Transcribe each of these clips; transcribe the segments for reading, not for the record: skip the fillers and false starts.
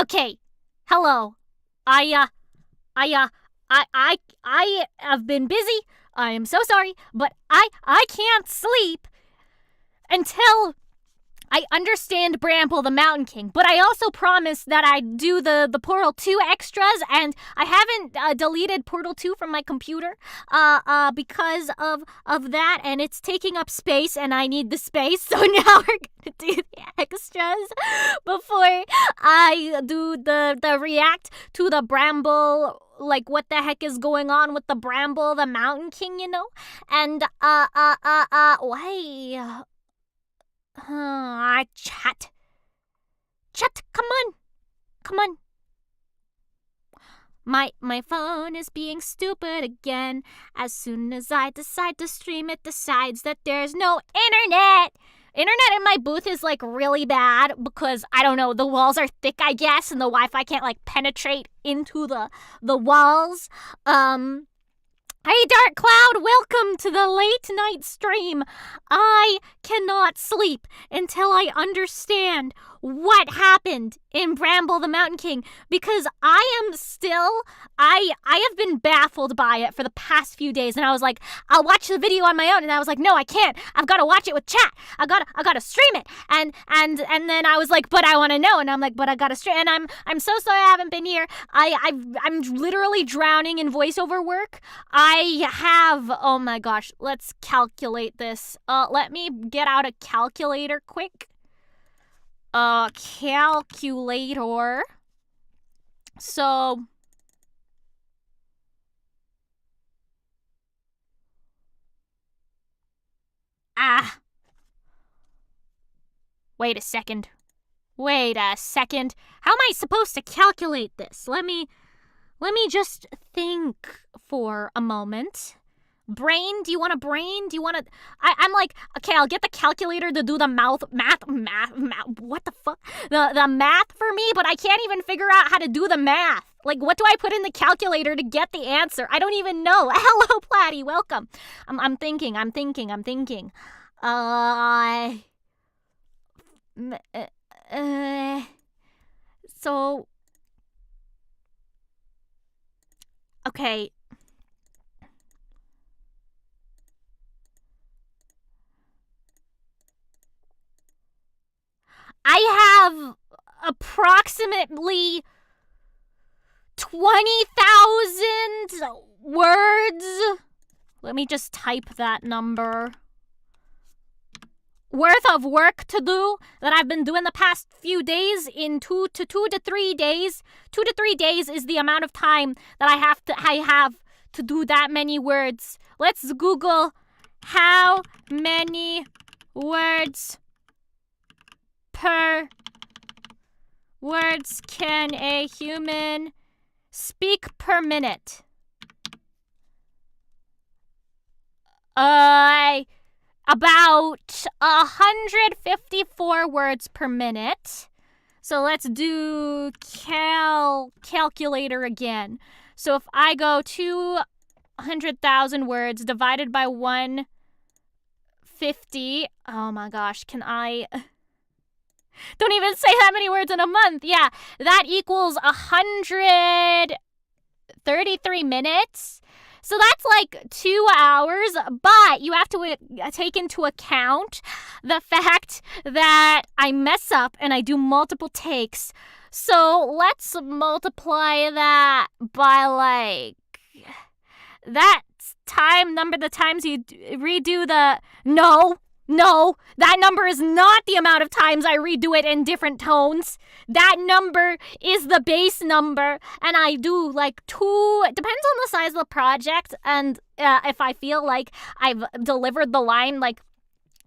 Okay. Hello. I, uh, I, uh, I have been busy. I am so sorry, but I can't sleep until I understand Bramble the Mountain King, but I also promised that I'd do the Portal 2 extras, and I haven't deleted Portal 2 from my computer because of that, and it's taking up space, and I need the space, so now we're gonna do the extras before I do the react to the Bramble, like what the heck is going on with the Bramble the Mountain King, you know? And, hey... Chat, come on. My phone is being stupid again. As soon as I decide to stream, it decides that there's no internet. Internet in my booth is like really bad because, I don't know, the walls are thick, I guess, and the Wi-Fi can't like penetrate into the walls. Hey, Dark Cloud, welcome to the late night stream. I cannot sleep until I understand what happened in Bramble the Mountain King because I have been baffled by it for the past few days, and I was like, I'll watch the video on my own, and I was like, no, I can't. I've got to watch it with chat. I gotta stream it. And then I was like, but I want to know, and I'm like, but I gotta stream, and I'm so sorry I haven't been here. I'm literally drowning in voiceover work. I have, oh my gosh, let's calculate this. Let me get out a calculator quick. Calculator. So, wait a second. How am I supposed to calculate this? Let me just think for a moment. Brain? Do you want a brain? Do you want to... I'm like, okay, I'll get the calculator to do the math, what the fuck? The math for me, but I can't even figure out how to do the math. Like, what do I put in the calculator to get the answer? I don't even know. Hello, Platty, welcome. I'm thinking. So... Okay... I have approximately 20,000 words. Let me just type that number. Worth of work to do that I've been doing the past few days in 2 to 3 days. 2 to 3 days is the amount of time that I have to do that many words. Let's Google how many words can a human speak per minute? About 154 words per minute. So let's do calculator again. So if I go 200,000 words divided by 150, oh my gosh, can I... Don't even say that many words in a month. Yeah, that equals 133 minutes. So that's like 2 hours, but you have to take into account the fact that I mess up and I do multiple takes. So let's multiply that by like that time number, the times you redo the... No, that number is not the amount of times I redo it in different tones. That number is the base number, and I do like 2, it depends on the size of the project, and if I feel like I've delivered the line like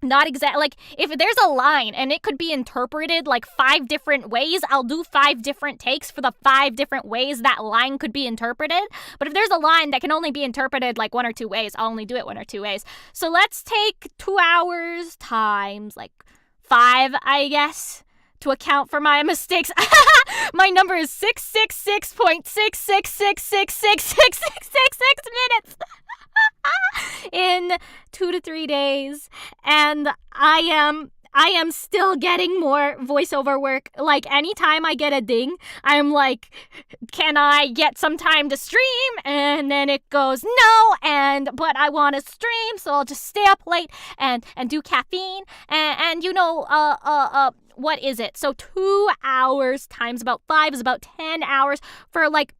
not exact, like if there's a line and it could be interpreted like 5 different ways, I'll do 5 different takes for the 5 different ways that line could be interpreted. But if there's a line that can only be interpreted like 1 or 2 ways, I'll only do it 1 or 2 ways. So let's take 2 hours times like 5, I guess, to account for my mistakes. My number is 666.666666666 minutes. In 2 to 3 days, and I I am still getting more voiceover work. Like, anytime I get a ding, I'm like, can I get some time to stream? And then it goes, no, but I want to stream, so I'll just stay up late and do caffeine. And what is it? So 2 hours times about 5 is about 10 hours for, like,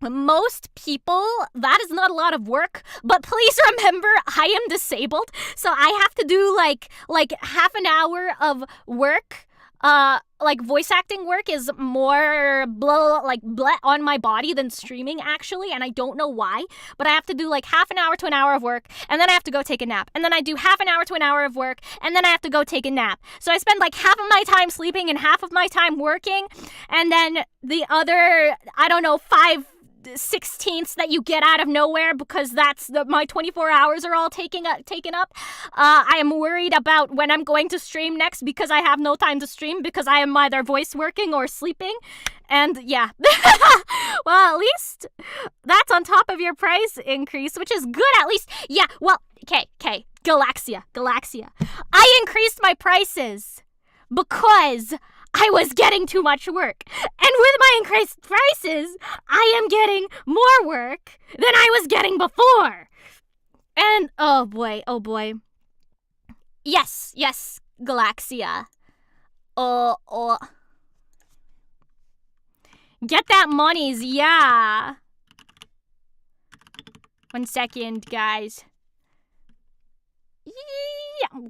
most people. That is not a lot of work, but please remember, I am disabled, so I have to do like half an hour of work. Like, voice acting work is more blah on my body than streaming, actually, and I don't know why, but I have to do like half an hour to an hour of work, and then I have to go take a nap, and then I do half an hour to an hour of work, and then I have to go take a nap. So I spend like half of my time sleeping and half of my time working, and then the other, I don't know, 5/16 that you get out of nowhere, because that's my 24 hours are all taken up. I am worried about when I'm going to stream next, because I have no time to stream because I am either voice working or sleeping. And yeah. Well, at least that's on top of your price increase, which is good, at least. Yeah, well, okay. Qagazzz. I increased my prices because I was getting too much work. And with my increased prices, I am getting more work than I was getting before. And oh boy. Yes, Qagazzz. Get that monies, yeah. 1 second, guys. Yeah.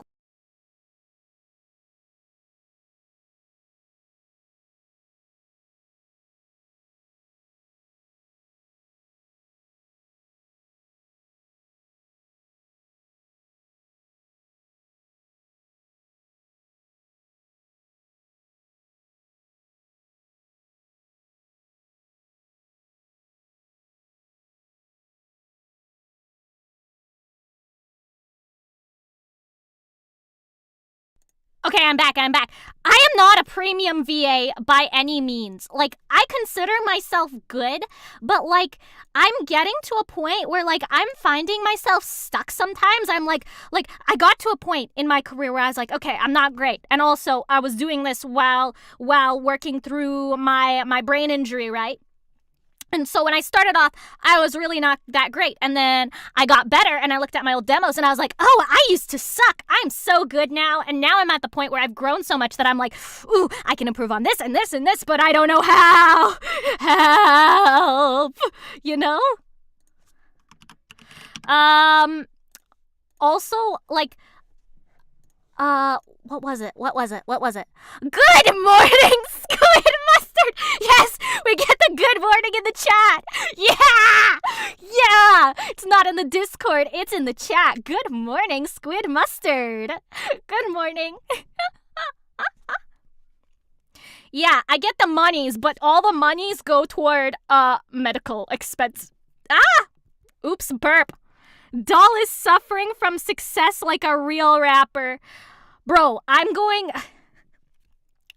Okay, I'm back. I am not a premium VA by any means. Like, I consider myself good, but, like, I'm getting to a point where, like, I'm finding myself stuck sometimes. I'm like, I got to a point in my career where I was like, okay, I'm not great. And also, I was doing this while working through my brain injury, right? And so when I started off, I was really not that great. And then I got better, and I looked at my old demos, and I was like, oh, I used to suck. I'm so good now. And now I'm at the point where I've grown so much that I'm like, ooh, I can improve on this and this and this, but I don't know how. Help. You know? Also, like, what was it? Good morning, Squid Mustard! Yes, we get the good morning in the chat! Yeah! It's not in the Discord, it's in the chat. Good morning, Squid Mustard! Good morning. Yeah, I get the monies, but all the monies go toward, medical expense. Oops, burp. Doll is suffering from success like a real rapper. Bro, I'm going...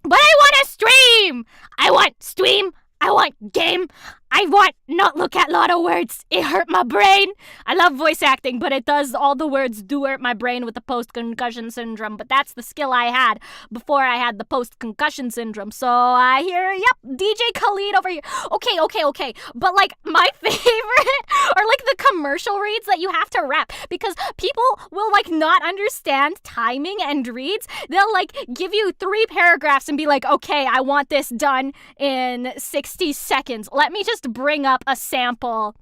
But I want to stream! I want stream! I want game! I want not look at a lot of words. It hurt my brain. I love voice acting, but it does, all the words do hurt my brain with the post-concussion syndrome. But that's the skill I had before I had the post-concussion syndrome. So I hear, yep, DJ Khalid over here. Okay. But like, my favorite are like the commercial reads that you have to rap, because people will like not understand timing and reads. They'll like give you 3 paragraphs and be like, okay, I want this done in 60 seconds. Let me just bring up a sample.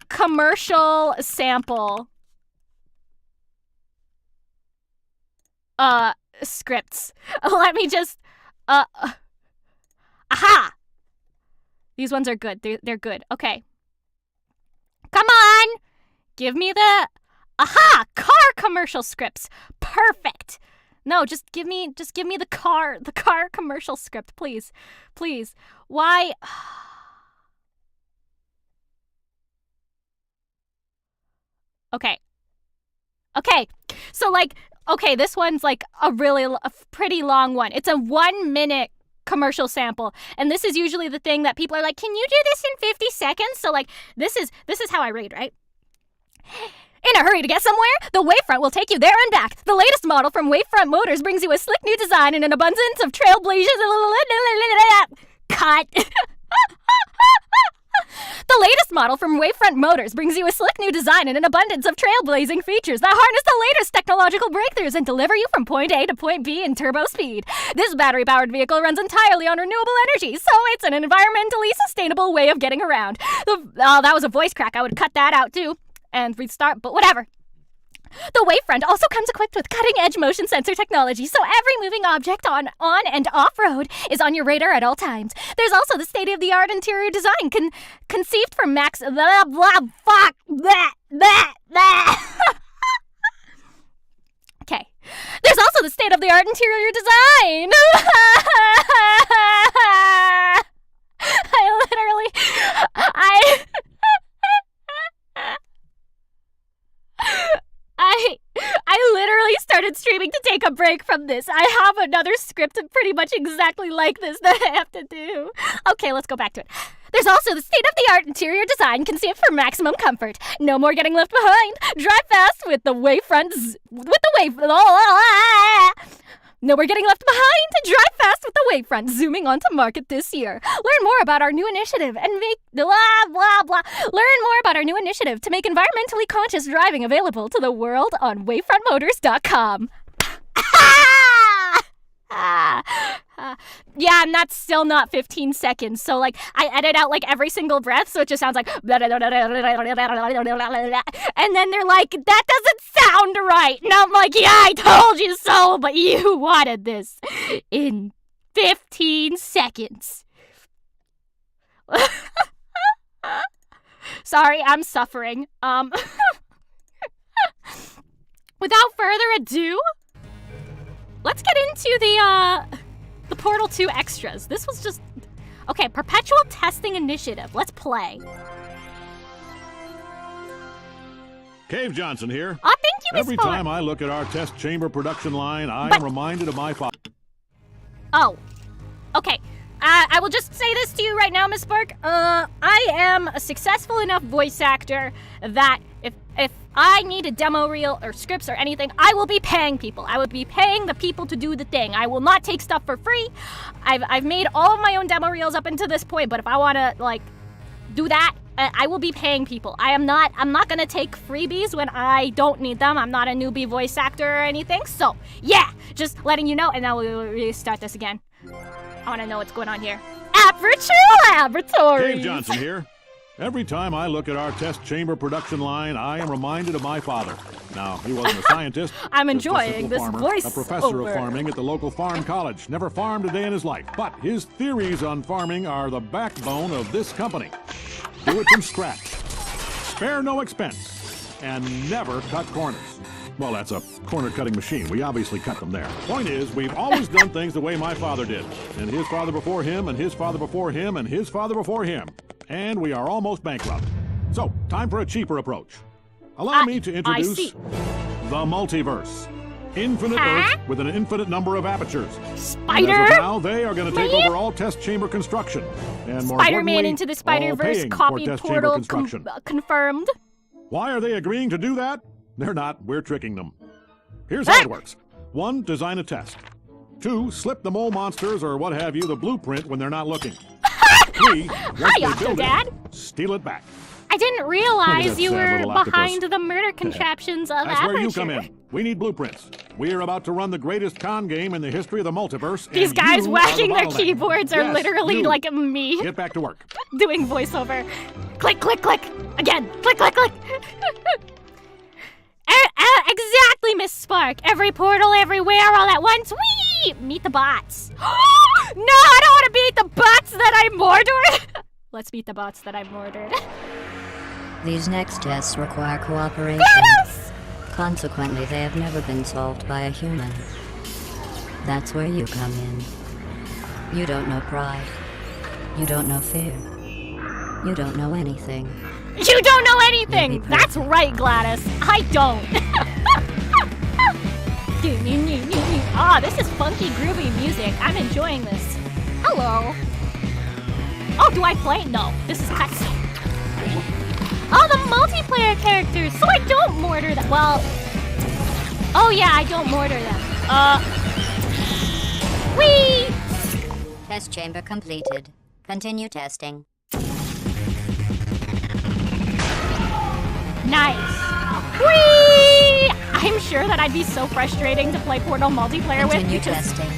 Commercial sample. Scripts. Let me just, aha! These ones are good. They're good. Okay. Come on! Give me the, aha! Car commercial scripts. Perfect. No, just give me the car commercial script, please. Why? Okay. So like, okay, this one's like a pretty long one. It's a 1 minute commercial sample. And this is usually the thing that people are like, can you do this in 50 seconds? So like, this is how I read, right? In a hurry to get somewhere? The Wavefront will take you there and back. The latest model from Wavefront Motors brings you a slick new design and an abundance of trailblazers. Cut. The latest model from Wavefront Motors brings you a slick new design and an abundance of trailblazing features that harness the latest technological breakthroughs and deliver you from point A to point B in turbo speed. This battery-powered vehicle runs entirely on renewable energy, so it's an environmentally sustainable way of getting around. That was a voice crack. I would cut that out too and restart, but whatever. The Wavefront also comes equipped with cutting-edge motion sensor technology, so every moving object on and off-road is on your radar at all times. There's also the state-of-the-art interior design conceived for max... Blah, blah, fuck, blah, blah, blah. Okay. There's also the state-of-the-art interior design. I literally started streaming to take a break from this. I have another script pretty much exactly like this that I have to do. Okay, let's go back to it. There's also the state-of-the-art interior design conceived for maximum comfort. No more getting left behind. Drive fast with the Wavefront. No more getting left behind. Drive fast with the Wavefront, zooming onto market this year. Learn more about our new initiative and make Learn more about our new initiative to make environmentally conscious driving available to the world on wavefrontmotors.com. Yeah, and that's still not 15 seconds. So, like, I edit out, like, every single breath, so it just sounds like... And then they're like, that doesn't sound right. And I'm like, yeah, I told you so, but you wanted this in 15 seconds. Sorry, I'm suffering. Without further ado, let's get into the Portal 2 extras. This was just... Okay, Perpetual Testing Initiative. Let's play. Cave Johnson here. Oh, thank you, Miss Every Ford. time I look at our test chamber production line, I am reminded of my father. Oh. Okay. I will just say this to you right now, Miss Spark. I am a successful enough voice actor that if I need a demo reel or scripts or anything, I will be paying people. I will be paying the people to do the thing. I will not take stuff for free. I've made all of my own demo reels up until this point, but if I want to, like, do that, I will be paying people. I'm not going to take freebies when I don't need them. I'm not a newbie voice actor or anything. So, yeah, just letting you know, and now we'll restart this again. I want to know what's going on here. Aperture Laboratories! Cave Johnson here. Every time I look at our test chamber production line, I am reminded of my father. Now, he wasn't a scientist. I'm enjoying this farmer, voice a professor over. of farming at the local farm college. Never farmed a day in his life. But his theories on farming are the backbone of this company. Do it from scratch. Spare no expense. And never cut corners. Well, that's a corner-cutting machine. We obviously cut them there. Point is, we've always done things the way my father did. And his father before him, and his father before him, and his father before him. And we are almost bankrupt. So, time for a cheaper approach. Allow me to introduce the multiverse. Infinite Earth with an infinite number of apertures. Spider? And as of now, they are going to take over all test chamber construction. And more Spider-Man Into the all Spider-Verse paying copy for test portal chamber construction. confirmed. Why are they agreeing to do that? They're not. We're tricking them. Here's how it works. 1, design a test. 2, slip the mole monsters or what have you the blueprint when they're not looking. 3, once they build it, steal it back. I didn't realize you sad were little behind octopus. the murder contraptions of That's Aperture. where you come in. We need blueprints. We're about to run the greatest con game in the history of the multiverse. These and guys you whacking are the their bottleneck. keyboards are Yes, literally you. like me Get back to work. doing voiceover. Click, click, click. Again. Click, click, click. Exactly, Miss Spark. Every portal, everywhere, all at once. Whee! Meet the bots. No, I don't want to meet the bots that I murdered. Let's meet the bots that I murdered. These next tests require cooperation. Qagazzz! Consequently, they have never been solved by a human. That's where you come in. You don't know pride. You don't know fear. You don't know anything. You don't know anything! You'll be That's right, Gladys. I don't. Ah, this is funky, groovy music. I'm enjoying this. Hello. Oh, do I play? No, this is cutscene. Oh, the multiplayer characters, so I don't mortar them. Well, oh yeah, I don't mortar them. Whee! Test chamber completed. Continue testing. Nice. Whee! I'm sure that I'd be so frustrating to play Portal multiplayer Continue with because testing.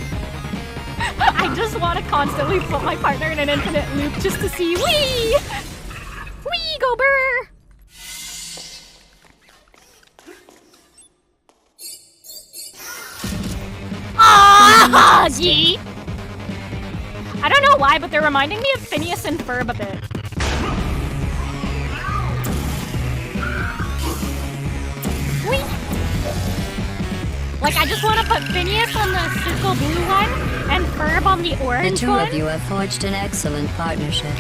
I just want to constantly put my partner in an infinite loop just to see whee! Whee, go burr! Ah, gee! I don't know why, but they're reminding me of Phineas and Ferb a bit. Whee! Like, I just want to put Phineas on the circle blue one and Ferb on the The orange two one. of you have forged an excellent partnership.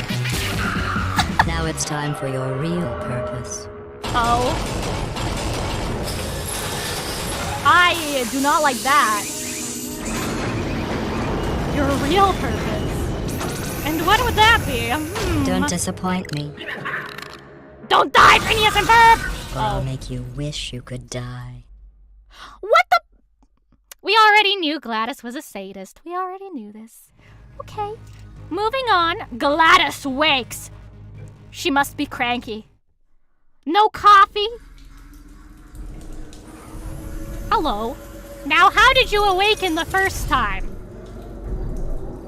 Now it's time for your real purpose. Oh. I do not like that. Your real purpose. And what would that be? Don't disappoint me, Don't die, Phineas and Ferb! or I'll make you wish you could die. What the? We already knew Gladys was a sadist. We already knew this. Okay. Moving on. Gladys wakes. She must be cranky. No coffee? Hello. Now, how did you awaken the first time?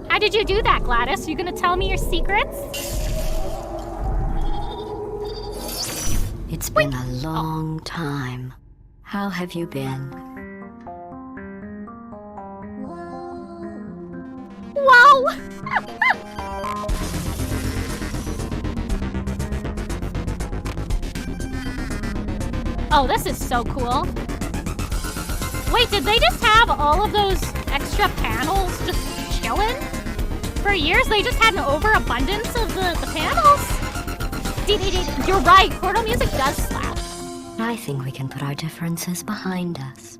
How did you do that, Gladys? You gonna tell me your secrets? It's been a long time. How have you been? Whoa! Oh, this is so cool. Wait, did they just have all of those extra panels just chilling? For years, they just had an overabundance of the panels. You're right, Portal music does slap. I think we can put our differences behind us.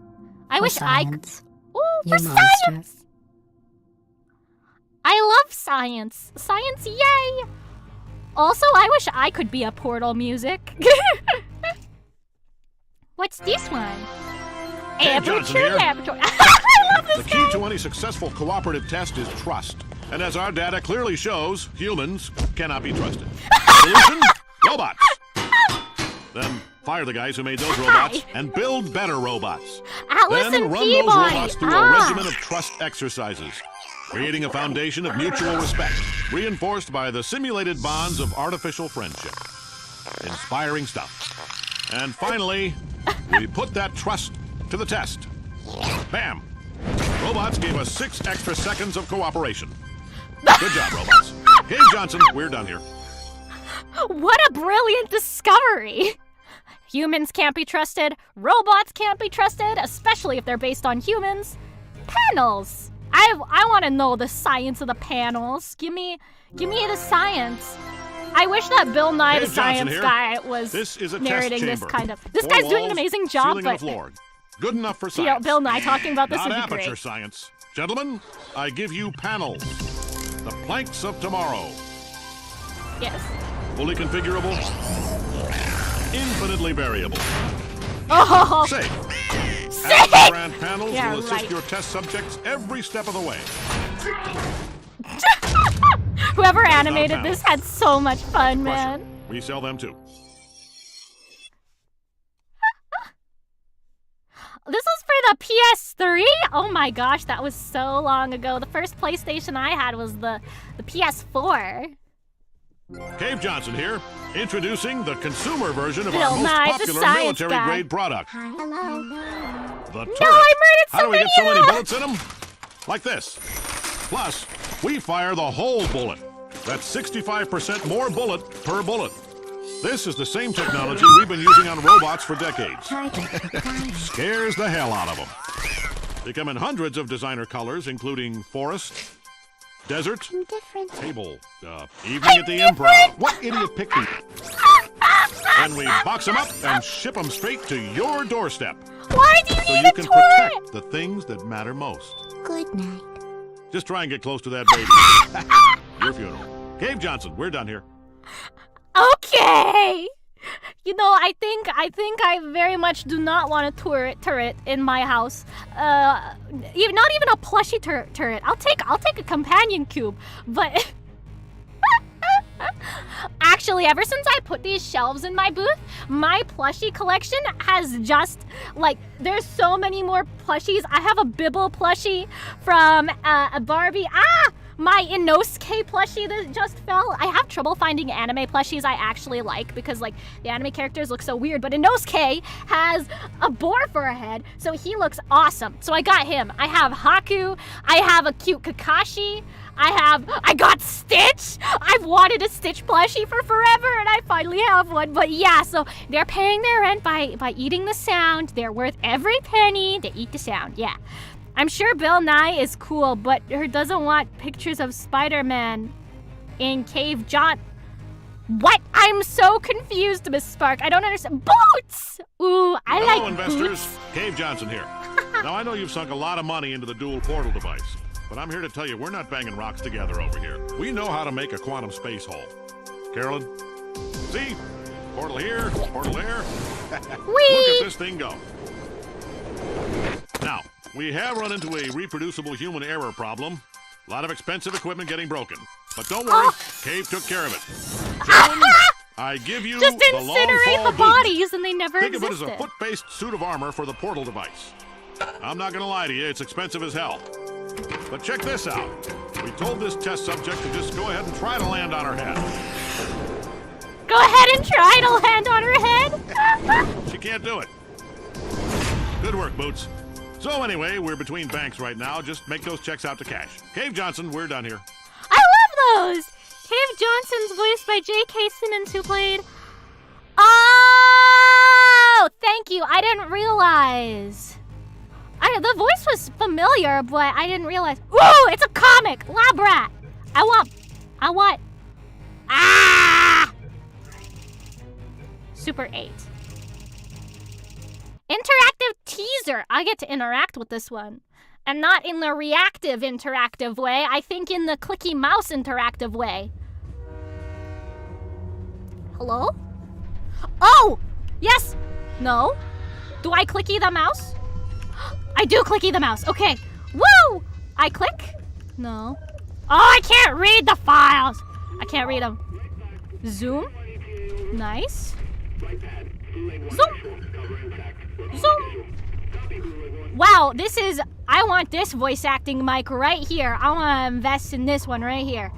I For wish science. Ooh, You for monster. science! I love science. Science, yay! Also, I wish I could be a Portal music. What's this one? Hey, Johnson here. Laboratory. I love this The key to any successful cooperative test is trust. And as our data clearly shows, humans cannot be trusted. Solution? Robots. Then fire the guys who made those robots and build better robots. Alice Then and run Peabody. those robots through a regimen of trust exercises, creating a foundation of mutual respect, reinforced by the simulated bonds of artificial friendship. Inspiring stuff. And finally, we put that trust to the test. Bam! Robots gave us 6 extra seconds of cooperation. Good job, robots. Gabe Johnson, we're done here. What a brilliant discovery! Humans can't be trusted, robots can't be trusted, especially if they're based on humans. Panels! I want to know the science of the panels. Give me the science. I wish that Bill Nye, the Dave Johnson science here. guy, was This is a narrating test this chamber. kind of. This 4 guy's doing an walls, amazing job, ceiling and but floor. Good enough for you know, science. Bill Nye talking about this Not would be aperture great. science. Gentlemen, I give you panels. The planks of tomorrow. Yes. Fully configurable. Infinitely variable. Oh, Safe. sick! Brand panels Yeah, will assist right. your test subjects every step of the way. Whoever animated panels. this had so much fun, Crusher. man. We sell them too. This was for the PS3? Oh my gosh, that was so long ago. The first PlayStation I had was the PS4. Cave Johnson here, introducing the consumer version of Bill our most Nye, the popular science military-grade guy. product. Hello. The turret. No, I murdered How do we so get so many many of them! bullets in them? Like this. Plus, we fire the whole bullet. That's 65% more bullet per bullet. This is the same technology we've been using on robots for decades. Scares the hell out of them. They come in hundreds of designer colors, including forest, desert, Different. table, evening at the improv. What idiot picked these? And we box them up and ship them straight to your doorstep. Why do you So need you a can turret? protect the things that matter most. Good night. Just try and get close to that baby. Your funeral. Cave Johnson, we're done here. Okay. You know, I think I very much do not want a turret in my house. Not even a plushie turret. I'll take a companion cube, but actually, ever since I put these shelves in my booth, my plushie collection has just, like, there's so many more plushies. I have a Bibble plushie from a Barbie. My Inosuke plushie that just fell. I have trouble finding anime plushies I actually like because, like, the anime characters look so weird, but Inosuke has a boar for a head, so he looks awesome. So I got him. I have Haku. I have a cute Kakashi. I got Stitch. I've wanted a Stitch plushie for forever, and I finally have one. But yeah, so they're paying their rent by eating the sound. They're worth every penny. They eat the sound, yeah. I'm sure Bill Nye is cool, but her doesn't want pictures of Spider-Man in Cave John. What? I'm so confused, Miss Spark. I don't understand. Boots! Ooh, I like investors. boots. Cave Johnson here. Now, I know you've sunk a lot of money into the dual portal device, but I'm here to tell you we're not banging rocks together over here. We know how to make a quantum space hole. Carolyn, see? Portal here, portal there. Look at this thing go. Now, we have run into a reproducible human error problem. A lot of expensive equipment getting broken. But don't worry, Cave took care of it. Gentlemen, I give you Just the long incinerate fall the bodies and they never Think existed. of it as a foot-based suit of armor for the portal device. I'm not gonna lie to you, it's expensive as hell. But check this out. We told this test subject to just go ahead and try to land on her head. Go ahead and try to land on her head. She can't do it. Good work, Boots. So anyway, we're between banks right now. Just make those checks out to cash. Cave Johnson, we're done here. I love those! Cave Johnson's voiced by J.K. Simmons, who played... Oh! Thank you, I didn't realize. The voice was familiar, but I didn't realize. Ooh, it's a comic! Lab Rat! I want... Ah! Super 8. Interactive teaser. I get to interact with this one. And not in the reactive interactive way. I think in the clicky mouse interactive way. Hello? Oh! Yes! No? Do I clicky the mouse? I do clicky the mouse. Okay. Woo! I click? No. Oh, I can't read the files. I can't read them. Zoom. Nice. Zoom. Zoom. Wow, this is... I want this voice acting mic right here. I want to invest in this one right here.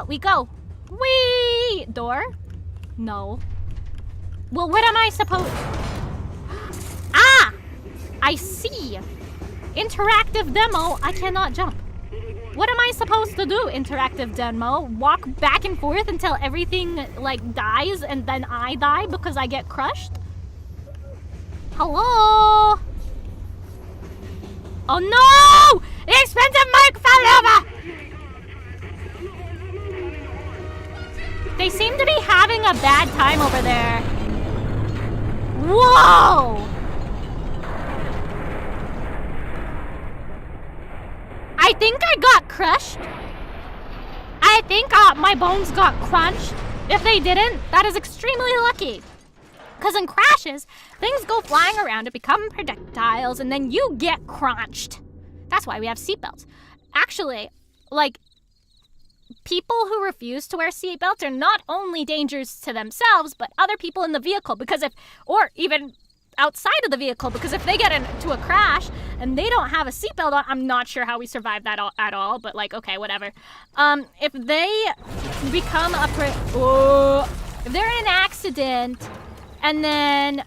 We go. Whee! Door? No. Well, what am I supposed... Ah! I see. Interactive demo. I cannot jump. What am I supposed to do, interactive demo? Walk back and forth until everything, like, dies and then I die because I get crushed? Hello? Oh no! The expensive mic fell over! They seem to be having a bad time over there. Whoa! I think I got crushed. I think my bones got crunched. If they didn't, that is extremely lucky. Because in crashes, things go flying around and become projectiles, and then you get crunched. That's why we have seatbelts. Actually, like, people who refuse to wear seatbelts are not only dangerous to themselves, but other people in the vehicle. Because or even outside of the vehicle, because if they get into a crash and they don't have a seatbelt on, I'm not sure how we survived that at all, but like, okay, whatever. If they become if they're in an accident, and then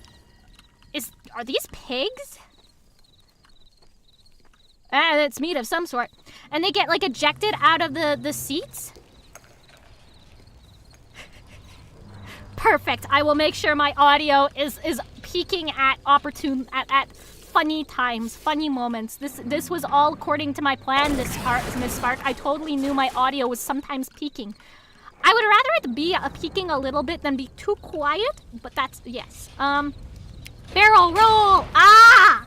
are these pigs? It's meat of some sort. And they get like ejected out of the seats. Perfect. I will make sure my audio is peaking at at funny times, funny moments. This was all according to my plan, Miss Spark. I totally knew my audio was sometimes peaking. I would rather it be peaking a little bit than be too quiet, but that's, yes. Barrel roll! Ah!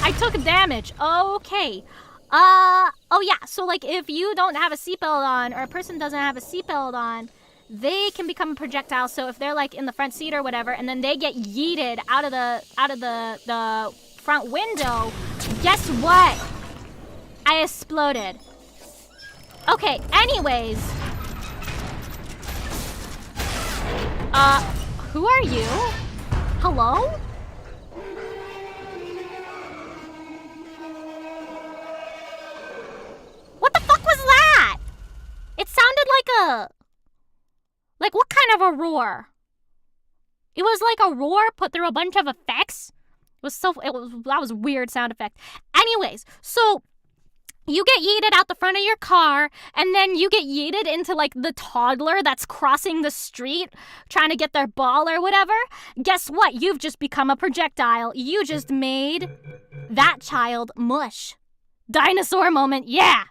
I took damage. Okay. Oh yeah, so like if you don't have a seatbelt on, or a person doesn't have a seatbelt on, they can become a projectile. So if they're like in the front seat or whatever, and then they get yeeted out of the front window, guess what? I exploded. Okay, anyways. Who are you? Hello? What the fuck was that? It sounded like what kind of a roar? It was like a roar put through a bunch of effects. That was a weird sound effect. Anyways, so you get yeeted out the front of your car, and then you get yeeted into like the toddler that's crossing the street trying to get their ball or whatever. Guess what? You've just become a projectile. You just made that child mush. Dinosaur moment, yeah.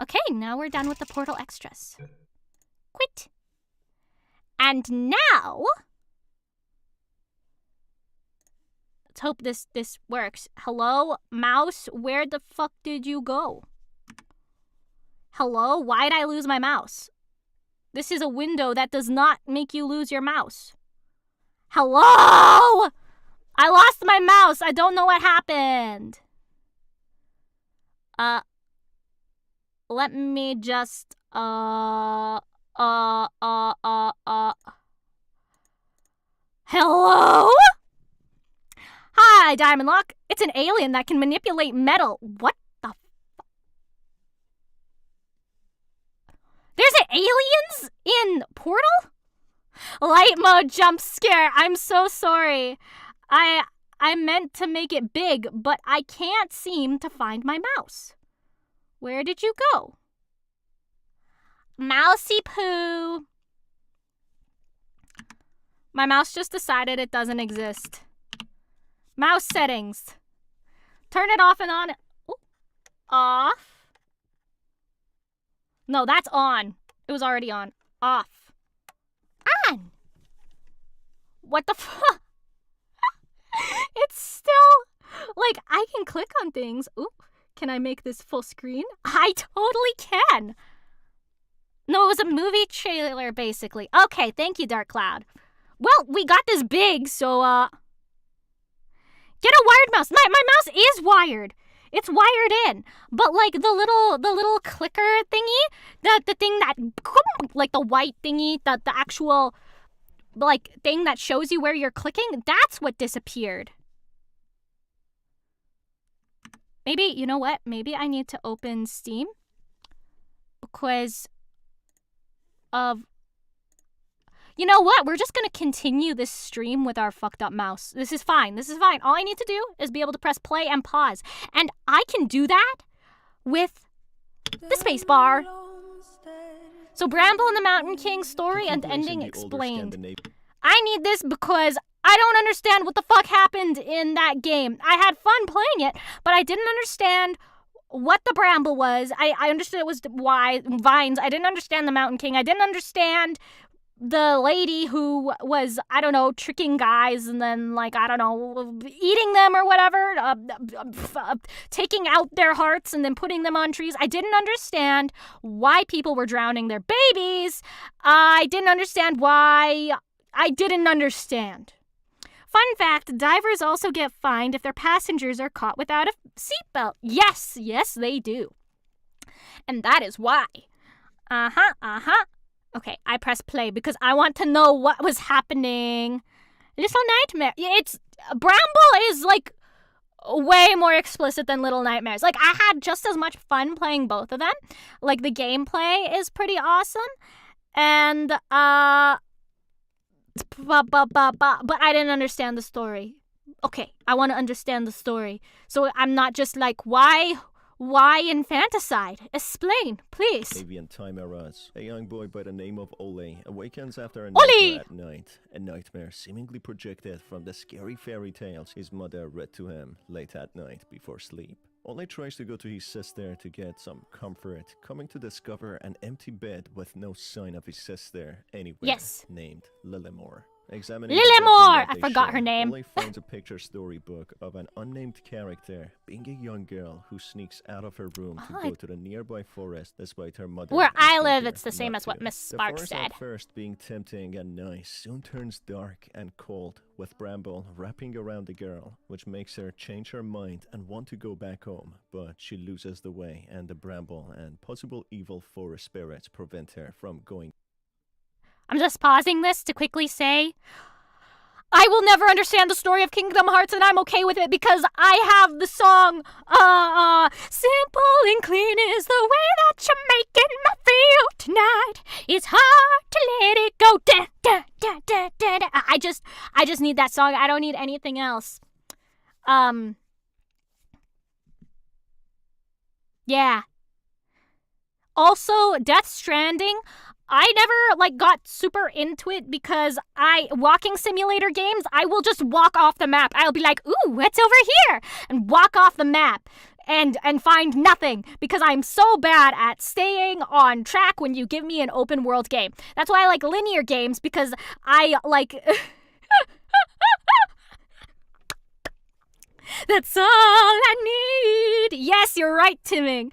Okay, now we're done with the portal extras. Quit. And now, let's hope this works. Hello, mouse, where the fuck did you go? Hello, why'd I lose my mouse? This is a window that does not make you lose your mouse. Hello! I lost my mouse. I don't know what happened. Let me just, Hello? Hi, Diamond Lock. It's an alien that can manipulate metal. What the f? There's aliens in Portal? Light mode jump scare. I'm so sorry. I meant to make it big, but I can't seem to find my mouse. Where did you go? Mousy poo. My mouse just decided it doesn't exist. Mouse settings. Turn it off and on. Ooh. Off. No, that's on. It was already on. Off. On. What the fuck? It's still, like, I can click on things. Ooh. Can I make this full screen? I totally can. No, it was a movie trailer, basically. Okay, thank you, Dark Cloud. Well, we got this big, so, get a wired mouse. My mouse is wired. It's wired in. But, like, the little clicker thingy, the thing that, like, the white thingy, the actual, like, thing that shows you where you're clicking, that's what disappeared. Maybe, you know what? Maybe I need to open Steam because of... You know what? We're just going to continue this stream with our fucked up mouse. This is fine. This is fine. All I need to do is be able to press play and pause. And I can do that with the space bar. So Bramble and the Mountain King story and ending explained. I need this because I don't understand what the fuck happened in that game. I had fun playing it, but I didn't understand what the Bramble was. I understood it was vines. I didn't understand the Mountain King. I didn't understand the lady who was, I don't know, tricking guys and then, like, I don't know, eating them or whatever, taking out their hearts and then putting them on trees. I didn't understand why people were drowning their babies. I didn't understand why I didn't understand. Fun fact, divers also get fined if their passengers are caught without a seatbelt. Yes, they do. And that is why. Okay, I press play because I want to know what was happening. Little Nightmare. Bramble is, like, way more explicit than Little Nightmares. Like, I had just as much fun playing both of them. Like, the gameplay is pretty awesome. And, but I didn't understand the story. Okay, I want to understand the story. So I'm not just like, why infanticide? Explain, please. Avian time errors. A young boy by the name of Ole awakens after a nightmare at night. A nightmare seemingly projected from the scary fairy tales his mother read to him late at night before sleep. Ole tries to go to his sister to get some comfort, coming to discover an empty bed with no sign of his sister anywhere, named Lillimore. Examining Lily the Moore! document I they forgot share, her name. Ole finds a picture storybook of an unnamed character being a young girl who sneaks out of her room to go to the nearby forest despite her mother. Where I asking live, her it's the same not as what to. Miss The Sparks forest said. at first being tempting and nice soon turns dark and cold, with Bramble wrapping around the girl, which makes her change her mind and want to go back home, but she loses the way, and the Bramble and possible evil forest spirits prevent her from going. I'm just pausing this to quickly say, I will never understand the story of Kingdom Hearts, and I'm okay with it because I have the song, simple and clean is the way that you're making me feel tonight. It's hard to let it go. Da, da, da, da, da, da. I just need that song. I don't need anything else. Yeah. Also, Death Stranding, I never got super into it because walking simulator games, I will just walk off the map. I'll be like, ooh, what's over here? And walk off the map and find nothing because I'm so bad at staying on track when you give me an open world game. That's why I like linear games, because I like That's all I need. Yes, you're right, Timming.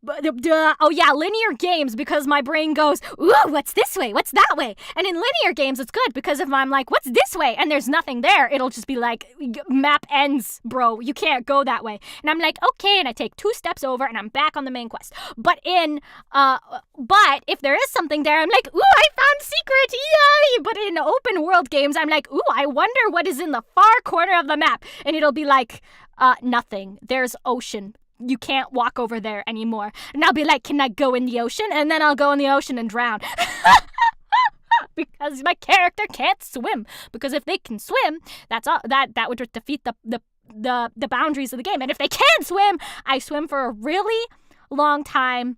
Oh yeah, linear games, because my brain goes, ooh, what's this way? What's that way? And in linear games, it's good because if I'm like, what's this way? And there's nothing there, it'll just be like, map ends, bro. You can't go that way. And I'm like, okay, and I take 2 steps over and I'm back on the main quest. But if there is something there, I'm like, ooh, I found secret, yay! But in open world games, I'm like, ooh, I wonder what is in the far corner of the map. And it'll be like, nothing. There's ocean. You can't walk over there anymore. And I'll be like, can I go in the ocean? And then I'll go in the ocean and drown. Because my character can't swim. Because if they can swim, that's all, that would defeat the boundaries of the game. And if they can't swim, I swim for a really long time.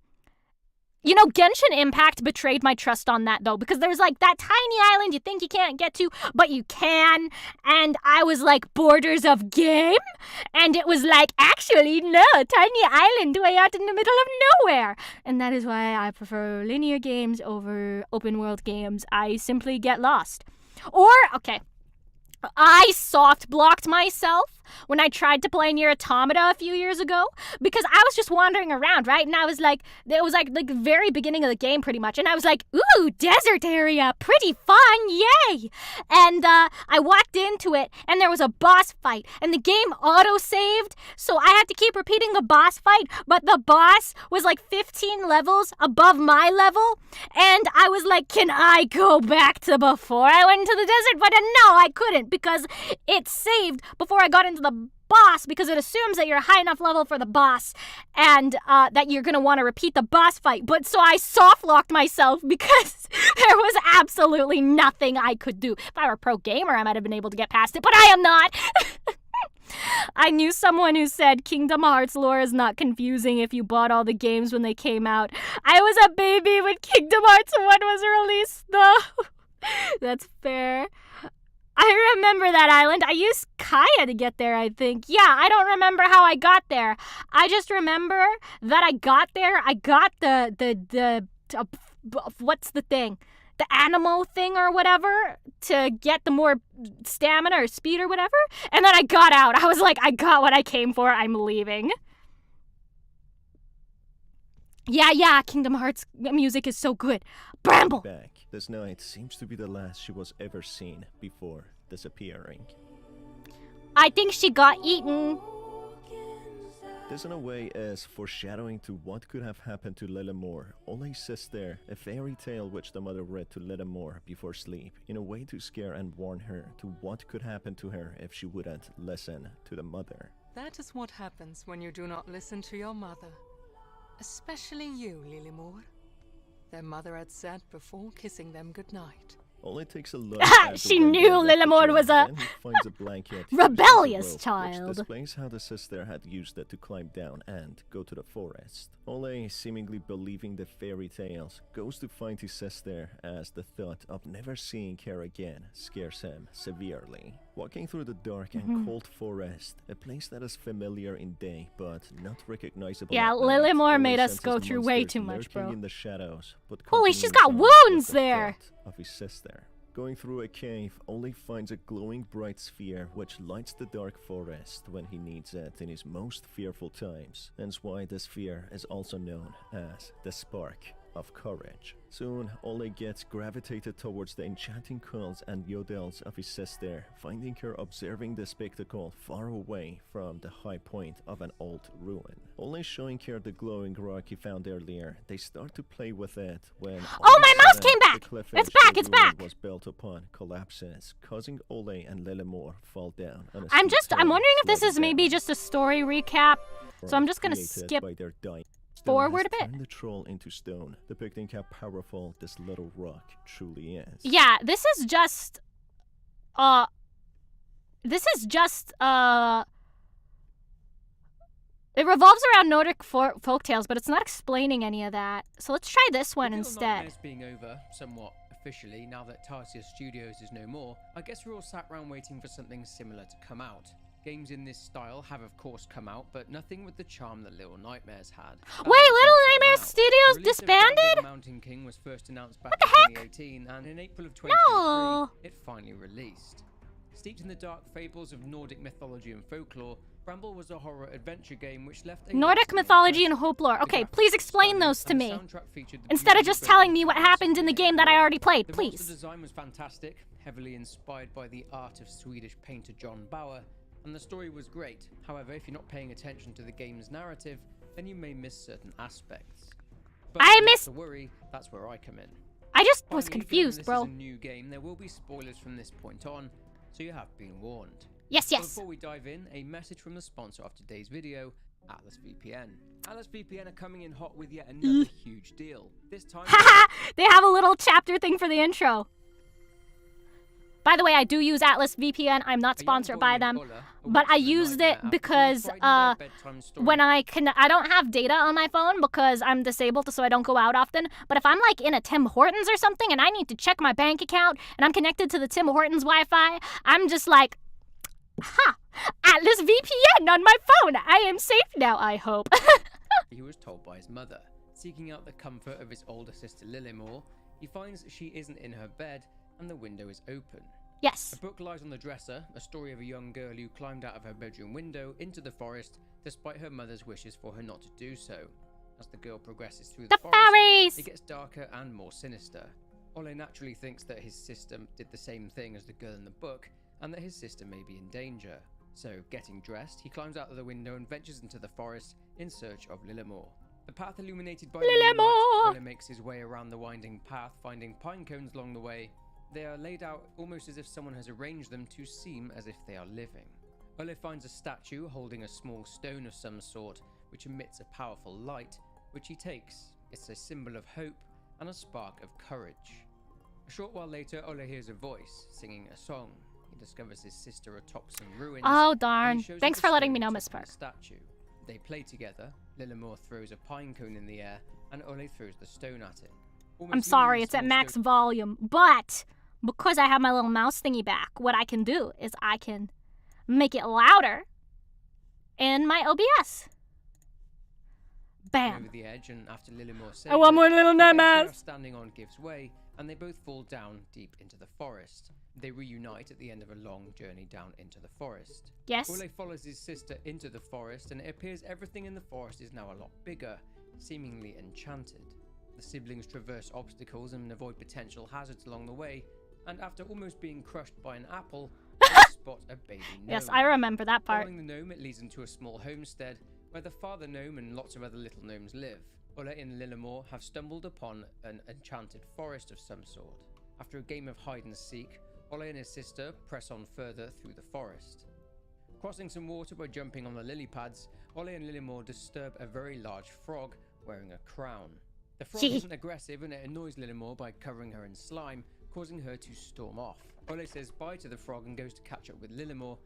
You know, Genshin Impact betrayed my trust on that, though, because there's like that tiny island you think you can't get to, but you can. And I was like, borders of game? And it was like, actually, no, tiny island way out in the middle of nowhere. And that is why I prefer linear games over open world games. I simply get lost. Or, okay, I soft blocked myself when I tried to play Nier Automata a few years ago because I was just wandering around, right? And I was like, it was like the very beginning of the game pretty much. And I was like, ooh, desert area, pretty fun, yay. And I walked into it and there was a boss fight and the game auto-saved. So I had to keep repeating the boss fight, but the boss was like 15 levels above my level. And I was like, can I go back to before I went into the desert? But no, I couldn't because it saved before I got into the boss because it assumes that you're a high enough level for the boss and that you're going to want to repeat the boss fight. But so I soft-locked myself because there was absolutely nothing I could do. If I were a pro gamer, I might have been able to get past it, but I am not. I knew someone who said Kingdom Hearts lore is not confusing if you bought all the games when they came out. I was a baby when Kingdom Hearts 1 was released, though. That's fair. I remember that island. I used Kaya to get there, I think. Yeah, I don't remember how I got there. I just remember that I got there. I got what's the thing? The animal thing or whatever to get the more stamina or speed or whatever. And then I got out. I was like, I got what I came for. I'm leaving. Yeah, Kingdom Hearts music is so good. Bramble! Back. This night seems to be the last she was ever seen before disappearing. I think she got eaten. This in a way is foreshadowing to what could have happened to Lilimore, Ole's sister, a fairy tale which the mother read to Lilimore before sleep, in a way to scare and warn her to what could happen to her if she wouldn't listen to the mother. That is what happens when you do not listen to your mother. Especially you, Lilimore. Their mother had said before kissing them goodnight. Ole takes a look at she the knew window Lilimore was a then he finds a blanket rebellious rope, child. which displays how the sister had used it to climb down and go to the forest. Ole, seemingly believing the fairy tales, goes to find his sister as the thought of never seeing her again scares him severely. Walking through the dark and cold forest, a place that is familiar in day but not recognizable. Yeah, at night, Lilymore made Ollie us go senses through way monsters too much, lurking bro. in the shadows, but Holy, she's continues got on wounds with the there. thought of his sister. Going through a cave, Ollie finds a glowing bright sphere which lights the dark forest when he needs it in his most fearful times. Hence why the sphere is also known as the Spark of Courage. Soon, Ollie gets gravitated towards the enchanting calls and yodels of his sister, finding her observing the spectacle far away from the high point of an old ruin. Ollie showing her the glowing rock he found earlier, they start to play with it when Oh, my mouse came back! It's back, it's back! Was built upon collapses, causing Ollie and Lilymore fall down. On a I'm steep hill, wondering if this is sliding maybe down. just a story recap. So I'm just gonna Created skip by their dying. Stone forward has a bit. turned the troll into stone, depicting how powerful this little rock truly is. Yeah, this is just it revolves around Nordic folktales, but it's not explaining any of that. So let's try this one With instead. Nightmares being over, somewhat officially, now that Tarsier Studios is no more, I guess we're all sat around waiting for something similar to come out. Games in this style have of course come out, but nothing with the charm that Little Nightmares had. Wait, Little Nightmares Studios disbanded? Bramble Mountain King was first announced back in 2018, and in April of 2023, No. it finally released. Steeped in the dark fables of Nordic mythology and folklore, Bramble was a horror adventure game which left a Nordic lasting mythology and impression. folklore. The Okay, graphics please were explain stunning, those to and the me. soundtrack featured the Instead of beautiful just telling vocals me what from happened in the game that I already played, the monster please. design was fantastic, heavily inspired by the art of Swedish painter John Bauer, and the story was great. However, if you're not paying attention to the game's narrative, then you may miss certain aspects. But I not missed- to worry, that's where I come in. I just was Finally, given confused, this bro. is a new game, there will be spoilers from this point on, so you have been warned. Yes, But yes. before we dive in, a message from the sponsor of today's video, Atlas VPN. Atlas VPN are coming in hot with yet another huge deal. This time, Haha! They have a little chapter thing for the intro. By the way, I do use Atlas VPN. I'm not sponsored by them, but I used it because when I don't have data on my phone because I'm disabled, so I don't go out often. But if I'm like in a Tim Hortons or something and I need to check my bank account and I'm connected to the Tim Hortons Wi-Fi, I'm just like, ha! Atlas VPN on my phone. I am safe now, I hope. He was told by his mother. Seeking out the comfort of his older sister Lilymore, he finds she isn't in her bed and the window is open. Yes. A book lies on the dresser, a story of a young girl who climbed out of her bedroom window into the forest despite her mother's wishes for her not to do so. As the girl progresses through the forest, fairies! it gets darker and more sinister. Ole naturally thinks that his sister did the same thing as the girl in the book, and that his sister may be in danger. So, getting dressed, he climbs out of the window and ventures into the forest in search of Lilymore. The path illuminated by the moonlight, Ole makes his way around the winding path, finding pine cones along the way. They are laid out almost as if someone has arranged them to seem as if they are living. Ole finds a statue holding a small stone of some sort, which emits a powerful light, which he takes. It's a symbol of hope and a spark of courage. A short while later, Ole hears a voice singing a song. He discovers his sister atop some ruins. Oh, and darn. he shows her Thanks the for letting stone me know, atop Miss of the Park. statue. They play together. Lilymore throws a pine cone in the air, and Ole throws the stone at it. I'm Almost sorry, leaving the it's at small max stone- volume, but because I have my little mouse thingy back, what I can do is I can make it louder in my OBS. Bam. over the edge, and after Lilymore saves I want it, more Little the bench Nightmares. they are standing on gives way, and they both fall down deep into the forest. They reunite at the end of a long journey down into the forest. Yes. Ole follows his sister into the forest, and it appears everything in the forest is now a lot bigger, seemingly enchanted. The siblings traverse obstacles and avoid potential hazards along the way, and after almost being crushed by an apple, they spot a baby gnome. Yes, I remember that part. Following the gnome, it leads into a small homestead where the father gnome and lots of other little gnomes live. Ole and Lilymore have stumbled upon an enchanted forest of some sort. After a game of hide and seek, Ole and his sister press on further through the forest. Crossing some water by jumping on the lily pads, Ole and Lilymore disturb a very large frog wearing a crown. The frog isn't aggressive and it annoys Lilymore by covering her in slime, causing her to storm off. Ole says bye to the frog and goes to catch up with Lilymore,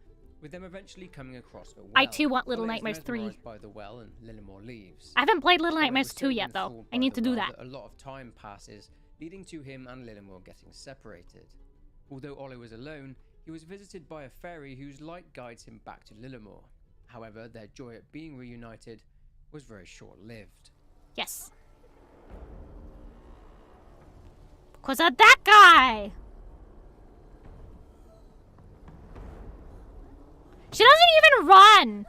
with them eventually coming across a well. I too want Little Ole is Nightmares 3. mesmerised by the well, and Lilymore leaves. I haven't played Little Ole Nightmares was 2 so yet, though. enthralled I by need the to do well that. A lot of time passes, leading to him and Lilymore getting separated. Although Ole was alone, he he was visited by a fairy whose light guides him back to Lillimore. However, their joy at being reunited was very short-lived. Yes. Because of that guy! She doesn't even run!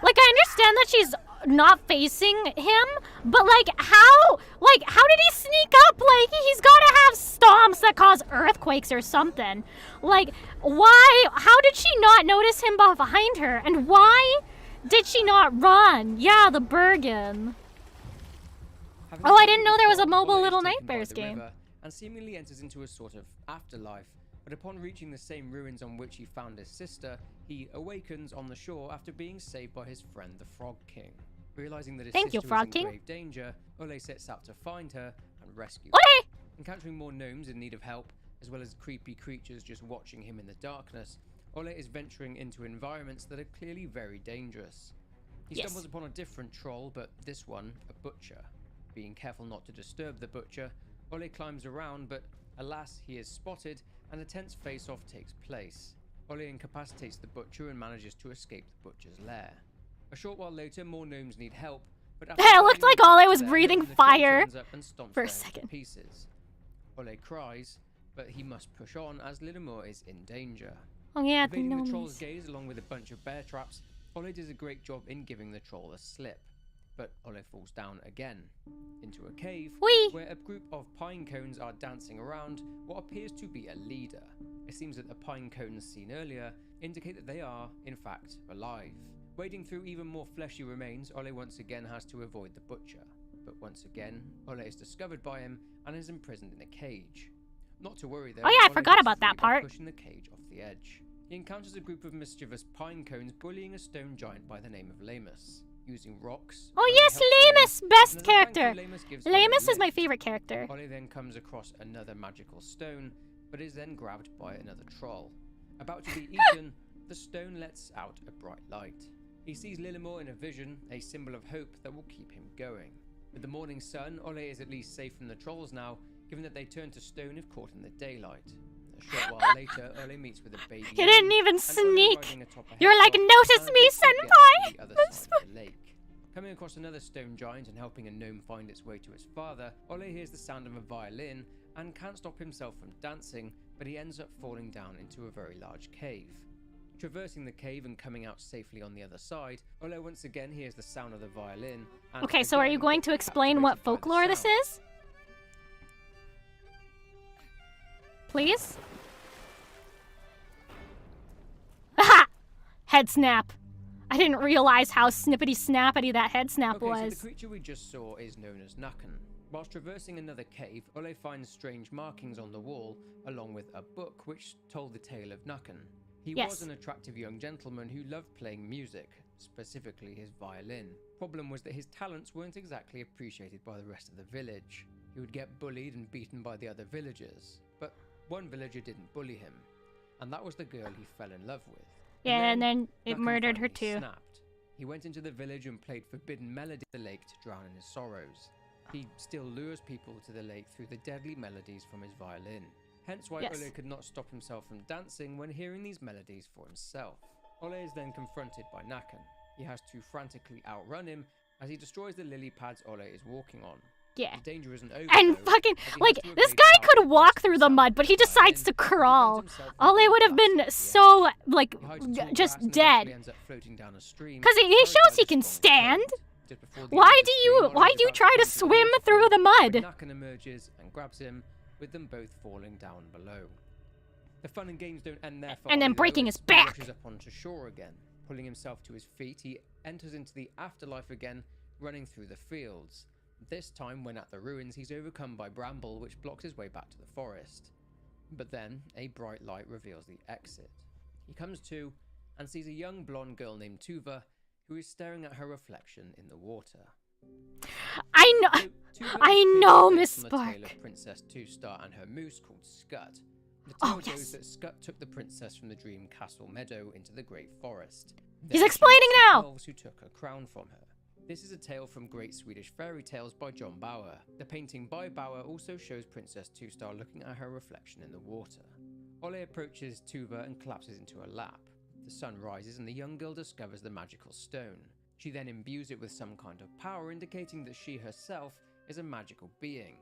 Like, I understand that she's not facing him, but like, how did he sneak up? Like, he's gotta have stomps that cause earthquakes or something. Like, how did she not notice him behind her? And why did she not run? Yeah, the Bergen. Oh, I didn't know there was a mobile Little Nightmares game. And seemingly enters into a sort of afterlife, but upon reaching the same ruins on which he found his sister, he awakens on the shore after being saved by his friend the Frog King. Realizing that his sister is in grave danger, Ole sets out to find her and rescue her. Encountering more gnomes in need of help, as well as creepy creatures just watching him in the darkness, Ole is venturing into environments that are clearly very dangerous. He stumbles upon a different troll, but this one, a butcher. Being careful not to disturb the butcher, Ole climbs around, but alas, he is spotted, and a tense face-off takes place. Ole incapacitates the butcher and manages to escape the butcher's lair. A short while later, more gnomes need help, but after it looked like Ole was breathing fire for a second. Pieces. Ole cries, but he must push on as Lillimore is in danger. Oh yeah, evading the troll's gaze along with a bunch of bear traps, Ole does a great job in giving the troll a slip. But Ole falls down again, into a cave where a group of pine cones are dancing around what appears to be a leader. It seems that the pine cones seen earlier indicate that they are, in fact, alive. Wading through even more fleshy remains, Ole once again has to avoid the butcher. But once again, Ole is discovered by him and is imprisoned in a cage. Not to worry though. Oh yeah, I forgot about that part. Pushing the cage off the edge. He encounters a group of mischievous pine cones bullying a stone giant by the name of Lamus. Using rocks. Oh yes, Lamus, best character. Lamus is my favorite character. Ole then comes across another magical stone, but is then grabbed by another troll. About to be eaten, the stone lets out a bright light. He sees Lillimore in a vision, a symbol of hope that will keep him going. With the morning sun, Ole is at least safe from the trolls now, given that they turn to stone if caught in the daylight. A short while later, Ole meets with a baby. You didn't even sneak. You're like, notice me, senpai. The other side of the lake. Coming across another stone giant and helping a gnome find its way to its father, Ole hears the sound of a violin and can't stop himself from dancing, but he ends up falling down into a very large cave. Traversing the cave and coming out safely on the other side, Ole once again hears the sound of the violin. And okay, so are you going to explain what folklore this is? Please? Aha! Head snap. I didn't realize how snippety-snappity that head snap was. So the creature we just saw is known as Nukken. Whilst traversing another cave, Ole finds strange markings on the wall, along with a book which told the tale of Nukken. He was an attractive young gentleman who loved playing music, specifically his violin. Problem was that his talents weren't exactly appreciated by the rest of the village. He would get bullied and beaten by the other villagers, but one villager didn't bully him, and that was the girl he fell in love with. Yeah, and then it murdered her too. Snapped. He went into the village and played forbidden melody at the lake to drown in his sorrows. He still lures people to the lake through the deadly melodies from his violin. Hence why Ole could not stop himself from dancing when hearing these melodies for himself. Ole is then confronted by Nukken. He has to frantically outrun him as he destroys the lily pads Ole is walking on. Yeah. The danger isn't over, and fucking, like, this guy could walk through the mud, but he decides to crawl. Ole would have been so, like, just dead. Because he shows he can stand. Why do you try to swim through the mud? Nukken emerges and grabs him, with them both falling down below. The fun and games don't end there. And then breaking his back. Up onto shore again. Pulling himself to his feet, he enters into the afterlife again, running through the fields. This time, when at the ruins, he's overcome by Bramble, which blocks his way back to the forest. But then, a bright light reveals the exit. He comes to, and sees a young blonde girl named Vtuber, who is staring at her reflection in the water. I know, Miss Spark. The tale of Princess Two-Star and her moose called Scut. The tale goes that Scut took the princess from the Dream Castle Meadow into the Great Forest. He's explaining now! Elves who took her crown from her. This is a tale from Great Swedish Fairy Tales by John Bauer. The painting by Bauer also shows Princess Two-Star looking at her reflection in the water. Ole approaches Tuva and collapses into her lap. The sun rises and the young girl discovers the magical stone. She then imbues it with some kind of power, indicating that she herself is a magical being.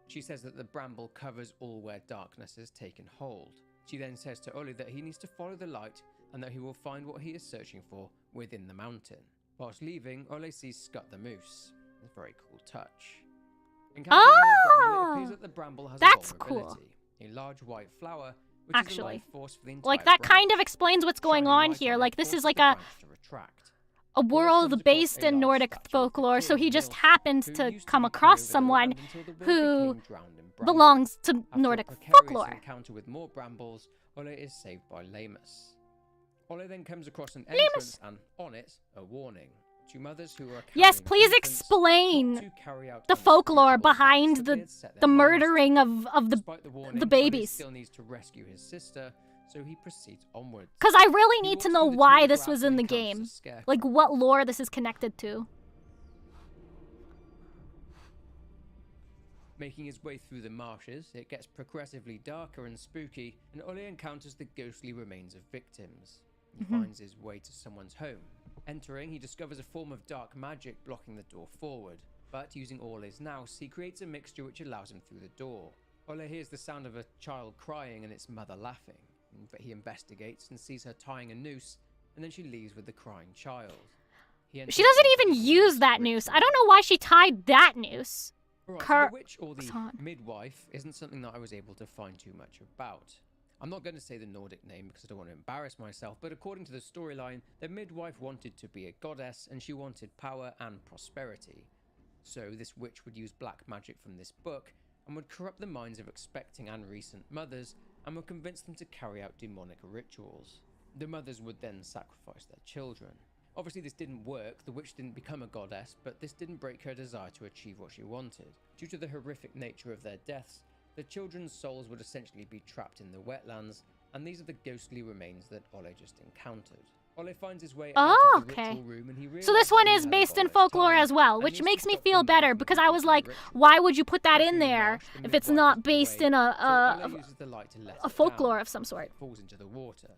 She says that the bramble covers all where darkness has taken hold. She then says to Ole that he needs to follow the light and that he will find what he is searching for within the mountain. Whilst leaving, Ole sees Scut the moose. A very cool touch. Encountering more bramble, it appears that the bramble has That's a vulnerability. A large white flower, which is a life force for the entire Like, that branch. kind of explains what's going Shining on light here. it Like, this forces is like the a branch to retract. world based in Nordic folklore, so he just happens to come across someone who belongs to Nordic folklore. Encounter with more brambles, Ole is saved by Lamus. Ole then comes across an entrance and on it a warning to mothers who are Yes, carrying please infants explain not to carry out the folklore unspeakable acts behind that the they had set the their minds to. murdering of Despite the warning, Ole babies. still needs to rescue his sister, so he proceeds onwards. Because I really He need to walks know through the why tall this grass was and in the encounters game. a scarecrow. Like, what lore this is connected to. Making his way through the marshes, it gets progressively darker and spooky, and Ole encounters the ghostly remains of victims. He finds his way to someone's home. Entering, he discovers a form of dark magic blocking the door forward, but using all his nous, he creates a mixture which allows him through the door. Ole hears the sound of a child crying and its mother laughing. He investigates and sees her tying a noose, and then she leaves with the crying child. She doesn't even use that noose. I don't know why she tied that noose. Right, so Cur- the witch or the midwife isn't something that I was able to find too much about. I'm not going to say the Nordic name because I don't want to embarrass myself, but according to the storyline, the midwife wanted to be a goddess and she wanted power and prosperity. So this witch would use black magic from this book and would corrupt the minds of expecting and recent mothers and would convince them to carry out demonic rituals. The mothers would then sacrifice their children. Obviously this didn't work, the witch didn't become a goddess, but this didn't break her desire to achieve what she wanted. Due to the horrific nature of their deaths, the children's souls would essentially be trapped in the wetlands, and these are the ghostly remains that Ole just encountered. Ole finds his way out of the ritual room and he realizes So this one he is has based in abolished folklore time, as well, and which he makes has me stopped feel the better mother because from I was like, completing the why would you put that ritual. in there Entering the if it's marsh, not the midwife based is in away, so Ole a uses the light to let a it folklore down. of some sort? It falls into the water.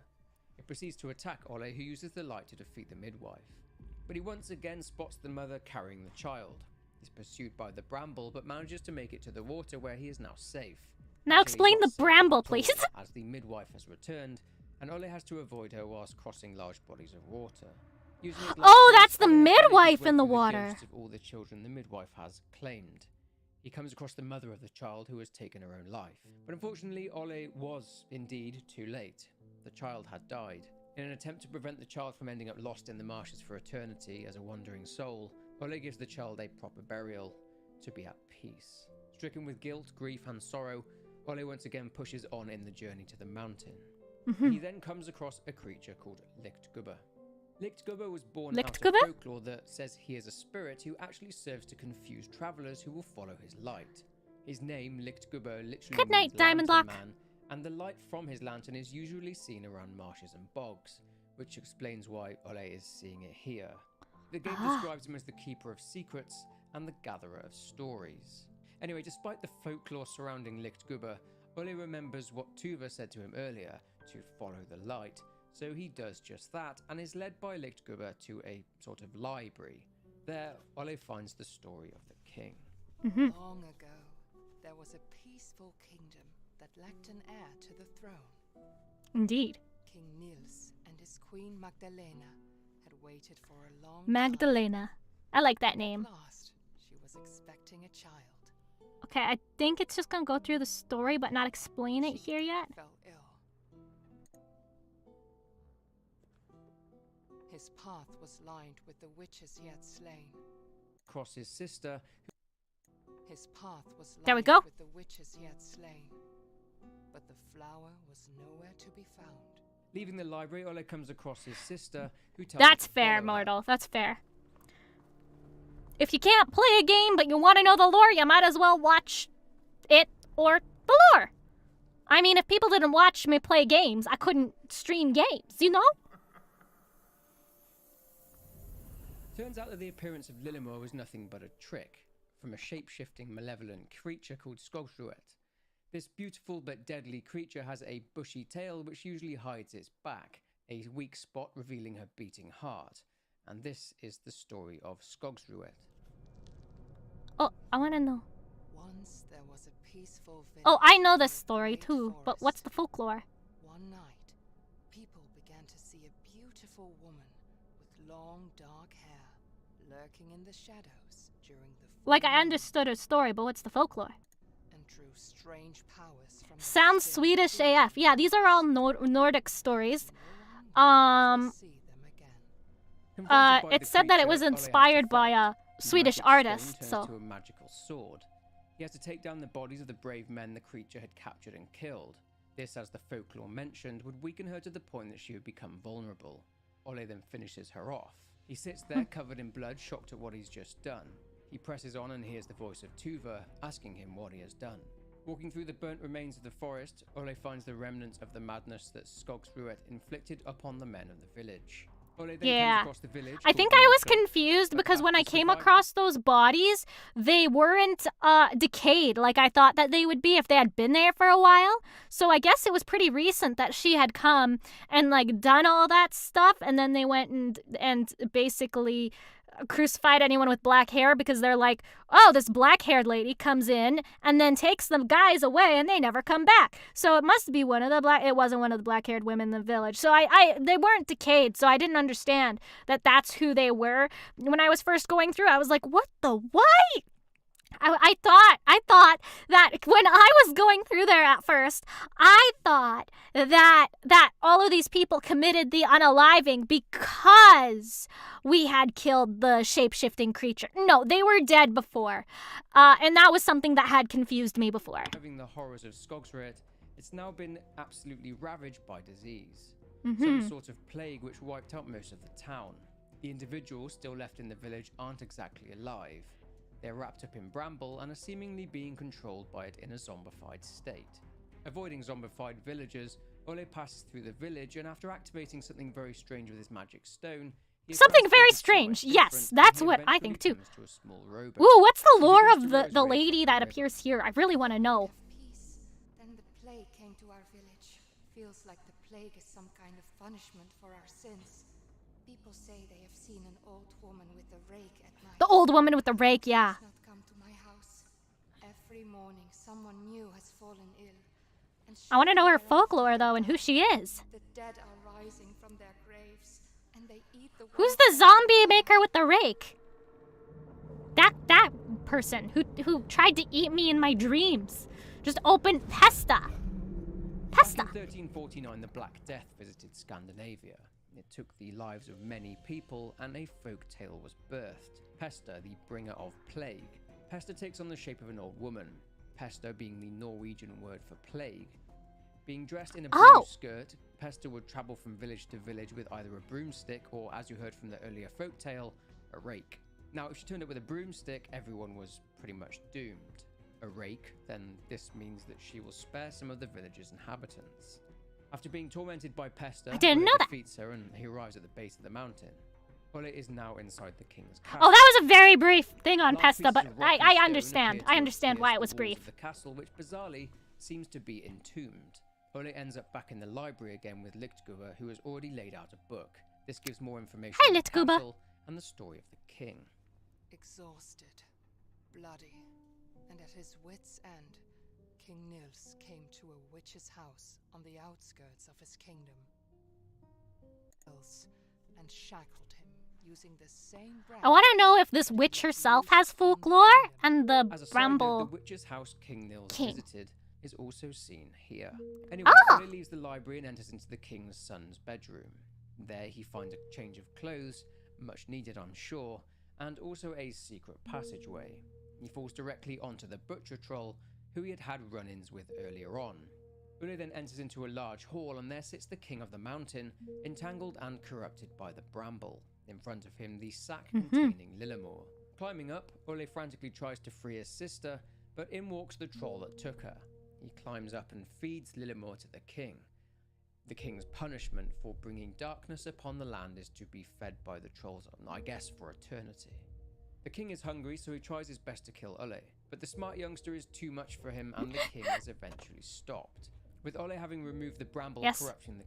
It proceeds to attack Ole, who uses the light to defeat the midwife. But he once again spots the mother carrying the child. He's pursued by the bramble, but manages to make it to the water where he is now safe. Now Actually, explain he's the not safe bramble, at all, please. as the midwife has returned, and Ole has to avoid her whilst crossing large bodies of water. Using his Oh, light that's the force, Ole has managed his midwife way in the through water. ghosts of all the children the midwife has claimed. He comes across the mother of the child who has taken her own life. But unfortunately, Ole was indeed too late. The child had died. In an attempt to prevent the child from ending up lost in the marshes for eternity as a wandering soul, Ole gives the child a proper burial to be at peace. Stricken with guilt, grief, and sorrow, Ole once again pushes on in the journey to the mountain. He then comes across a creature called Lichtgubber. Lichtgubber was born out of Lichtgubber? folklore that says he is a spirit who actually serves to confuse travelers who will follow his light. His name, Lichtgubber, literally Good night, means Diamond lantern Lock. man, and the light from his lantern is usually seen around marshes and bogs, which explains why Ole is seeing it here. The game describes him as the keeper of secrets and the gatherer of stories. Anyway, despite the folklore surrounding Lichtgubber, Ole remembers what Tuva said to him earlier, to follow the light, so he does just that and is led by Lichtgubber to a sort of library. There, Ole finds the story of the king. Long ago, there was a peaceful kingdom that lacked an heir to the throne. Indeed. King Nils and his queen Magdalena had waited for a long Magdalena. I like that time. name. At last, she was expecting a child. Okay, I think it's just gonna go through the story but not explain it here yet. Fell ill. His path was lined with the witches he had slain. Across his sister, His path was lined There we go. with the witches he had slain. But the flower was nowhere to be found. leaving the library, Ole comes across his sister, who tells That's him to fair, follow her. mortal. That's fair. If you can't play a game but you want to know the lore, you might as well watch it or the lore. I mean, if people didn't watch me play games, I couldn't stream games, you know? Turns out that the appearance of Lillimore was nothing but a trick from a shape-shifting malevolent creature called Skogstruet. This beautiful but deadly creature has a bushy tail which usually hides its back, a weak spot revealing her beating heart. And this is the story of Qagazzz. Oh, I want to know. Once there was a peaceful village. Oh, I know in this a story great too, but what's the forest. folklore? One night, people began to see a beautiful woman with long dark hair lurking in the shadows during the full Like, I moon, understood her story, but what's the folklore? and drew strange powers from her Sounds still Swedish feet. AF. Yeah, these are all Nordic stories. No one will Um, see them again. Confronted by it the said that it creature, was Ole has to inspired by fight. a Swedish The magic artist, stone turns so. to a magical sword. He has to take down the bodies of the brave men the creature had captured and killed. This, as the folklore mentioned, would weaken her to the point that she would become vulnerable. Ole then finishes her off. He sits there covered in blood, shocked at what he's just done. He presses on and hears the voice of Vtuber asking him what he has done. Walking through the burnt remains of the forest, Ole finds the remnants of the madness that Qagazzz inflicted upon the men of the village. Ole then Yeah. comes across the village. I think I was confused because when I came across those bodies, they weren't decayed like I thought that they would be if they had been there for a while. So I guess it was pretty recent that she had come and like done all that stuff, and then they went and basically crucified anyone with black hair because they're like, oh, this black-haired lady comes in and then takes the guys away and they never come back. So it must be one of the it wasn't one of the black-haired women in the village. So they weren't decayed, so I didn't understand that that's who they were. When I was first going through, I was like, what the what? I thought that when I was going through there at first, I thought that all of these people committed the unaliving because we had killed the shape-shifting creature. No, they were dead before. And that was something that had confused me before. Having the horrors of Qagazzz, it's now been absolutely ravaged by disease. Mm-hmm. Some sort of plague which wiped out most of the town. The individuals still left in the village aren't exactly alive. They're wrapped up in Bramble and are seemingly being controlled by it in a zombified state. Avoiding zombified villagers, Ole passes through the village and after activating something very strange with his magic stone, he Something acquires very something strange. somewhat Yes, different, that's and he what I eventually think too. turns to a small robot. Ooh, what's the He lore begins of to the rose lady from that the river. appears here? I really want to know. Of peace. Then the plague came to our village. Feels like the plague is some kind of punishment for our sins. People say they have seen an old woman with a rake at night. The old woman with the rake, yeah. She has not come to my house. Every morning, someone new has fallen ill. And I want to know her shortly thereafter, folklore though and who she is. the dead are rising from their graves, and they eat the Who's ones the zombie maker with the rake? That person who tried to eat me in my dreams. Just open Pesta. Pesta. Back in 1349, the Black Death visited Scandinavia. It took the lives of many people, and a folk tale was birthed. Pesta, the bringer of plague. Pesta takes on the shape of an old woman. Pesta being the Norwegian word for plague. Being dressed in a blue skirt, Pesta would travel from village to village with either a broomstick or, as you heard from the earlier folk tale, a rake. Now, if she turned up with a broomstick, everyone was pretty much doomed. A rake, then this means that she will spare some of the village's inhabitants. After being tormented by Pesta, I didn't Ole know that. defeats her and he arrives at the base of the mountain. Ole is now inside the king's castle. Oh, that was a very brief thing on Large Pesta, pieces but of rock and I stone understand. appear to I have understand why pierced it was the walls brief. of the castle, which bizarrely seems to be entombed. Ole ends up back in the library again with Lichtguber, who has already laid out a book. This gives more information Hi, on the Lichtguber. castle and the story of the king. exhausted, bloody, and at his wits' end, King Nils came to a witch's house on the outskirts of his kingdom. And shackled him using the same brand. I want to know if this witch herself has folklore and the As a side note, Bramble. the witch's house King Nils King. visited is also seen here. Anyway, Ah! Ole leaves the library and enters into the king's son's bedroom. There he finds a change of clothes, much needed I'm sure, and also a secret passageway. He falls directly onto the butcher troll, who he had had run-ins with earlier on. Ole then enters into a large hall, and there sits the king of the mountain, entangled and corrupted by the Bramble. In front of him, the sack containing Lillemor. Climbing up, Ole frantically tries to free his sister, but in walks the troll that took her. He climbs up and feeds Lillemor to the king. The king's punishment for bringing darkness upon the land is to be fed by the trolls, I guess for eternity. The king is hungry, so he tries his best to kill Ole. But the smart youngster is too much for him, and the king is eventually stopped. With Ole having removed the Bramble corrupting the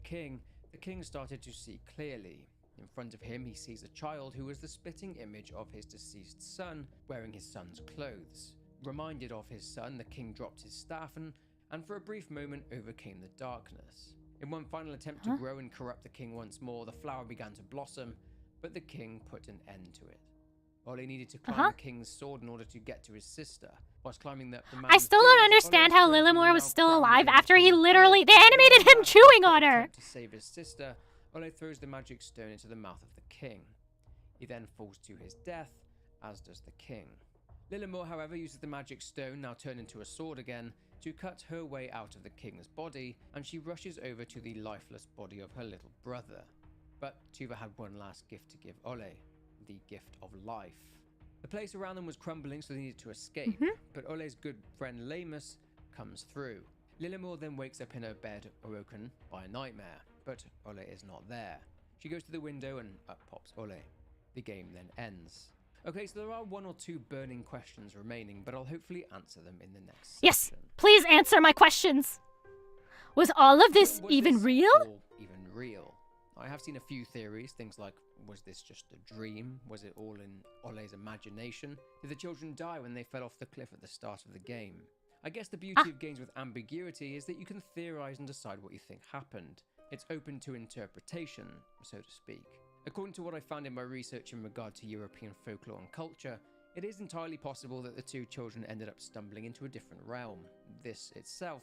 king started to see clearly. In front of him, he sees a child who was the spitting image of his deceased son, wearing his son's clothes. Reminded of his son, the king dropped his staff and for a brief moment overcame the darkness. In one final attempt to grow and corrupt the king once more, the flower began to blossom, but the king put an end to it. Ole needed to climb the king's sword in order to get to his sister. Whilst climbing the I still don't understand how Lillimore was still alive after they animated him chewing on her. To save his sister, Ole throws the magic stone into the mouth of the king. He then falls to his death, as does the king. Lillimore, however, uses the magic stone, now turned into a sword again, to cut her way out of the king's body, and she rushes over to the lifeless body of her little brother. But Tuva had one last gift to give Ole, the gift of life. The place around them was crumbling, so they needed to escape, but Ole's good friend Lamus comes through. Lillimore then wakes up in her bed, awoken by a nightmare, but Ole is not there. She goes to the window and up pops Ole. The game then ends. Okay, so there are one or two burning questions remaining, but I'll hopefully answer them in the next section. Yes, please answer my questions. Was all of this even real? Even real? I have seen a few theories, things like, was this just a dream? Was it all in Ole's imagination? Did the children die when they fell off the cliff at the start of the game? I guess the beauty of games with ambiguity is that you can theorize and decide what you think happened. It's open to interpretation, so to speak. According to what I found in my research in regard to European folklore and culture, it is entirely possible that the two children ended up stumbling into a different realm. This itself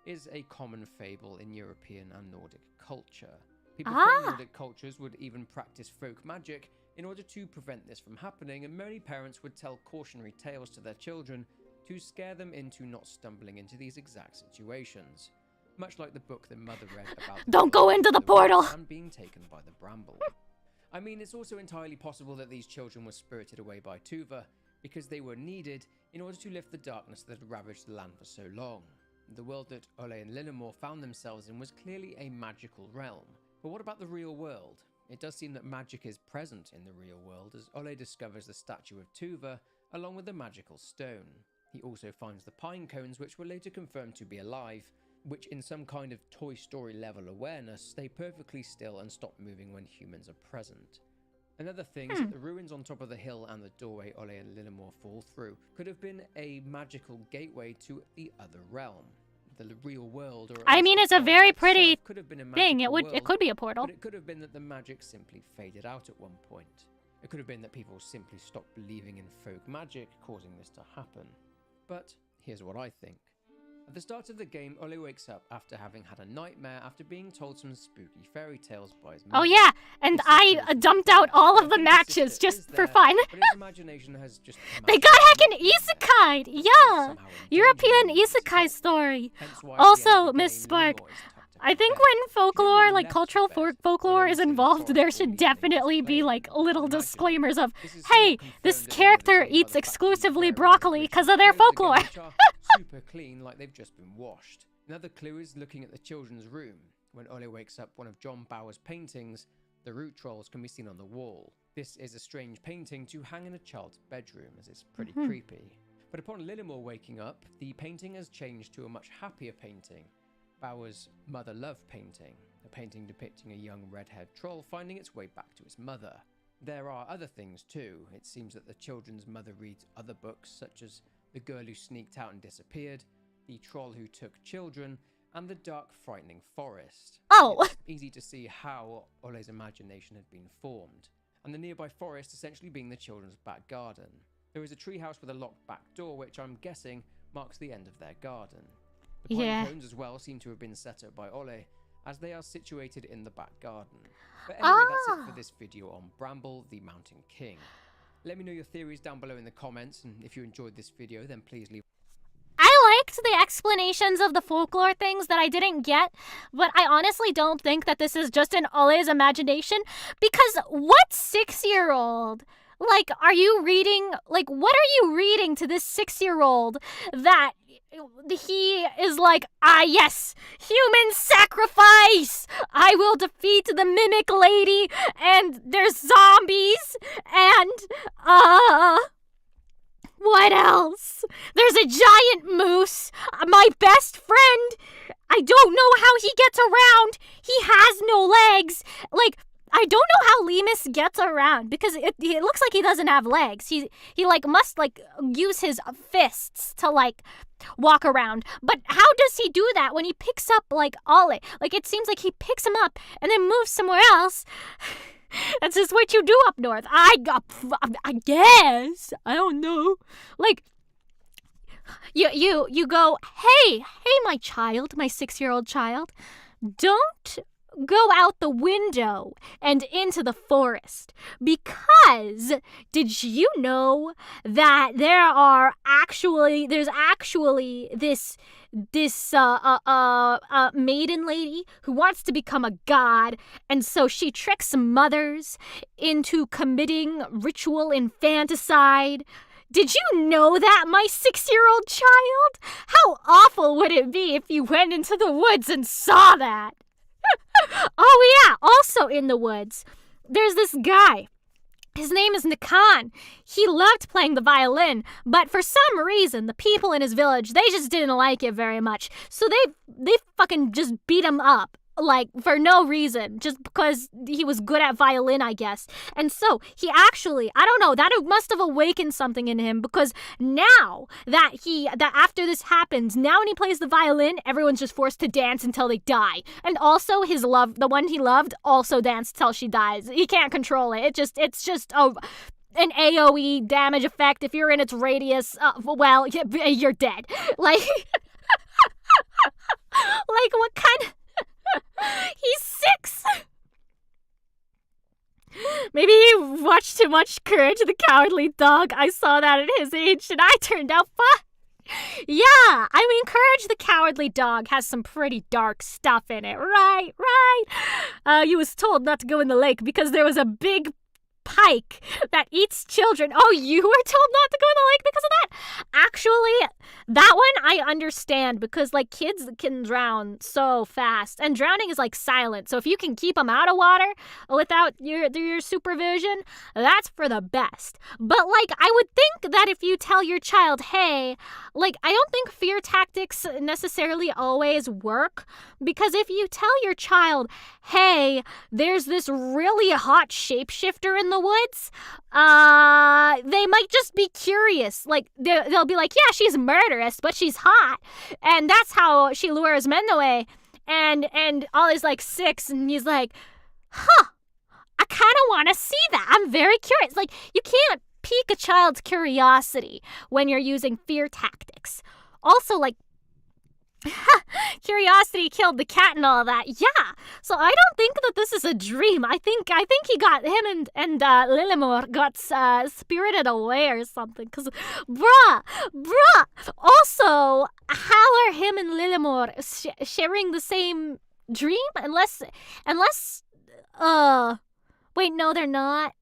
is a common fable in European and Nordic culture. People from Nordic cultures would even practice folk magic in order to prevent this from happening, and many parents would tell cautionary tales to their children to scare them into not stumbling into these exact situations. Much like the book their mother read about Don't go into the portal! And being taken by the Bramble. I mean, it's also entirely possible that these children were spirited away by Tuva because they were needed in order to lift the darkness that had ravaged the land for so long. The world that Ole and Lillimore found themselves in was clearly a magical realm. But what about the real world? It does seem that magic is present in the real world, as Ole discovers the statue of Tuva along with the magical stone. He also finds the pine cones, which were later confirmed to be alive, which in some kind of Toy Story level awareness stay perfectly still and stop moving when humans are present. Another thing is that the ruins on top of the hill and the doorway Ole and Lillimore fall through could have been a magical gateway to the other realm, the real world. Or I mean, it's a very pretty could have been a thing. It magical could be a portal. But it could have been that the magic simply faded out at one point. It could have been that people simply stopped believing in folk magic, causing this to happen. But here's what I think. At the start of the game, Ole wakes up after having had a nightmare after being told some spooky fairy tales by his mother. Oh yeah, and I dumped out all of the matches just for fun. But his imagination has just They got heckin' isekai! Yeah! European isekai story. Also, Miss Spark, I think when folklore, like cultural folklore is involved, there should definitely be like little disclaimers of, hey, this character eats exclusively broccoli because of their folklore. Super clean, like they've just been washed. Another clue is looking at the children's room. When Ole wakes up, one of John Bauer's paintings, the root trolls, can be seen on the wall. This is a strange painting to hang in a child's bedroom, as it's pretty creepy. But upon Lillimore waking up, the painting has changed to a much happier painting. Bauer's Mother Love painting, a painting depicting a young red-haired troll finding its way back to its mother. There are other things too. It seems that the children's mother reads other books, such as The Girl Who Sneaked Out and Disappeared, The Troll Who Took Children, and The Dark Frightening Forest. Oh! It's easy to see how Ole's imagination had been formed, and the nearby forest essentially being the children's back garden. There is a treehouse with a locked back door, which I'm guessing marks the end of their garden. The pine cones as well seem to have been set up by Ole, as they are situated in the back garden. But anyway, that's it for this video on Bramble, the Mountain King. Let me know your theories down below in the comments, and if you enjoyed this video, then please leave. I liked the explanations of the folklore things that I didn't get, but I honestly don't think that this is just in Ole's imagination, because what 6-year-old? Like, are you reading, like, what are you reading to this 6-year-old that he is like, ah, yes, human sacrifice! I will defeat the mimic lady, and there's zombies, and, What else? There's a giant moose, my best friend. I don't know how he gets around. He has no legs. Like, I don't know how Lemus gets around because it looks like he doesn't have legs. He must use his fists to walk around. But how does he do that when he picks up Ollie? It seems like he picks him up and then moves somewhere else. That's just what you do up north. I guess. I don't know. You go, hey, my child, my 6-year-old child, don't go out the window and into the forest, because did you know that there's actually this maiden lady who wants to become a god, and so she tricks mothers into committing ritual infanticide. Did you know that, my 6-year-old child? How awful would it be if you went into the woods and saw that? Oh yeah, also in the woods, there's this guy. His name is Nakan. He loved playing the violin, but for some reason, the people in his village, they just didn't like it very much. So they fucking just beat him up. For no reason, just because he was good at violin, I guess. And so he actually, I don't know, that must have awakened something in him, because now that after this happens, now when he plays the violin, everyone's just forced to dance until they die. And also the one he loved, also danced till she dies. He can't control it. It's just an AoE damage effect. If you're in its radius, well, you're dead. What kind of... He's 6. Maybe he watched too much Courage the Cowardly Dog. I saw that at his age, and I turned out fine. Yeah, I mean, Courage the Cowardly Dog has some pretty dark stuff in it, right? You was told not to go in the lake because there was a big pike that eats children. Oh, you were told not to go in the lake because of that? Actually, that one I understand, because kids can drown so fast, and drowning is silent. So if you can keep them out of water without your supervision, that's for the best. But I would think that if you tell your child, hey, I don't think fear tactics necessarily always work, because if you tell your child, hey, there's this really hot shapeshifter in the woods, they might just be curious. They'll be like, yeah, she's murderous, but she's hot, and that's how she lures men away. And Ollie's 6, and he's like, huh, I kind of want to see that. I'm very curious. You can't pique a child's curiosity when you're using fear tactics. Also, curiosity killed the cat and all that. Yeah. So I don't think that this is a dream. I think he got him and Lillimore got spirited away or something. Cause bruh. Also, how are him and Lillimore sharing the same dream? Unless wait, no, they're not.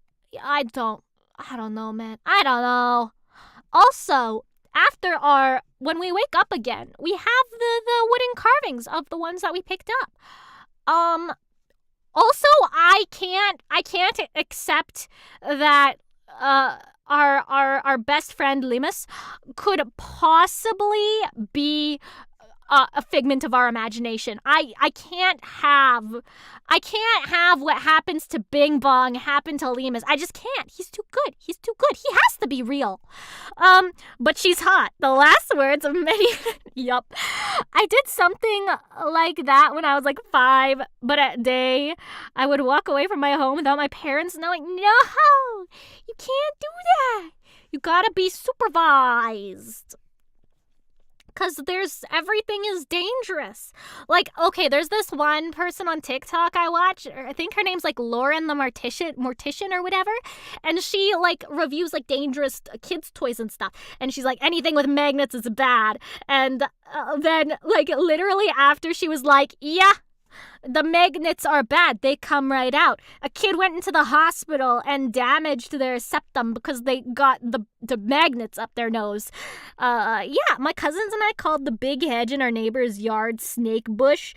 I don't know, man. I don't know. Also, when we wake up again, we have the wooden carvings of the ones that we picked up. Also, I can't accept that our best friend Lemus could possibly be a figment of our imagination. I can't have what happens to Bing Bong happen to Lemus. I just can't. He's too good. He has to be real. But she's hot. The last words of many. Yup. I did something like that when I was 5, but at day I would walk away from my home without my parents knowing. No, you can't do that. You gotta be supervised. Because everything is dangerous. Okay, there's this one person on TikTok I watch. I think her name's Lauren the Mortician or whatever. And she reviews dangerous kids' toys and stuff. And she's anything with magnets is bad. And then literally after she was yeah, the magnets are bad. They come right out. A kid went into the hospital and damaged their septum because they got the magnets up their nose. Yeah, my cousins and I called the big hedge in our neighbor's yard snake bush,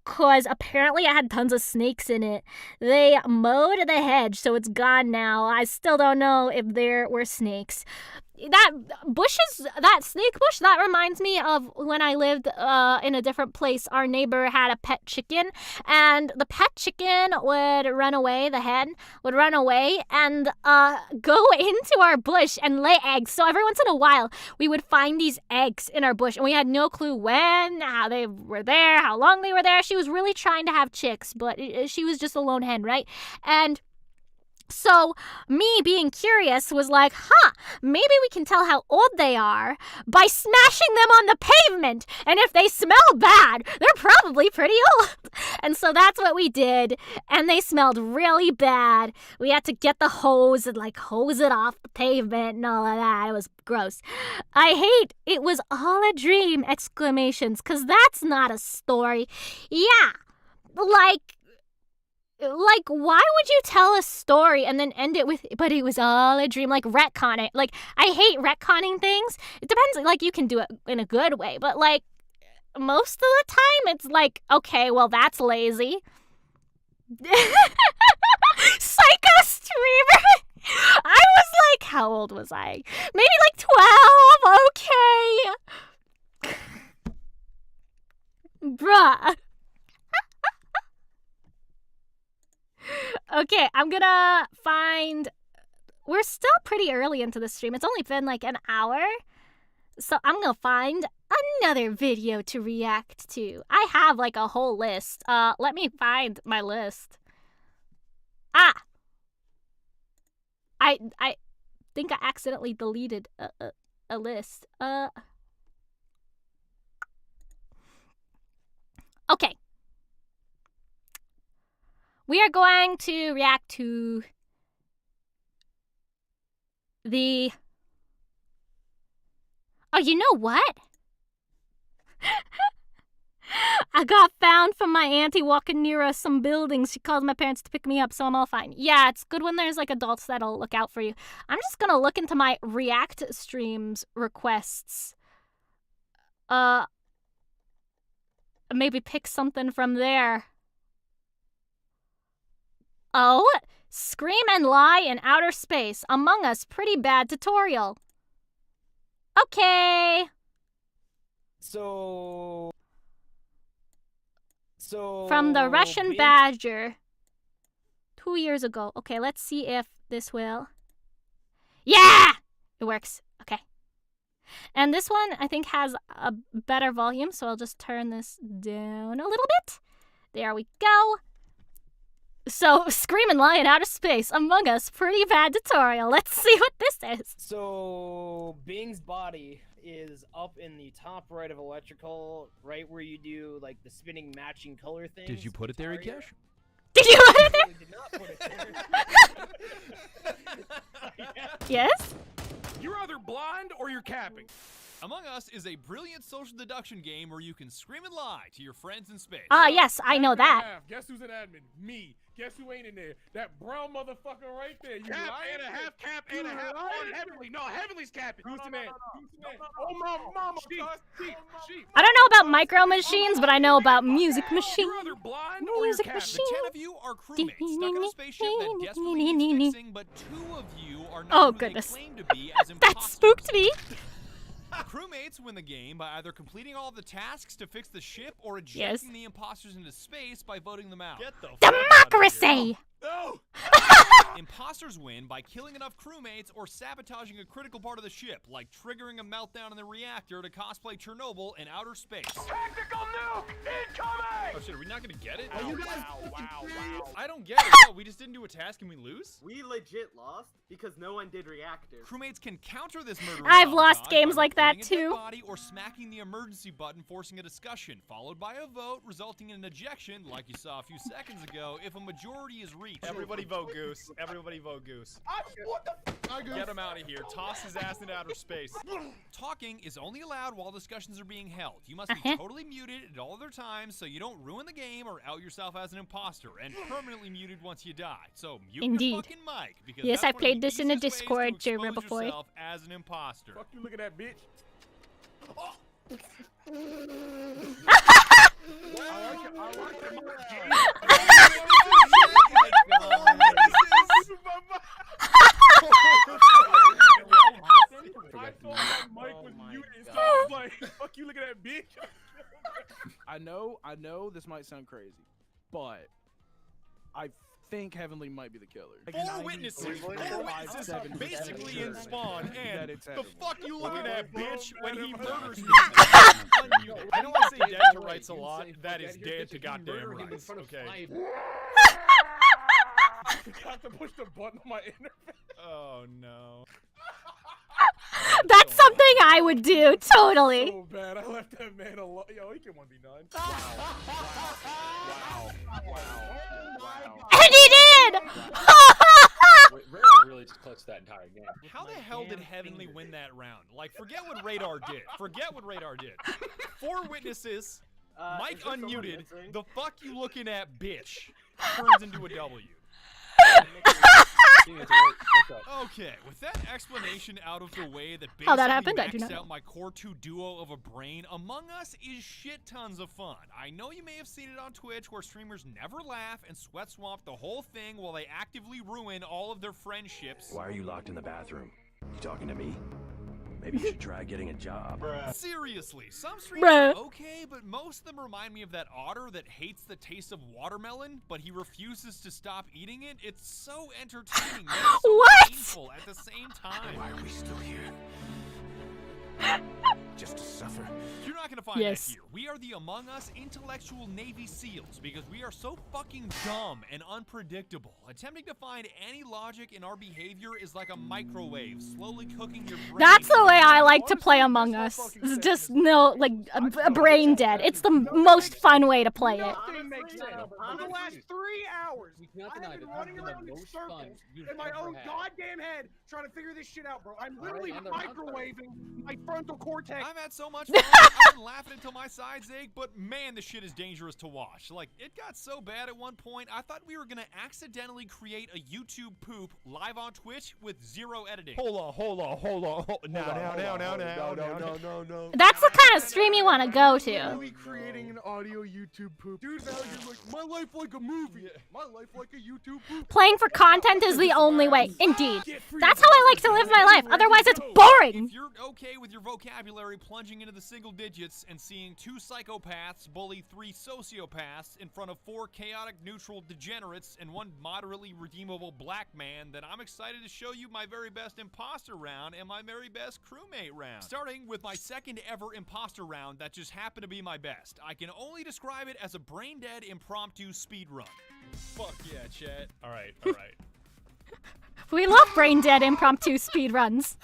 cause apparently it had tons of snakes in it. They mowed the hedge, so it's gone now. I still don't know if there were snakes. that snake bush, that reminds me of when I lived in a different place. Our neighbor had a pet chicken, and the pet chicken would run away, the hen would run away and go into our bush and lay eggs. So every once in a while, we would find these eggs in our bush, and we had no clue when, how they were there, how long they were there. She was really trying to have chicks, but she was just a lone hen, right? And so me being curious was like, maybe we can tell how old they are by smashing them on the pavement. And if they smell bad, they're probably pretty old. And so that's what we did. And they smelled really bad. We had to get the hose and hose it off the pavement and all of that. It was gross. I hate "it was all a dream" exclamations, because that's not a story. Yeah, why would you tell a story and then end it with, but it was all a dream? Retcon it. I hate retconning things. It depends, you can do it in a good way, but, most of the time, it's okay, well, that's lazy. Psycho streamer. I was how old was I? Maybe 12, okay. Bruh. Okay, I'm gonna find... We're still pretty early into the stream. It's only been an hour. So I'm gonna find another video to react to. I have a whole list. Let me find my list. I think I accidentally deleted a list. Okay. We are going to react to the... Oh, you know what? I got found from my auntie walking near some buildings. She called my parents to pick me up, so I'm all fine. Yeah, it's good when there's adults that'll look out for you. I'm just gonna look into my react streams requests. Maybe pick something from there. Oh, Scream and Lie in Outer Space. Among Us, pretty bad tutorial. Okay. So From the Russian Badger. 2 years ago. Okay, let's see if this will... Yeah! It works. Okay. And this one, I think, has a better volume, so I'll just turn this down a little bit. There we go. So, Scream and Lie in Outer Space, Among Us, pretty bad tutorial. Let's see what this is. So, Bing's body is up in the top right of electrical, right where you do, the spinning matching color thing. Did you put it there, Ikesh? Did you put it there? I did not put it there. Yes? You're either blind or you're capping. Among Us is a brilliant social deduction game where you can scream and lie to your friends in space. Yes, I know that. Guess who's an admin? Me. Guess who ain't in there? That brown motherfucker right there. You Cap lying? and a half, cap and a half on Heavenly. No, Heavenly's capping. Who's the man? Oh, my mama. Sheep. I don't know about micro machines, but I know about music machines. You're either blind or Music you're capping. machine. 10 of you are crewmates stuck in a spaceship that desperately needs fixing, but 2 of you are not who goodness. they claim to be as imposters. That spooked me. Crewmates win the game by either completing all of the tasks to fix the ship or ejecting the imposters into space by voting them out. Get the Democracy! No! Imposters win by killing enough crewmates or sabotaging a critical part of the ship, like triggering a meltdown in the reactor to cosplay Chernobyl in outer space. Tactical nuke incoming! Oh shit, are we not gonna get it? Are you guys Wow. I don't get it. What, we just didn't do a task and we lose? We legit lost because no one did reactor. Crewmates can counter this murder. I've lost games like that too. Body or smacking the emergency button, forcing a discussion, followed by a vote, resulting in an ejection, like you saw a few seconds ago, if a majority is reached. Everybody vote Goose. Everybody vote Goose. What the f***? Get him out of here. Toss his ass into outer space. Talking is only allowed while discussions are being held. You must be totally muted at all other times so you don't ruin the game or out yourself as an imposter, and permanently muted once you die. So mute your fucking mic, because Yes, that's I one of played the this in a easiest ways Discord to server expose before. yourself as an imposter. Fuck you, look at that bitch. this might sound crazy, but I think Heavenly might be the killer. Four witnesses basically in spawn, and the fuck you looking at, bitch, when he murders me. I know I say dead to rights a lot, that is dead to goddamn rights, okay? I forgot to push the button on my interface. Oh no. That's something I would do, totally. So bad, I left that man alone. Yo, he can 1v9. Wow. And he did! Radar really just clutched that entire game. How the hell did Heavenly win that round? Like, forget what Radar did. Forget what Radar did. 4 witnesses, Mike unmuted, the fuck you looking at, bitch, turns into a W. Okay, with that explanation out of the way, that basically How that happened, I do maxed not know. out my core 2 duo of a brain, Among Us is shit tons of fun. I know you may have seen it on Twitch where streamers never laugh and sweat swamp the whole thing while they actively ruin all of their friendships. Why are you locked in the bathroom? You talking to me? Maybe you should try getting a job. Seriously, some streamers are okay, but most of them remind me of that otter that hates the taste of watermelon, but he refuses to stop eating it. It's so entertaining, yet so painful at the same time. Why are we still here? Just to suffer. You're not gonna find that here. We are the Among Us intellectual Navy SEALs because we are so fucking dumb and unpredictable. Attempting to find any logic in our behavior is like a microwave, slowly cooking your brain. That's the way I like to play Among Us. It's just a brain dead. It's the most fun way to play it. Nothing makes sense. For the last 3 hours, I have been running around in circles in my own goddamn head trying to figure this shit out, bro. I'm literally microwaving my frontal cortex. I've had so much fun. I've been laughing until my sides ache, but man, this shit is dangerous to watch. Like, it got so bad at one point, I thought we were gonna accidentally create a YouTube poop live on Twitch with 0 editing. Hold on. No. That's the kind of stream you want to go to. Really creating an audio YouTube poop. Dude, now you're like, my life like a movie. My life like a YouTube poop. Playing for content is the only way. Indeed. That's how I like to live my life. Otherwise, it's boring. If you're okay with your vocabulary plunging into the single digits and seeing 2 psychopaths bully 3 sociopaths in front of 4 chaotic neutral degenerates and 1 moderately redeemable black man, then I'm excited to show you my very best imposter round and my very best crewmate round. Starting with my second ever imposter round that just happened to be my best. I can only describe it as a brain-dead impromptu speed run. Fuck yeah, chat. Alright. We love brain dead impromptu speedruns.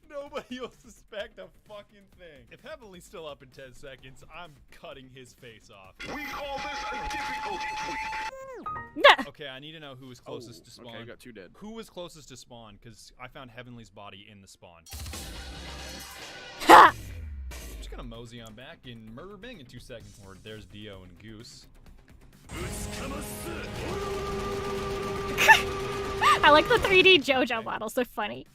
Nobody will suspect a fucking thing. If Heavenly's still up in 10 seconds, I'm cutting his face off. We call this a difficult Okay, I need to know who was closest to spawn. Okay, got 2 dead. Who was closest to spawn? Because I found Heavenly's body in the spawn. I'm just gonna mosey on back and murder Bing in 2 seconds. Or there's Dio and Goose. I like the 3D JoJo models. They're funny.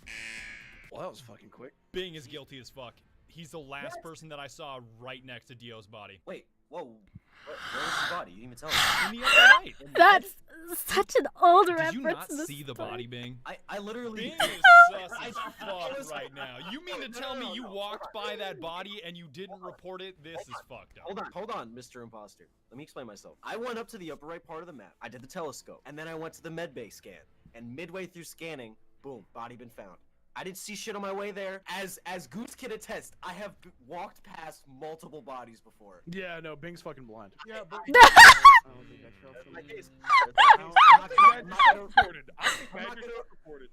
Well, that was fucking quick. Bing is guilty as fuck. He's the last person that I saw right next to Dio's body. Wait, whoa. Where was his body? You didn't even tell me. In the other night. That's such an old Did reference. you not to this see the story. body, Bing? I literally... Bing is sus as fuck right now. You mean to tell me you walked by that body and you didn't report it? This is fucked up. Hold on, Mr. Imposter. Let me explain myself. I went up to the upper right part of the map. I did the telescope. And then I went to the medbay scan. And midway through scanning, boom, body been found. I didn't see shit on my way there. As Goose can attest, I have walked past multiple bodies before. Yeah, no, Bing's fucking blind. Yeah, but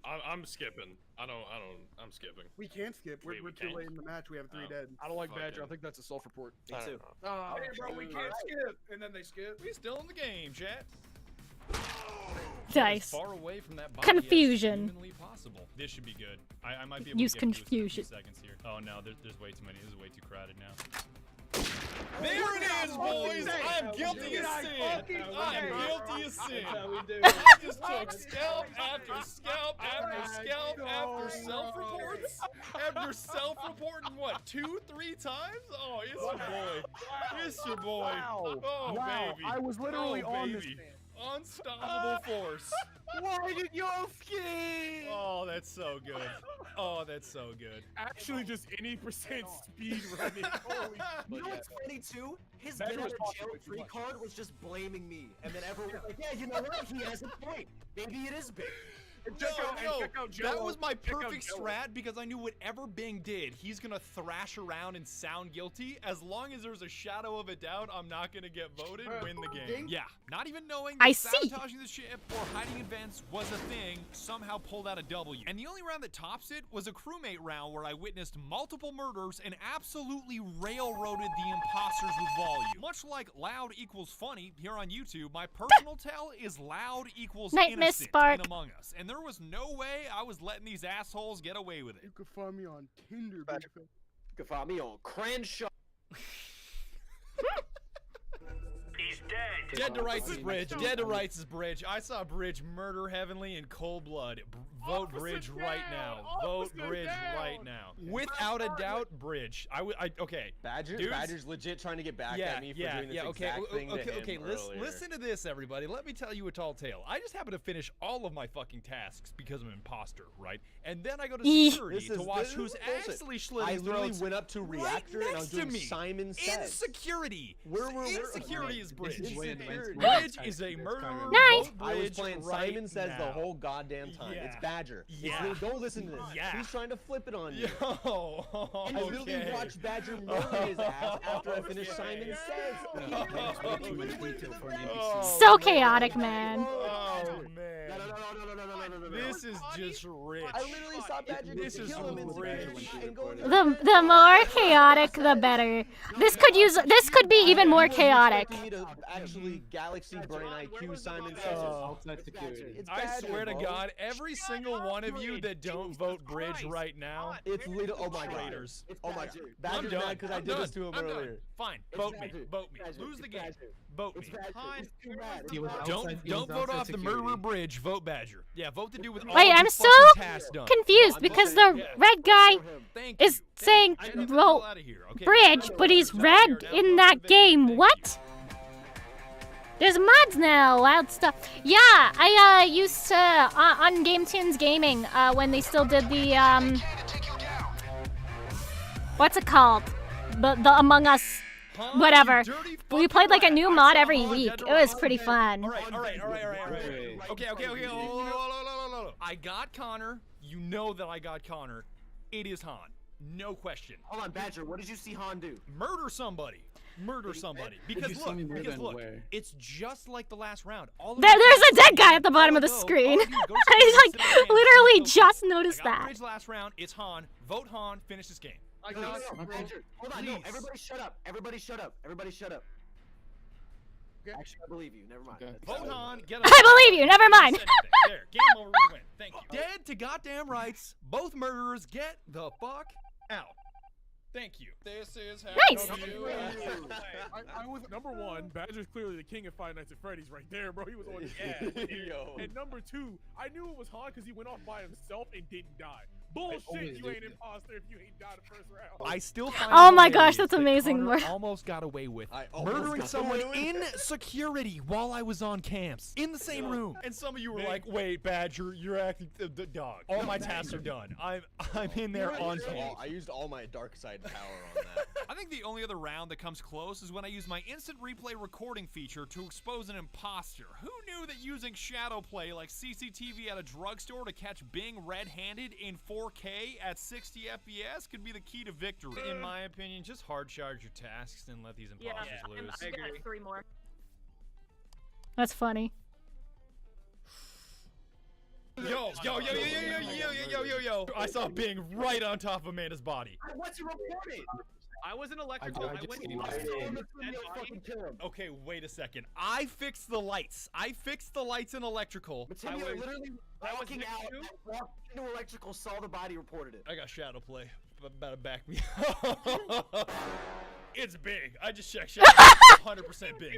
I'm skipping. I'm skipping. we can't skip. We're too late in the match. We have 3 dead. I don't like Badger. I think that's a self-report. Me too. Hey, bro, we can't skip. And then they skip. We still in the game, chat. Nice. As far away from that body Confusion. as humanly possible. This should be good. I might be able Use to get Goose in a few confusion. seconds here. Oh no, there's way too many. This is way too crowded now. There it is, boys! I'm guilty as sin! I'm guilty as sin! I just took scalp after scalp after scalp after self-reports? After self-reporting what, 2-3 times? Oh, it's your boy. It's your boy. Wow. Oh, Wow. baby. I was literally on this baby. man. Unstoppable force. Why did you ski? Oh, that's so good. Oh, that's so good. Actually, just any percent speed running. Holy You know what's funny too? His get out of jail free card was just blaming me, and then everyone was like, "Yeah, you know what? He has a point. Maybe it is big." No, that was my perfect strat because I knew whatever Bing did, he's gonna thrash around and sound guilty. As long as there's a shadow of a doubt, I'm not gonna get voted, win the game. Yeah, not even knowing that sabotaging the ship or hiding events was a thing, somehow pulled out a W. And the only round that tops it was a crewmate round where I witnessed multiple murders and absolutely railroaded the imposters with volume. Much like loud equals funny here on YouTube, my personal tell is loud equals innocent in Among Us. And there was no way I was letting these assholes get away with it. You can find me on Tinder, baby. You can find me on Crenshaw. He's dead. Dead to Rights' Bridge. Dead to Rights' Bridge. I saw Bridge murder Heavenly in cold blood. Vote Bridge right now. Vote Bridge right now. Without a doubt, Bridge. Okay. Badger's legit trying to get back at me for doing this exact thing to him earlier. Listen to this, everybody. Let me tell you a tall tale. I just happened to finish all of my fucking tasks because I'm an imposter, right? And then I go to security to watch who's actually slitting throats. I literally went up to reactor and I was doing Simon Says. In security. Security is Bridge. Bridge is a murderer. Nice. I was playing Simon Says the whole goddamn time. It's Badger. Go listen to this. He's trying to flip it on you. I literally watched Badger murder his ass after I finished Simon Says. So chaotic, man. Oh, man. No. This is just rich. I literally saw Badger kill him in rich. The more chaotic, the better. This could be even more chaotic. Actually, galaxy brain IQ Simon Says. I swear to God, every single one of you that don't vote Bridge right now, it's literal. Oh my God. Oh my God. Badger's mad because I did this to him earlier. Fine. Vote me. Vote me. Lose the game. Vote me. Don't vote off the murderer Bridge. Vote Badger. Yeah, vote the dude with all Wait, I'm so confused because the red guy is saying vote Bridge, but he's red in that game. What? There's mods now, wild stuff. Yeah, I used to on GameTunes Gaming when they still did the what's it called? The Among Us, whatever. We played like a new mod every week. It was pretty fun. All right. Okay. I got Connor. You know that I got Connor. It is Han. No question. Hold on, Badger. What did you see Han do? Murder somebody. Because look, it's just like the last round. There's a dead guy at the bottom of the screen. I literally just noticed that. Bridge last round. It's Han. Vote Han. Finish this game. Badger. Hold on. No. Everybody shut up. Everybody shut up. Actually, I believe you. Never mind. Okay. Vote Han. I believe you. Never mind. There. Game over. We win. Thank you. Dead to goddamn rights. Both murderers get the fuck out. Thank you. This is how nice. I was number one. Badger's clearly the king of Five Nights at Freddy's right there, bro. He was on And number two, I knew it was Han because he went off by himself and didn't die. Bullshit, you ain't imposter if you ain't died the first round. I still find oh my gosh, that's amazing. Connor almost got away with murdering someone in security while I was on camps in the same room. And some of you were like, "Wait, Badger, you're acting the dog." All my tasks are done. I'm in there on camp. I used all my dark side power on that. I think the only other round that comes close is when I use my instant replay recording feature to expose an imposter. Who knew that using shadow play like CCTV at a drugstore to catch Bing red-handed in 4K at 60 FPS could be the key to victory? In my opinion, just hard charge your tasks and let these imposters lose. I agree. 3 more. That's funny. Yo. I saw Bing right on top of Amanda's body. What's your report? I was in electrical. I went in. Okay, wait a second. I fixed the lights. In electrical. Mateo literally walking out, walked into electrical, saw the body, reported it. I got shadow play. About to back me. It's big. I just checked. 100% big.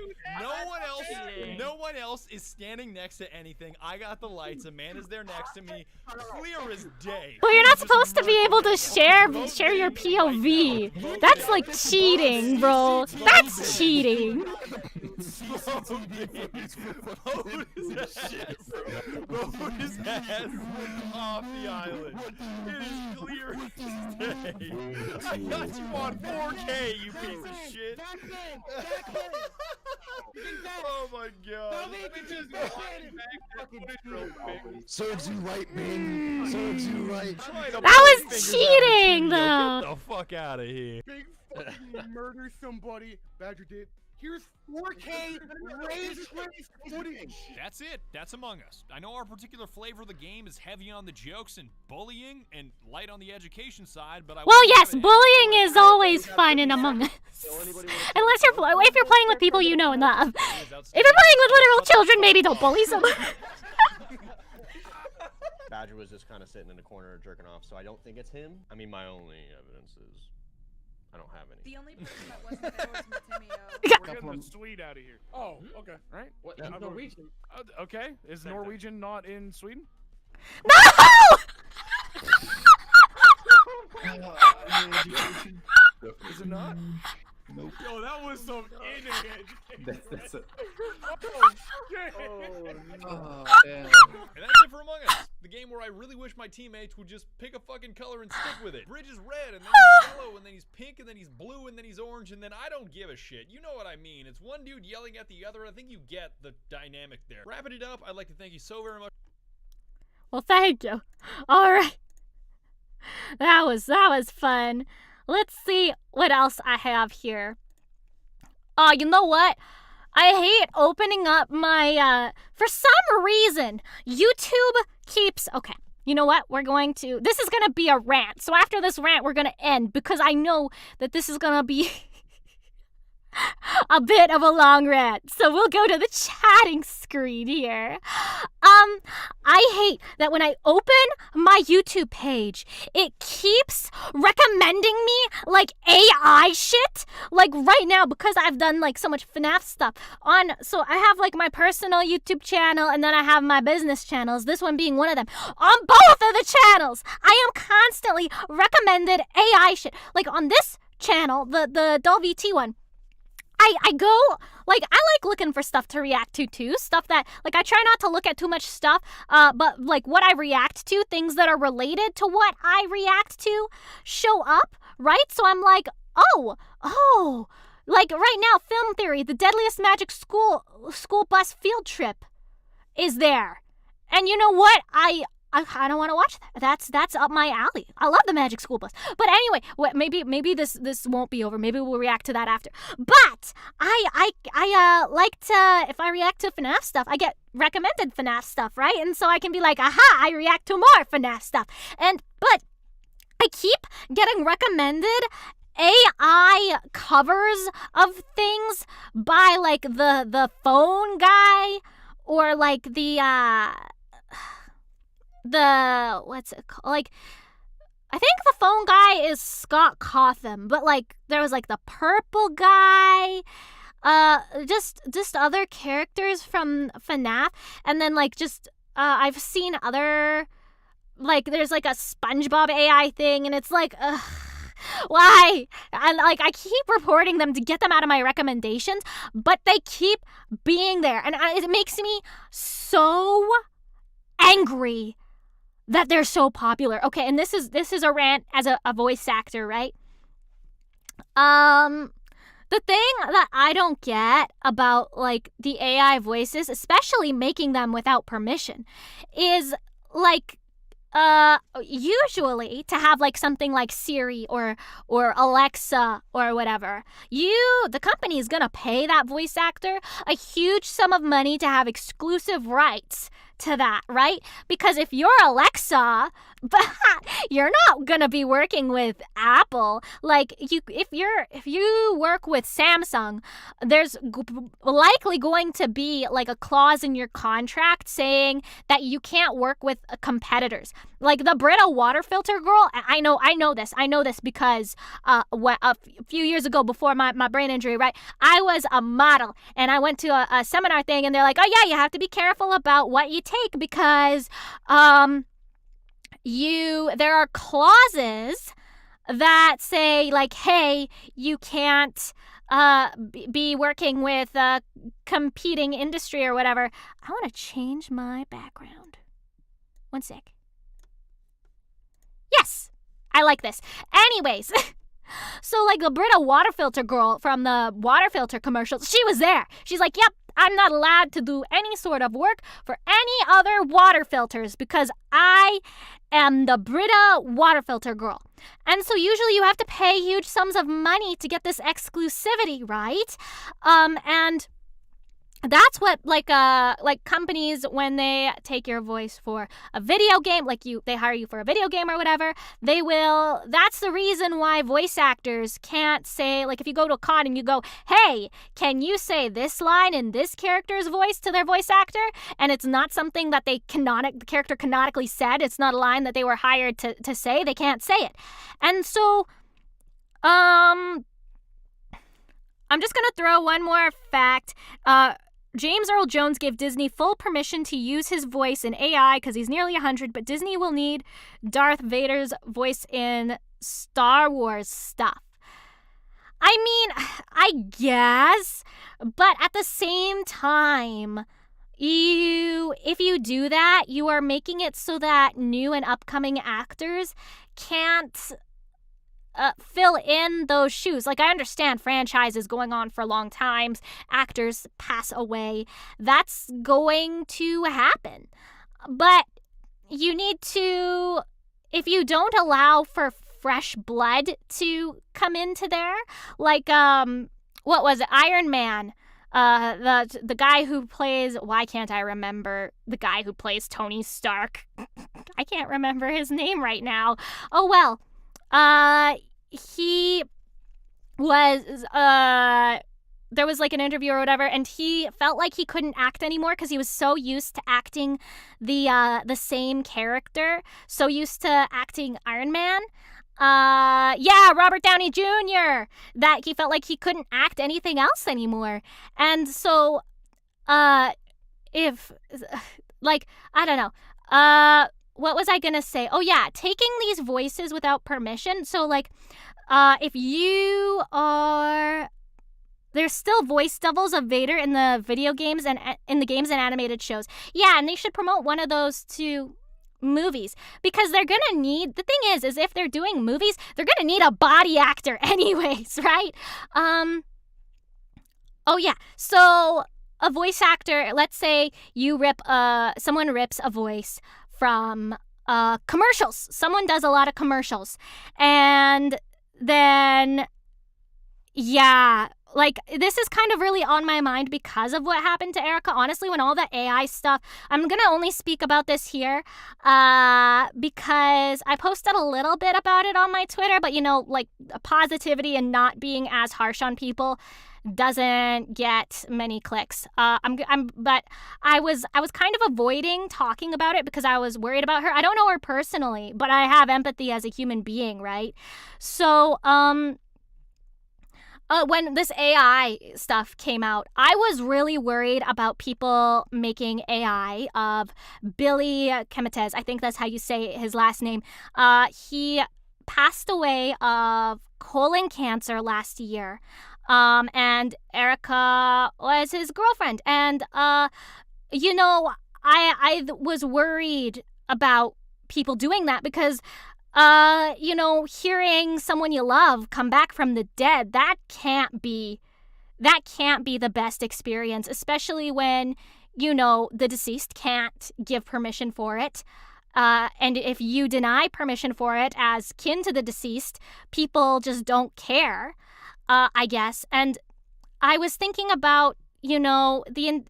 No one else is standing next to anything. I got the lights. Amanda's there next to me. Clear as day. Well, you're not supposed to be able to share your POV. That's like cheating, bro. That's cheating. CCTV footage for Roll his ass off the island. It is clear as day. I got you on 4K, you piece of shit. Oh my god. Serves you right, Bing. Serves you right. That was cheating, though. Get the fuck out of here. Big fucking murder somebody. Badger did. Here's 4K ray trace footage. That's it. That's Among Us. I know our particular flavor of the game is heavy on the jokes and bullying and light on the education side, but Well, yes, bullying is always fun in Among Us. Unless if you're playing with people you know and love. If you're playing with literal children, maybe don't bully someone. Badger was just kind of sitting in the corner jerking off, so I don't think it's him. I mean, my only evidence is I don't have any. The only person that wasn't there was Matemio. We're getting the Swede out of here. Oh, okay. Right? What? Yeah, Norwegian. Okay. Is Norwegian not in Sweden? No! Is it not? Nope. Yo, that was some in-edge. That's it. Oh, shit. Oh, and that's it for Among Us. The game where I really wish my teammates would just pick a fucking color and stick with it. Bridge is red, and then he's yellow, and then he's pink, and then he's blue, and then he's orange, and then I don't give a shit. You know what I mean. It's one dude yelling at the other. I think you get the dynamic there. Wrapping it up, I'd like to thank you so very much. Well, thank you. All right. That was fun. Let's see what else I have here. Oh, you know what? I hate opening up my, for some reason, YouTube keeps, okay, you know what? This is going to be a rant. So after this rant, we're going to end because I know that this is going to be a bit of a long rant. So we'll go to the chatting screen here. I hate that when I open my YouTube page, it keeps recommending me like AI shit. Like right now, because I've done like so much FNAF stuff so I have like my personal YouTube channel and then I have my business channels, this one being one of them. On both of the channels, I am constantly recommended AI shit. Like on this channel, the Dull VT one, I go, like, I like looking for stuff to react to, too. Stuff that, like, I try not to look at too much stuff, but, like, what I react to, things that are related to what I react to, show up, right? So I'm like, oh, like, right now, Film Theory, the Deadliest Magic School Bus Field Trip is there. And you know what? I don't want to watch that. That's up my alley. I love the Magic School Bus. But anyway, maybe this won't be over. Maybe we'll react to that after. But I like to, if I react to FNAF stuff, I get recommended FNAF stuff, right? And so I can be like, aha, I react to more FNAF stuff. But I keep getting recommended AI covers of things by like the phone guy or like what's it called? Like, I think the phone guy is Scott Cawthon, but like there was like the purple guy, just other characters from FNAF, and then like just I've seen other, like there's like a SpongeBob AI thing, and it's like, why? I keep reporting them to get them out of my recommendations, but they keep being there, and it makes me so angry that they're so popular. Okay, and this is a rant as a voice actor, right? The thing that I don't get about like the AI voices, especially making them without permission, is like usually to have like something like Siri or Alexa or whatever, the company is gonna pay that voice actor a huge sum of money to have exclusive rights to that, right? Because if you're Alexa, but you're not gonna be working with Apple. Like if you work with Samsung, there's likely going to be like a clause in your contract saying that you can't work with competitors. Like the Brita water filter girl, I know this because a few years ago, before my brain injury, right, I was a model and I went to a seminar thing, and they're like, oh yeah, you have to be careful about what you take because there are clauses that say like, hey, you can't be working with competing industry or whatever. I want to change my background. One sec. Yes, I like this. Anyways, so like the Brita water filter girl from the water filter commercials, she was there. She's like, yep, I'm not allowed to do any sort of work for any other water filters because I am the Brita water filter girl. And so usually you have to pay huge sums of money to get this exclusivity, right? And that's what like companies, when they take your voice for a video game, like they hire you for a video game or whatever, that's the reason why voice actors can't say, like if you go to a con and you go, hey, can you say this line in this character's voice to their voice actor? And it's not something that the character canonically said, it's not a line that they were hired to say, they can't say it. And so, I'm just gonna throw one more fact. James Earl Jones gave Disney full permission to use his voice in AI because he's nearly 100, but Disney will need Darth Vader's voice in Star Wars stuff. I mean, I guess, but at the same time, if you do that, you are making it so that new and upcoming actors can't fill in those shoes. Like, I understand franchises going on for long times, actors pass away. That's going to happen. But you need to, if you don't allow for fresh blood to come into there, like, what was it? Iron Man. The guy who plays, why can't I remember the guy who plays Tony Stark? I can't remember his name right now. Oh, well. He was, there was like an interview or whatever, and he felt like he couldn't act anymore because he was so used to acting the same character, so used to acting Iron Man. Robert Downey Jr., that he felt like he couldn't act anything else anymore. And so, if, like, I don't know, what was I gonna say? Oh yeah, taking these voices without permission. So like, if you are, there's still voice doubles of Vader in the video games and in the games and animated shows. Yeah, and they should promote one of those to movies because they're gonna need, the thing is if they're doing movies, they're gonna need a body actor anyways, right? Oh yeah, so a voice actor, let's say you someone rips a voice from commercials. Someone does a lot of commercials. And then, yeah, like, this is kind of really on my mind because of what happened to Erica. Honestly, when all the AI stuff, I'm going to only speak about this here because I posted a little bit about it on my Twitter, but, you know, like, positivity and not being as harsh on people doesn't get many clicks. But I was kind of avoiding talking about it because I was worried about her. I don't know her personally, but I have empathy as a human being, right? So, when this AI stuff came out, I was really worried about people making AI of Billy Qagazzz. I think that's how you say his last name. He passed away of colon cancer last year. And Erica was his girlfriend. And, you know, I was worried about people doing that because, you know, hearing someone you love come back from the dead, that can't be the best experience, especially when, you know, the deceased can't give permission for it. And if you deny permission for it as kin to the deceased, people just don't care. I guess. And I was thinking about, you know, the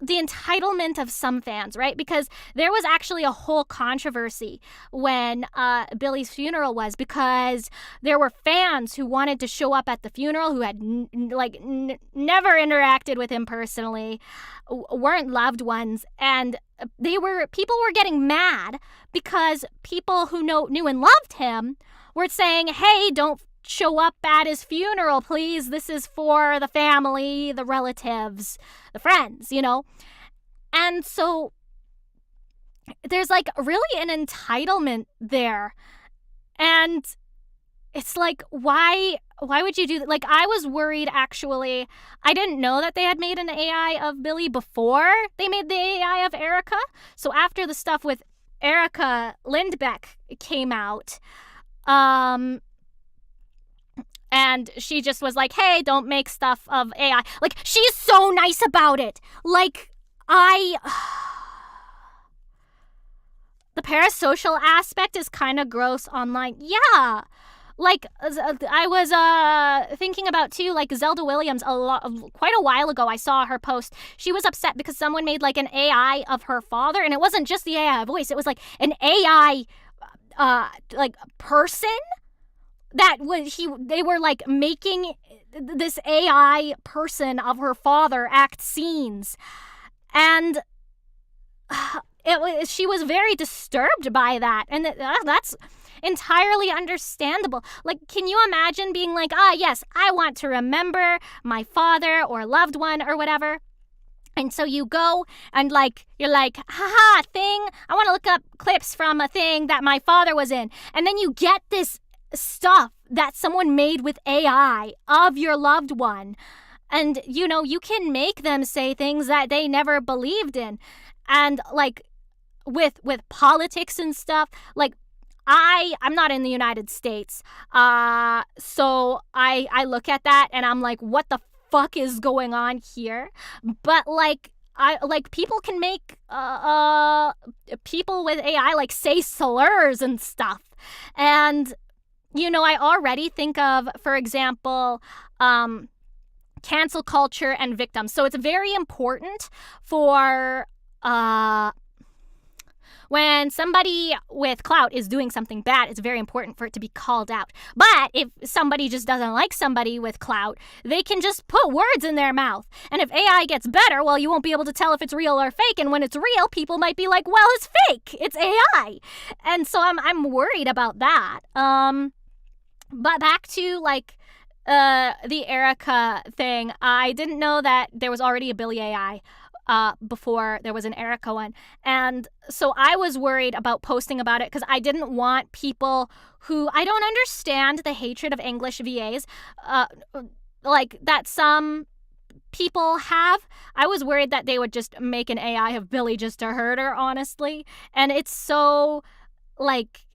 entitlement of some fans, right? Because there was actually a whole controversy when Billy's funeral was, because there were fans who wanted to show up at the funeral who had never interacted with him personally, weren't loved ones, and people were getting mad because people who knew and loved him were saying, hey, don't show up at his funeral, please. This is for the family, the relatives, the friends, you know? And so there's like really an entitlement there. And it's like, why why would you do that? Like, I was worried, actually. I didn't know that they had made an AI of Billy before they made the AI of Erica. So after the stuff with Erica Lindbeck came out, and she just was like, hey, don't make stuff of AI. Like, she's so nice about it. Like, the parasocial aspect is kind of gross online. Yeah. Like, I was thinking about, too, like, Zelda Williams, quite a while ago, I saw her post. She was upset because someone made, like, an AI of her father, and it wasn't just the AI voice. It was, like, an AI, like, person that they were, like, making this AI person of her father act scenes. And she was very disturbed by that, and that's entirely understandable. Like, can you imagine being like, yes, I want to remember my father or loved one or whatever, and so you go and, like, you're like, haha, thing, I want to look up clips from a thing that my father was in, and then you get this stuff that someone made with AI of your loved one, and, you know, you can make them say things that they never believed in. And, like, with politics and stuff, like, I'm not in the United States, so I look at that and I'm like, what the fuck is going on here? But, like, people can make people with AI, like, say slurs and stuff. And, you know, I already think of, for example, cancel culture and victims. So it's very important for when somebody with clout is doing something bad, it's very important for it to be called out. But if somebody just doesn't like somebody with clout, they can just put words in their mouth. And if AI gets better, well, you won't be able to tell if it's real or fake. And when it's real, people might be like, well, it's fake. It's AI. And so I'm worried about that. But back to, like, the Erica thing. I didn't know that there was already a Billy AI before there was an Erica one. And so I was worried about posting about it because I didn't want people who, I don't understand the hatred of English VAs, like, that some people have. I was worried that they would just make an AI of Billy just to hurt her, honestly. And it's so, like,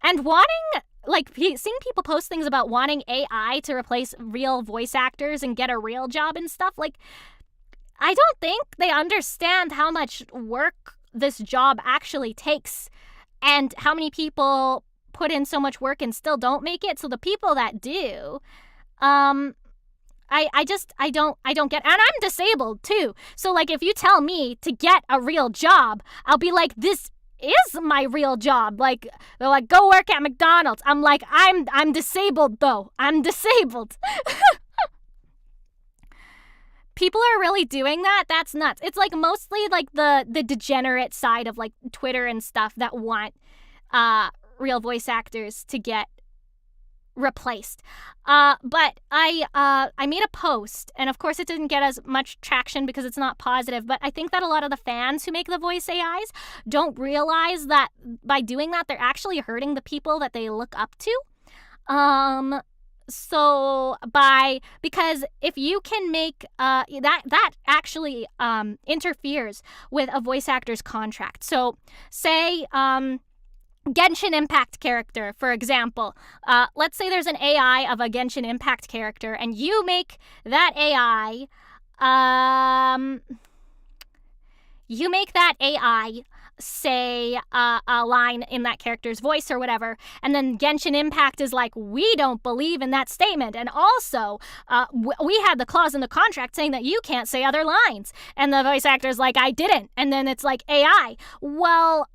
and wanting, like, seeing people post things about wanting AI to replace real voice actors and get a real job and stuff, like, I don't think they understand how much work this job actually takes and how many people put in so much work and still don't make it. So the people that do, I don't get, and I'm disabled too. So, like, if you tell me to get a real job, I'll be like, this is my real job. Like, they're like, go work at McDonald's. I'm like, I'm disabled though. I'm disabled. People are really doing that? That's nuts. It's, like, mostly, like, the degenerate side of, like, Twitter and stuff that want real voice actors to get replaced. But I made a post, and of course it didn't get as much traction because it's not positive, but I think that a lot of the fans who make the voice AIs don't realize that by doing that, they're actually hurting the people that they look up to. So because if you can make that actually interferes with a voice actor's contract. So say Genshin Impact character, for example. Let's say there's an AI of a Genshin Impact character, and you make that AI say a line in that character's voice or whatever, and then Genshin Impact is like, we don't believe in that statement, and also we had the clause in the contract saying that you can't say other lines, and the voice actor's like, I didn't, and then it's like AI. Well,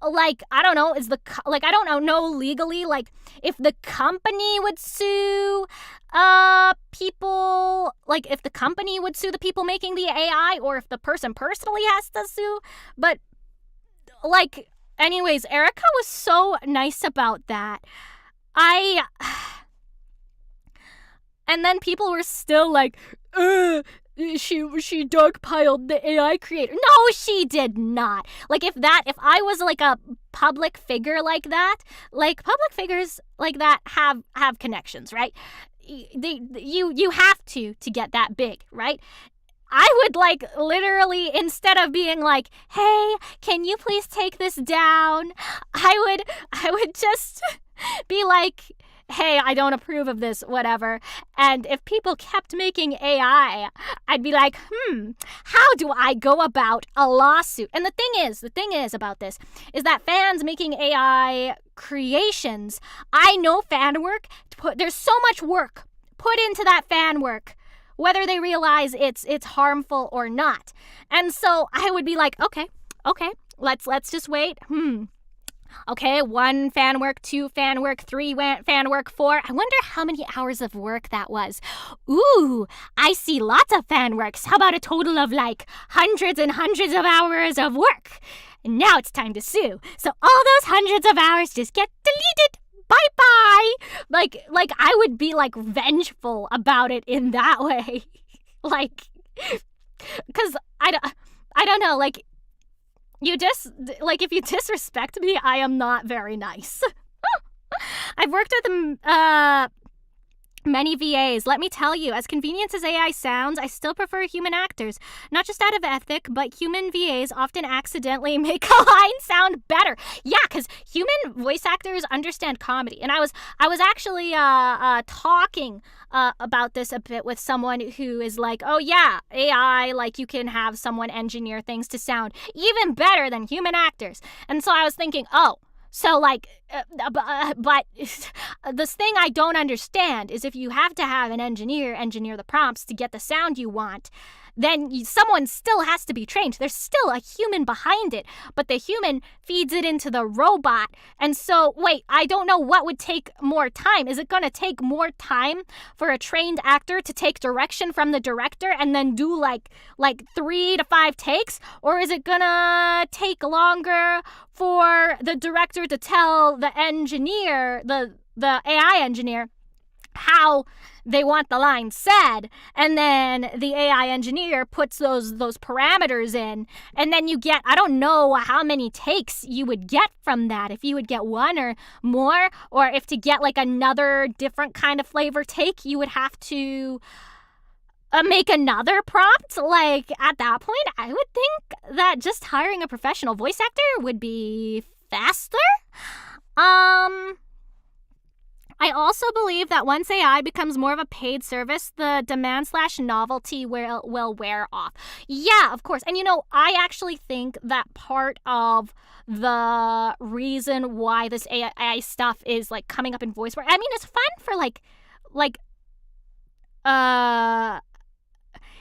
like, I don't know, I don't know legally, like, if the company would sue people, like, if the company would sue the people making the AI, or if the person personally has to sue. But, like, anyways, Erica was so nice about that. And then people were still like, she dogpiled the AI creator. No, she did not. Like, if I was, like, a public figure like that, like public figures like that have connections, right? You have to get that big, right? I would like literally, instead of being like, hey, can you please take this down? I would just be like, hey, I don't approve of this, whatever. And if people kept making AI, I'd be like, how do I go about a lawsuit? And the thing is about this is that fans making AI creations, I know fan work, there's so much work put into that fan work, whether they realize it's harmful or not. And so I would be like, okay, let's just wait. Okay, 1 fan work, 2 fan work, 3 fan work, 4. I wonder how many hours of work that was. Ooh, I see lots of fan works. How about a total of like hundreds and hundreds of hours of work? And now it's time to sue. So all those hundreds of hours just get deleted. Bye-bye. Like I would be like vengeful about it in that way. Like, because I don't know, like, if you disrespect me, I am not very nice. I've worked with many VAs. Let me tell you, as convenient as AI sounds, I still prefer human actors. Not just out of ethic, but human VAs often accidentally make a line sound better. Yeah, because human voice actors understand comedy. And I was actually talking about this a bit with someone who is like, oh yeah, AI, like you can have someone engineer things to sound even better than human actors. And so I was thinking, so like, but this thing I don't understand is if you have to have an engineer the prompts to get the sound you want, then someone still has to be trained. There's still a human behind it, but the human feeds it into the robot. And so, wait, I don't know what would take more time. Is it going to take more time for a trained actor to take direction from the director and then do like 3 to 5 takes? Or is it going to take longer for the director to tell the engineer, the AI engineer, how they want the line said, and then the AI engineer puts those parameters in, and then you get, I don't know how many takes you would get from that, if you would get 1 or more, or if to get like another different kind of flavor take, you would have to make another prompt. Like, at that point, I would think that just hiring a professional voice actor would be faster. I also believe that once AI becomes more of a paid service, the demand/novelty will wear off. Yeah, of course. And I actually think that part of the reason why this AI stuff is like coming up in voice work, I mean, it's fun for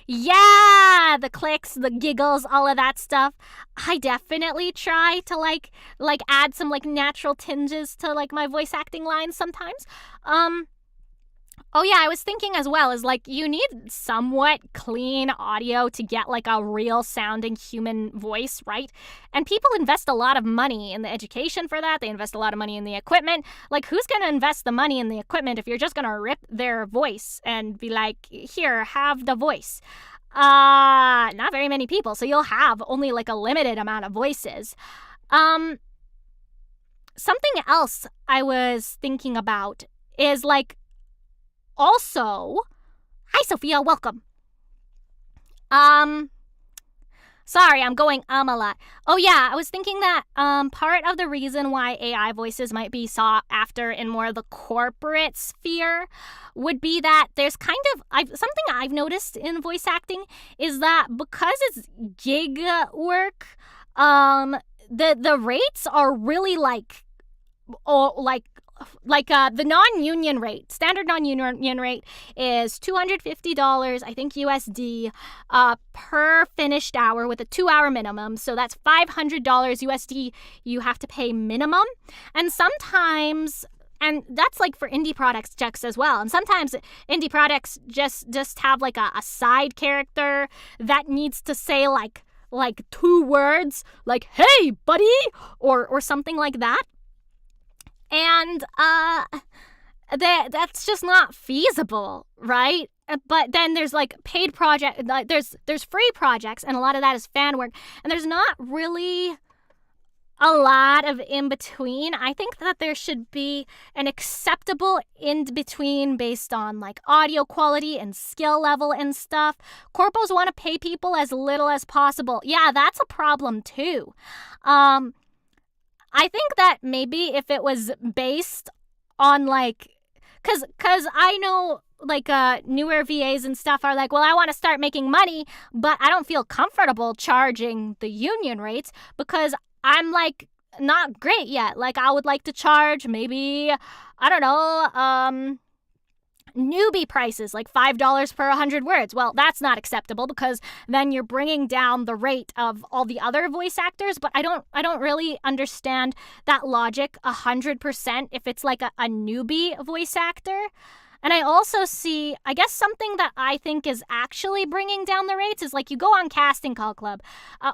yeah, the clicks, the giggles, all of that stuff. I definitely try to like add some like natural tinges to like my voice acting lines sometimes. Oh yeah, I was thinking as well is like you need somewhat clean audio to get like a real sounding human voice, right? And people invest a lot of money in the education for that. They invest a lot of money in the equipment. Like, who's going to invest the money in the equipment if you're just going to rip their voice and be like, here, have the voice? Not very many people. So you'll have only like a limited amount of voices. Something else I was thinking about is like, also, hi Sophia, welcome. Sorry, I'm going a lot. Oh yeah, I was thinking that part of the reason why AI voices might be sought after in more of the corporate sphere would be that there's kind of something I've noticed in voice acting is that because it's gig work, the rates are really the non-union rate, standard non-union rate is $250, I think USD, per finished hour with a 2-hour minimum. So that's $500 USD you have to pay minimum. And sometimes, and that's like for indie projects as well. And sometimes indie projects just have like a side character that needs to say like 2 words, like, hey, buddy, or something like that. And that's just not feasible, right? But then there's like paid project, there's free projects, and a lot of that is fan work, and there's not really a lot of in between. I think that there should be an acceptable in between based on like audio quality and skill level and stuff. Corpos want to pay people as little as possible. Yeah, that's a problem too. I think that maybe if it was based on like, cause I know like newer VAs and stuff are like, well, I want to start making money, but I don't feel comfortable charging the union rates because I'm like not great yet. Like I would like to charge maybe, I don't know, newbie prices, like $5 per 100 words. Well, that's not acceptable because then you're bringing down the rate of all the other voice actors, but I don't really understand that logic 100% if it's like a newbie voice actor. And I also see, I guess something that I think is actually bringing down the rates is like you go on Casting Call Club.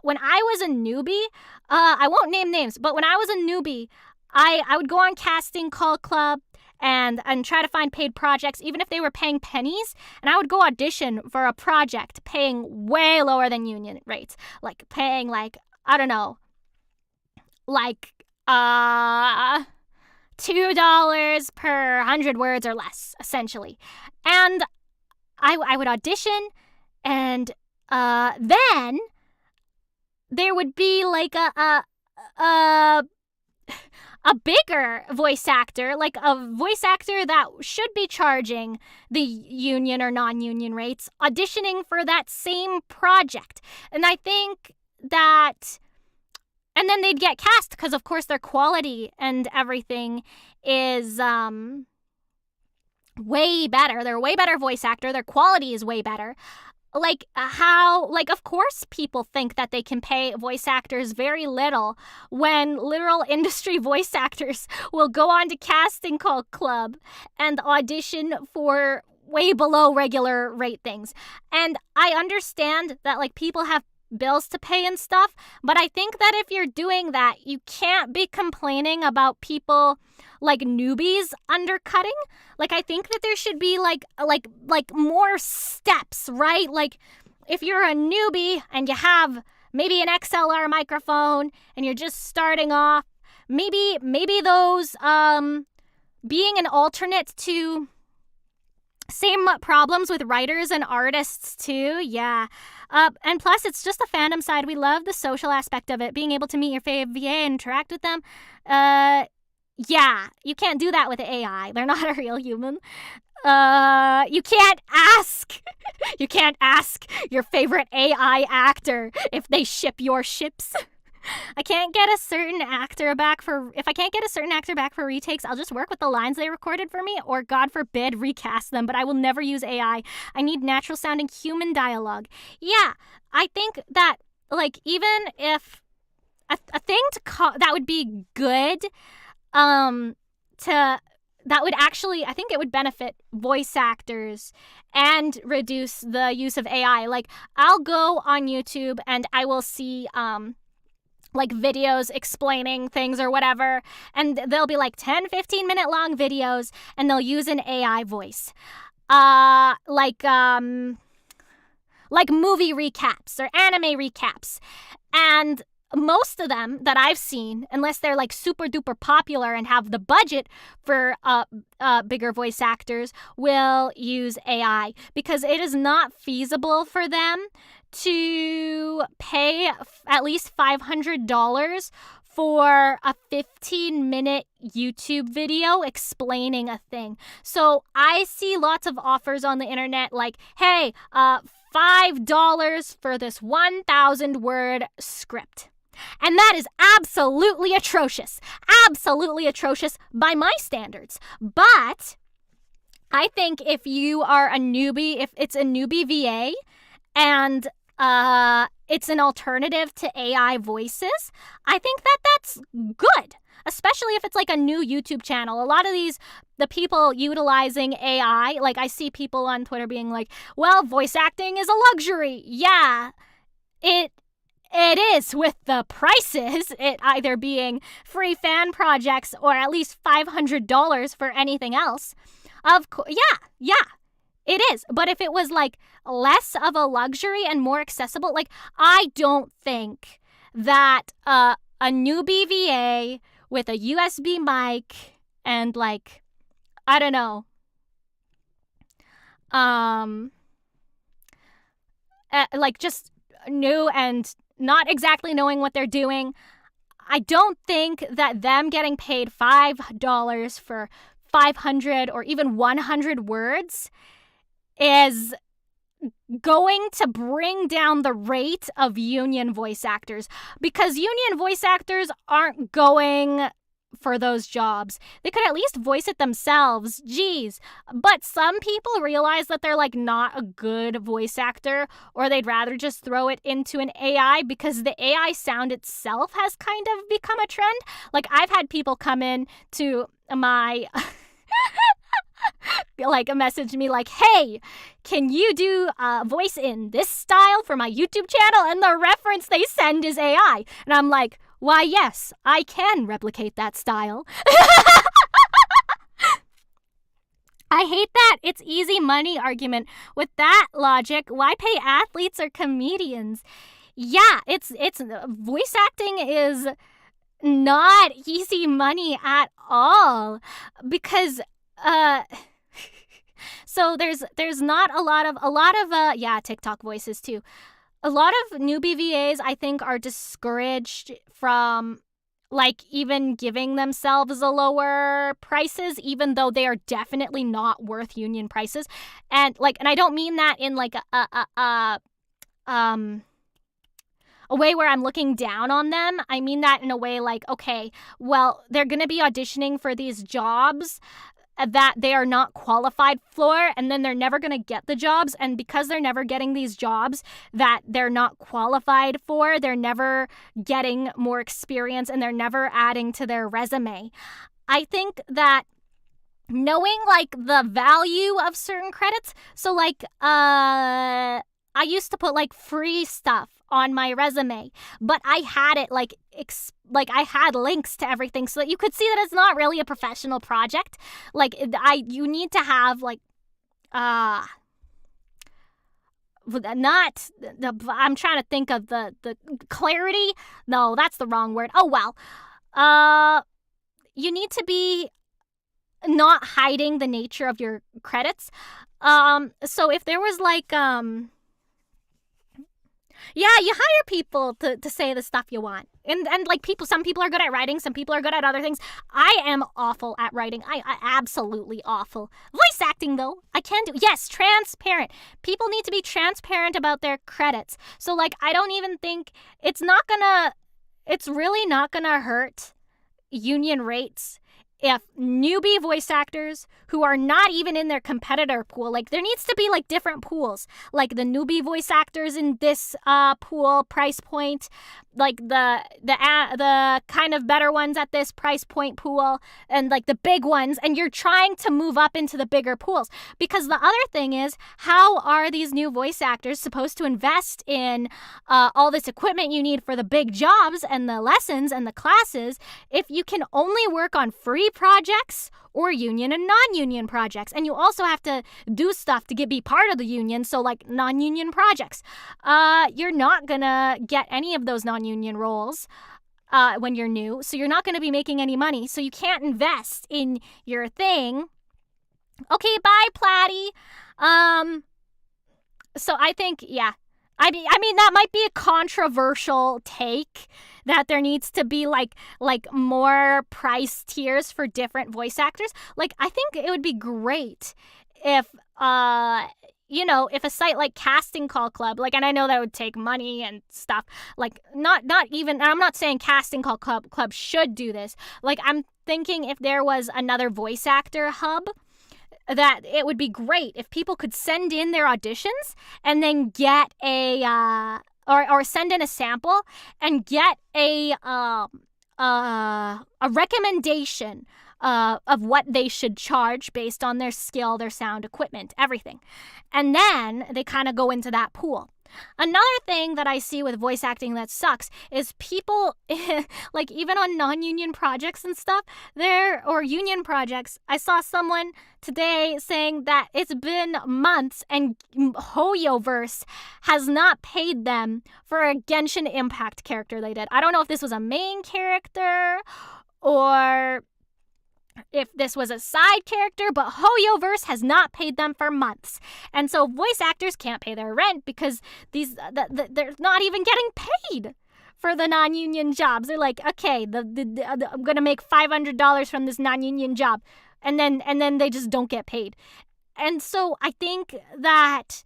When I was a newbie, I won't name names, but when I was a newbie, I would go on Casting Call Club and try to find paid projects, even if they were paying pennies. And I would go audition for a project paying way lower than union rates, like paying like, I don't know, like, $2 per 100 words or less, essentially. And I would audition, and then there would be like a bigger voice actor, like a voice actor that should be charging the union or non-union rates, auditioning for that same project. And I think that... And then they'd get cast because, of course, their quality and everything is way better. They're a way better voice actor. Their quality is way better. Like of course people think that they can pay voice actors very little when literal industry voice actors will go on to Casting Call Club and audition for way below regular rate things. And I understand that, like, people have bills to pay and stuff, but I think that if you're doing that, you can't be complaining about people like newbies undercutting. Like, I think that there should be like more steps, right? Like, if you're a newbie and you have maybe an XLR microphone and you're just starting off, maybe those being an alternate to same problems with writers and artists too. Yeah. And plus, it's just the fandom side. We love the social aspect of it, being able to meet your favorite VA and interact with them. Yeah, you can't do that with AI. They're not a real human. You can't ask your favorite AI actor if they ship your ships. If I can't get a certain actor back for retakes, I'll just work with the lines they recorded for me, or God forbid, recast them, but I will never use AI. I need natural sounding human dialogue. Yeah, I think that, like, even if a thing that would be good, that would actually, I think it would benefit voice actors and reduce the use of AI. Like, I'll go on YouTube and I will see, like, videos explaining things or whatever, and they'll be like 10, 15-minute long videos, and they'll use an AI voice. Like movie recaps or anime recaps. And most of them that I've seen, unless they're like super duper popular and have the budget for bigger voice actors, will use AI because it is not feasible for them to pay at least $500 for a 15-minute YouTube video explaining a thing. So I see lots of offers on the internet like, hey, $5 for this 1,000-word script. And that is absolutely atrocious by my standards. But I think if you are a newbie, if it's a newbie VA and it's an alternative to AI voices, I think that that's good, especially if it's like a new YouTube channel. A lot of the people utilizing AI, like I see people on Twitter being like, well, voice acting is a luxury. Yeah, it is with the prices, it either being free fan projects or at least $500 for anything else. Of course, yeah, it is. But if it was like less of a luxury and more accessible, like I don't think that a a newbie VA with a USB mic and like, I don't know, like just new and not exactly knowing what they're doing. I don't think that them getting paid $5 for 500 or even 100 words is going to bring down the rate of union voice actors, because union voice actors aren't going for those jobs. They could at least voice it themselves. Jeez. But some people realize that they're like not a good voice actor, or they'd rather just throw it into an AI because the AI sound itself has kind of become a trend. Like I've had people come in to my like message me like, hey, can you do a voice in this style for my YouTube channel? And the reference they send is AI. And I'm like, why, yes, I can replicate that style. I hate that it's easy money argument. With that logic, why pay athletes or comedians? Yeah, it's voice acting is not easy money at all, because so there's not a lot of TikTok voices too. A lot of newbie VAs, I think, are discouraged from like even giving themselves a lower prices, even though they are definitely not worth union prices. And I don't mean that in like a way where I'm looking down on them. I mean that in a way like, okay, well, they're going to be auditioning for these jobs that they are not qualified for, and then they're never going to get the jobs. And because they're never getting these jobs that they're not qualified for, they're never getting more experience and they're never adding to their resume. I think that knowing like the value of certain credits, so like I used to put like free stuff on my resume, but I had it like I had links to everything so that you could see that it's not really a professional project. Like you need to have like I'm trying to think of the clarity. No, that's the wrong word. Oh well. You need to be not hiding the nature of your credits. So if there was like yeah, you hire people to say the stuff you want. And like some people are good at writing, some people are good at other things. I am awful at writing. I absolutely awful. Voice acting though, I can do. Yes, transparent. People need to be transparent about their credits. So like I don't even think it's really not gonna hurt union rates if newbie voice actors who are not even in their competitor pool, like there needs to be like different pools, like the newbie voice actors in this pool price point, like the kind of better ones at this price point pool, and like the big ones, and you're trying to move up into the bigger pools. Because the other thing is, how are these new voice actors supposed to invest in all this equipment you need for the big jobs and the lessons and the classes if you can only work on free projects or union and non-union projects? And you also have to do stuff to be part of the union, so like non-union projects. You're not gonna get any of those non-union roles when you're new, so you're not gonna be making any money, so you can't invest in your thing. Okay, bye, Platty. So I think, yeah. I mean that might be a controversial take, that there needs to be like more price tiers for different voice actors. Like I think it would be great if if a site like Casting Call Club, like, and I know that would take money and stuff, like not even, I'm not saying Casting Call Club should do this. Like I'm thinking if there was another voice actor hub, that it would be great if people could send in their auditions and then get a or send in a sample and get a recommendation of what they should charge based on their skill, their sound equipment, everything. And then they kind of go into that pool. Another thing that I see with voice acting that sucks is people, like even on non-union projects and stuff, or union projects, I saw someone today saying that it's been months and Hoyoverse has not paid them for a Genshin Impact character they did. I don't know if this was a main character or if this was a side character, but Hoyoverse has not paid them for months. And so voice actors can't pay their rent because they're not even getting paid for the non-union jobs. They're like, okay, I'm going to make $500 from this non-union job. And then they just don't get paid. And so I think that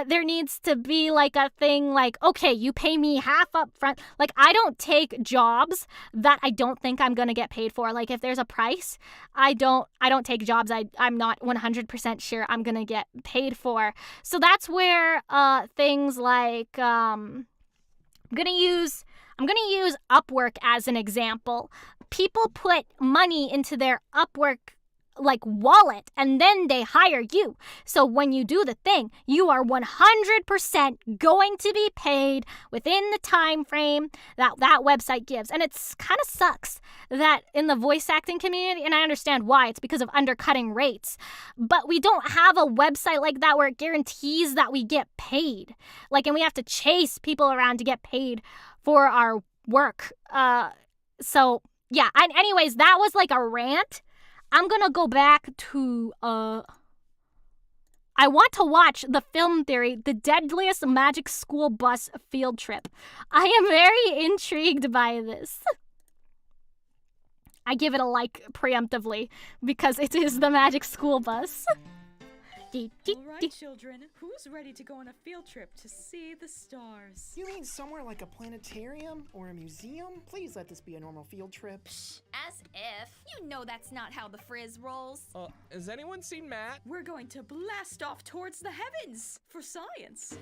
there needs to be like a thing like, okay, you pay me half up front. Like, I don't take jobs that I don't think I'm going to get paid for. Like, if there's a price, I don't take jobs I'm not 100% sure I'm going to get paid for. So that's where things like I'm going to use Upwork as an example. People put money into their Upwork like wallet and then they hire you. So when you do the thing, you are 100% going to be paid within the time frame that website gives. And it's kind of sucks that in the voice acting community, and I understand why, it's because of undercutting rates, but we don't have a website like that where it guarantees that we get paid. Like, and we have to chase people around to get paid for our work. So yeah, and anyways, that was like a rant. I'm gonna go back to, I want to watch the film theory, The Deadliest Magic School Bus Field Trip. I am very intrigued by this. I give it a like preemptively because it is the Magic School Bus. Alright, children, who's ready to go on a field trip to see the stars? You mean somewhere like a planetarium or a museum? Please let this be a normal field trip. As if. You know that's not how the Frizz rolls. Has anyone seen Matt? We're going to blast off towards the heavens for science.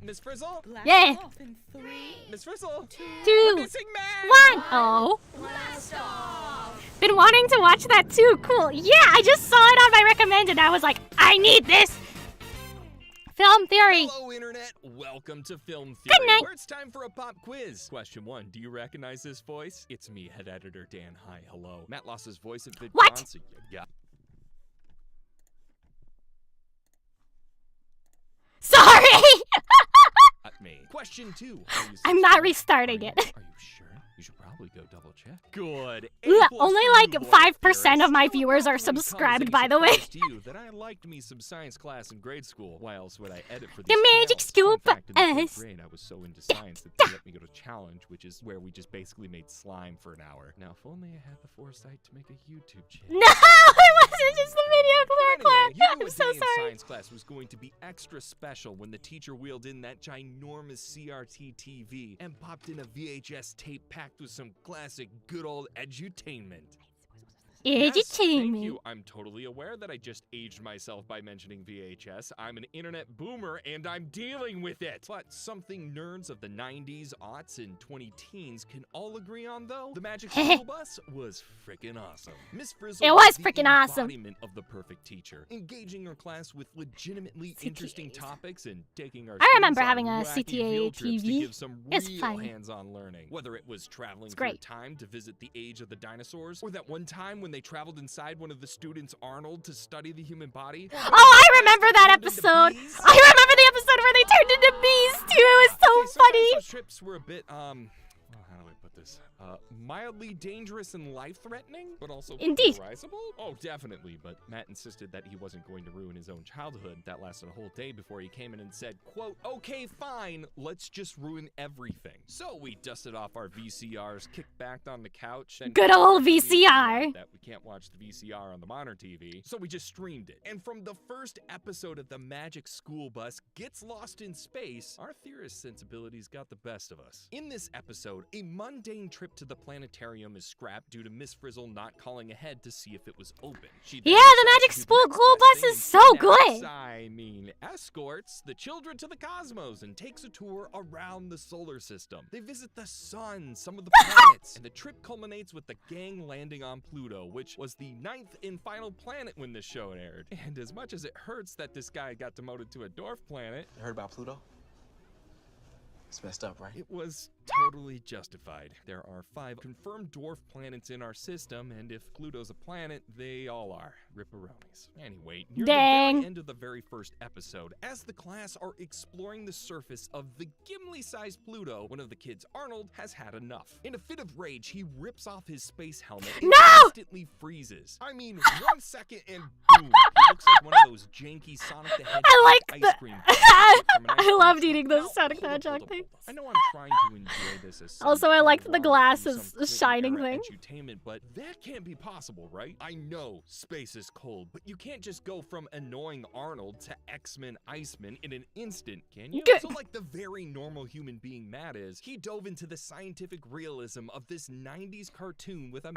Miss Frizzle? Yeah. Off in 3, Miss Frizzle? 2, We're missing Matt! 1. Oh. Blast off! Been wanting to watch that too. Cool. Yeah, I just saw it on my recommended. I was like, I need this. Film theory. Hello, Internet. Welcome to Film Theory, Good night. where it's time for a pop quiz. Question 1. Do you recognize this voice? It's me, head editor Dan. Hi, hello. Matt lost his voice at VidCon. What? So yeah. Sorry. Me. Question 2. I'm not restarting it. Are you sure? You should probably go double check. Good. Only like 5% of my viewers are subscribed, by the way. That I liked me some science class in grade school. Why else would I edit for The Magic School Bus. I was so into science that they let me go to Challenge, which is where we just basically made slime for an hour. Now, if only I had the foresight to make a YouTube channel. No, it wasn't just the video Anyway, you knew I'm a so day in sorry. science class was going to be extra special when the teacher wheeled in that ginormous CRT TV and popped in a VHS tape packed with some classic good old edutainment. Yes, thank you. I'm totally aware that I just aged myself by mentioning VHS. I'm an internet boomer and I'm dealing with it. But something nerds of the 90s, aughts, and 20-teens can all agree on, though, the Magic School Bus was freaking awesome. Miss Frizzle It was the freaking awesome. embodiment of the perfect teacher, engaging her class with legitimately interesting topics and taking our I remember students having on a wacky CTA field trips to TV. give some It's real fun. hands-on learning. Whether it was traveling It's through great. time to visit the age of the dinosaurs, or that one time when they traveled inside one of the students' Arnold to study the human body. Oh, I remember that episode. I remember the episode where they turned into bees too. It was so funny. Those trips were a bit, how do I put this? Mildly dangerous and life-threatening, but also Indeed. risible? Oh, definitely, but Matt insisted that he wasn't going to ruin his own childhood. That lasted a whole day before he came in and said, quote, okay, fine, let's just ruin everything. So we dusted off our VCRs, kicked back on the couch, and Good old VCR. that we can't watch the VCR on the modern TV, so we just streamed it. And from the first episode of the Magic School Bus gets lost in space, our theorist sensibilities got the best of us. In this episode, a mundane trip trip to the planetarium is scrapped due to Miss Frizzle not calling ahead to see if it was open. She Yeah, the magic school bus is so good. I mean, escorts the children to the cosmos and takes a tour around the solar system. They visit the sun, some of the planets, and the trip culminates with the gang landing on Pluto, which was the 9th and final planet when this show aired. And as much as it hurts that this guy got demoted to a dwarf planet, You heard about Pluto? It's messed up, right? it was totally justified. There are 5 confirmed dwarf planets in our system, and if Pluto's a planet, they all are. Ripperonis. Anyway, near the very end of the very first episode, as the class are exploring the surface of the Gimli-sized Pluto, one of the kids, Arnold, has had enough. In a fit of rage, he rips off his space helmet and instantly freezes. I mean, 1 second and boom, he looks like one of those janky Sonic the Hedgehog ice cream. I loved eating those Sonic the Hedgehog things. I know I'm trying to enjoy this as Also, I liked the glasses shining thing. Edutainment, but that can't be possible, right? I know space is cold, but you can't just go from annoying Arnold to X-Men Iceman in an instant, can you? So like the very normal human being Matt is, he dove into the scientific realism of this 90s cartoon with a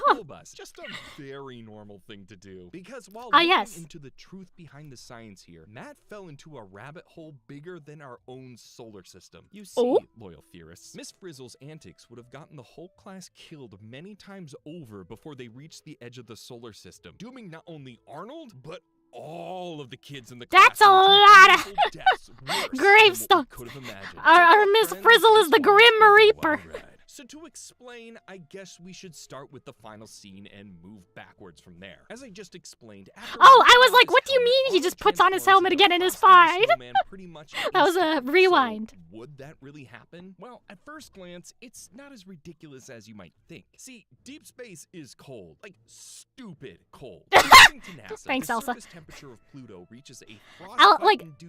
school bus. Just a very normal thing to do. Because while looking into the truth behind the science here, Matt fell into a rabbit hole bigger than our own solar system. You see, loyal theorists, Miss Frizzle's antics would have gotten the whole class killed many times over before they reached the edge of the solar system, dooming not only Arnold, but all of the kids in the class. That's a lot of gravestones. Our Miss Frizzle is the Grim Reaper. So to explain, I guess we should start with the final scene and move backwards from there. As I just explained, I was like, what do you mean he just puts on his helmet again and is fine? That was a rewind. So, would that really happen? Well, at first glance, it's not as ridiculous as you might think. See, deep space is cold. Like, stupid cold. Thanks, Elsa. The surface temperature of Pluto reaches a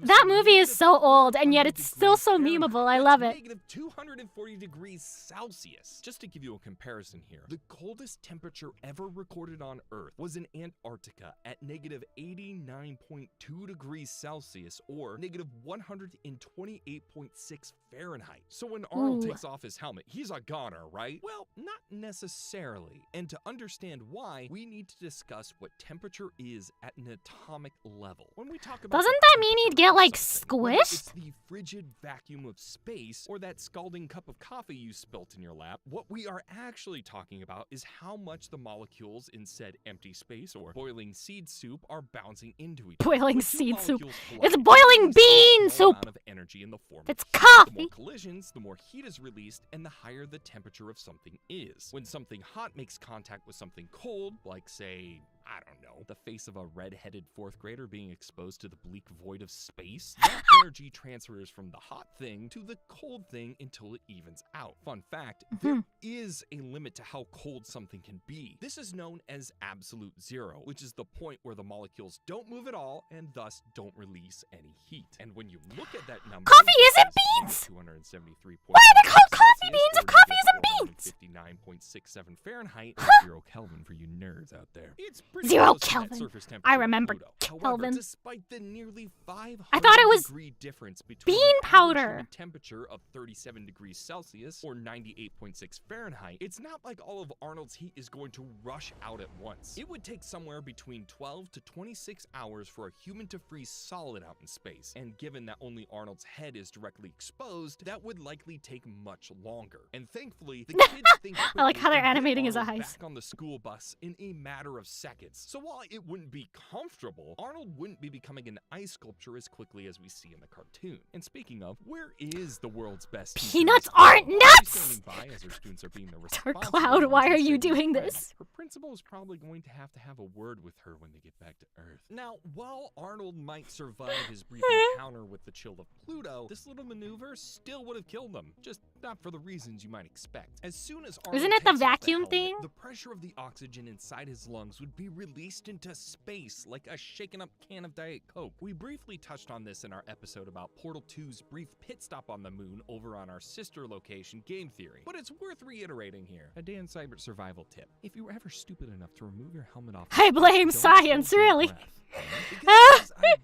that movie is so old, and yet it's still so memeable. I love it. Negative 240 degrees Celsius. Just to give you a comparison here, the coldest temperature ever recorded on Earth was in Antarctica at negative 89.2 degrees Celsius, or negative 128.6 Fahrenheit. So when Arnold takes off his helmet, he's a goner, right? Well, not necessarily. And to understand why, we need to discuss what temperature is at an atomic level. When we talk about doesn't that mean he'd get like squished? It's the frigid vacuum of space, or that scalding cup of coffee you spilt in your lap. What we are actually talking about is how much the molecules in said empty space or boiling seed soup are bouncing into each other. Boiling seed soup. It's boiling bean soup. Of energy in the form it's of coffee. The more collisions, the more heat is released, and the higher the temperature of something is. When something hot makes contact with something cold, like say, I don't know, the face of a red-headed 4th grader being exposed to the bleak void of space, that energy transfers from the hot thing to the cold thing until it evens out. Fun fact, there is a limit to how cold something can be. This is known as absolute zero, which is the point where the molecules don't move at all and thus don't release any heat. And when you look at that number, coffee isn't beans! 273. Why are they called coffee beans if coffee isn't beans? 59.67 Fahrenheit, 0 Kelvin for you nerds out there. It's 0 Kelvin. I remember Kelvin. Despite the nearly 500 I thought it was degree difference between bean powder. The temperature of 37 degrees Celsius or 98.6 Fahrenheit, it's not like all of Arnold's heat is going to rush out at once. It would take somewhere between 12 to 26 hours for a human to freeze solid out in space, and given that only Arnold's head is directly exposed, that would likely take much longer. And thankfully, the kids think I like how they're they can get animating his Arnold eyes. back on the school bus in a matter of seconds. So while it wouldn't be comfortable, Arnold wouldn't be becoming an ice sculpture as quickly as we see in the cartoon. And speaking of, where is the world's best teacher? Peanuts aren't nuts! Standing by as her students are being the Dark Cloud, why are you doing this? Her principal is probably going to have a word with her when they get back to Earth. Now, while Arnold might survive his brief encounter with the chill of Pluto, this little maneuver still would have killed him, just not for the reasons you might expect. As soon as Isn't it the vacuum thing? The pressure of the oxygen inside his lungs would be released into space like a shaken up can of Diet Coke. We briefly touched on this in our episode about Portal 2's brief pit stop on the moon over on our sister location, Game Theory. But it's worth reiterating here. A Dan Seibert survival tip. If you were ever stupid enough to remove your helmet off, I blame science, really.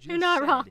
You're not wrong.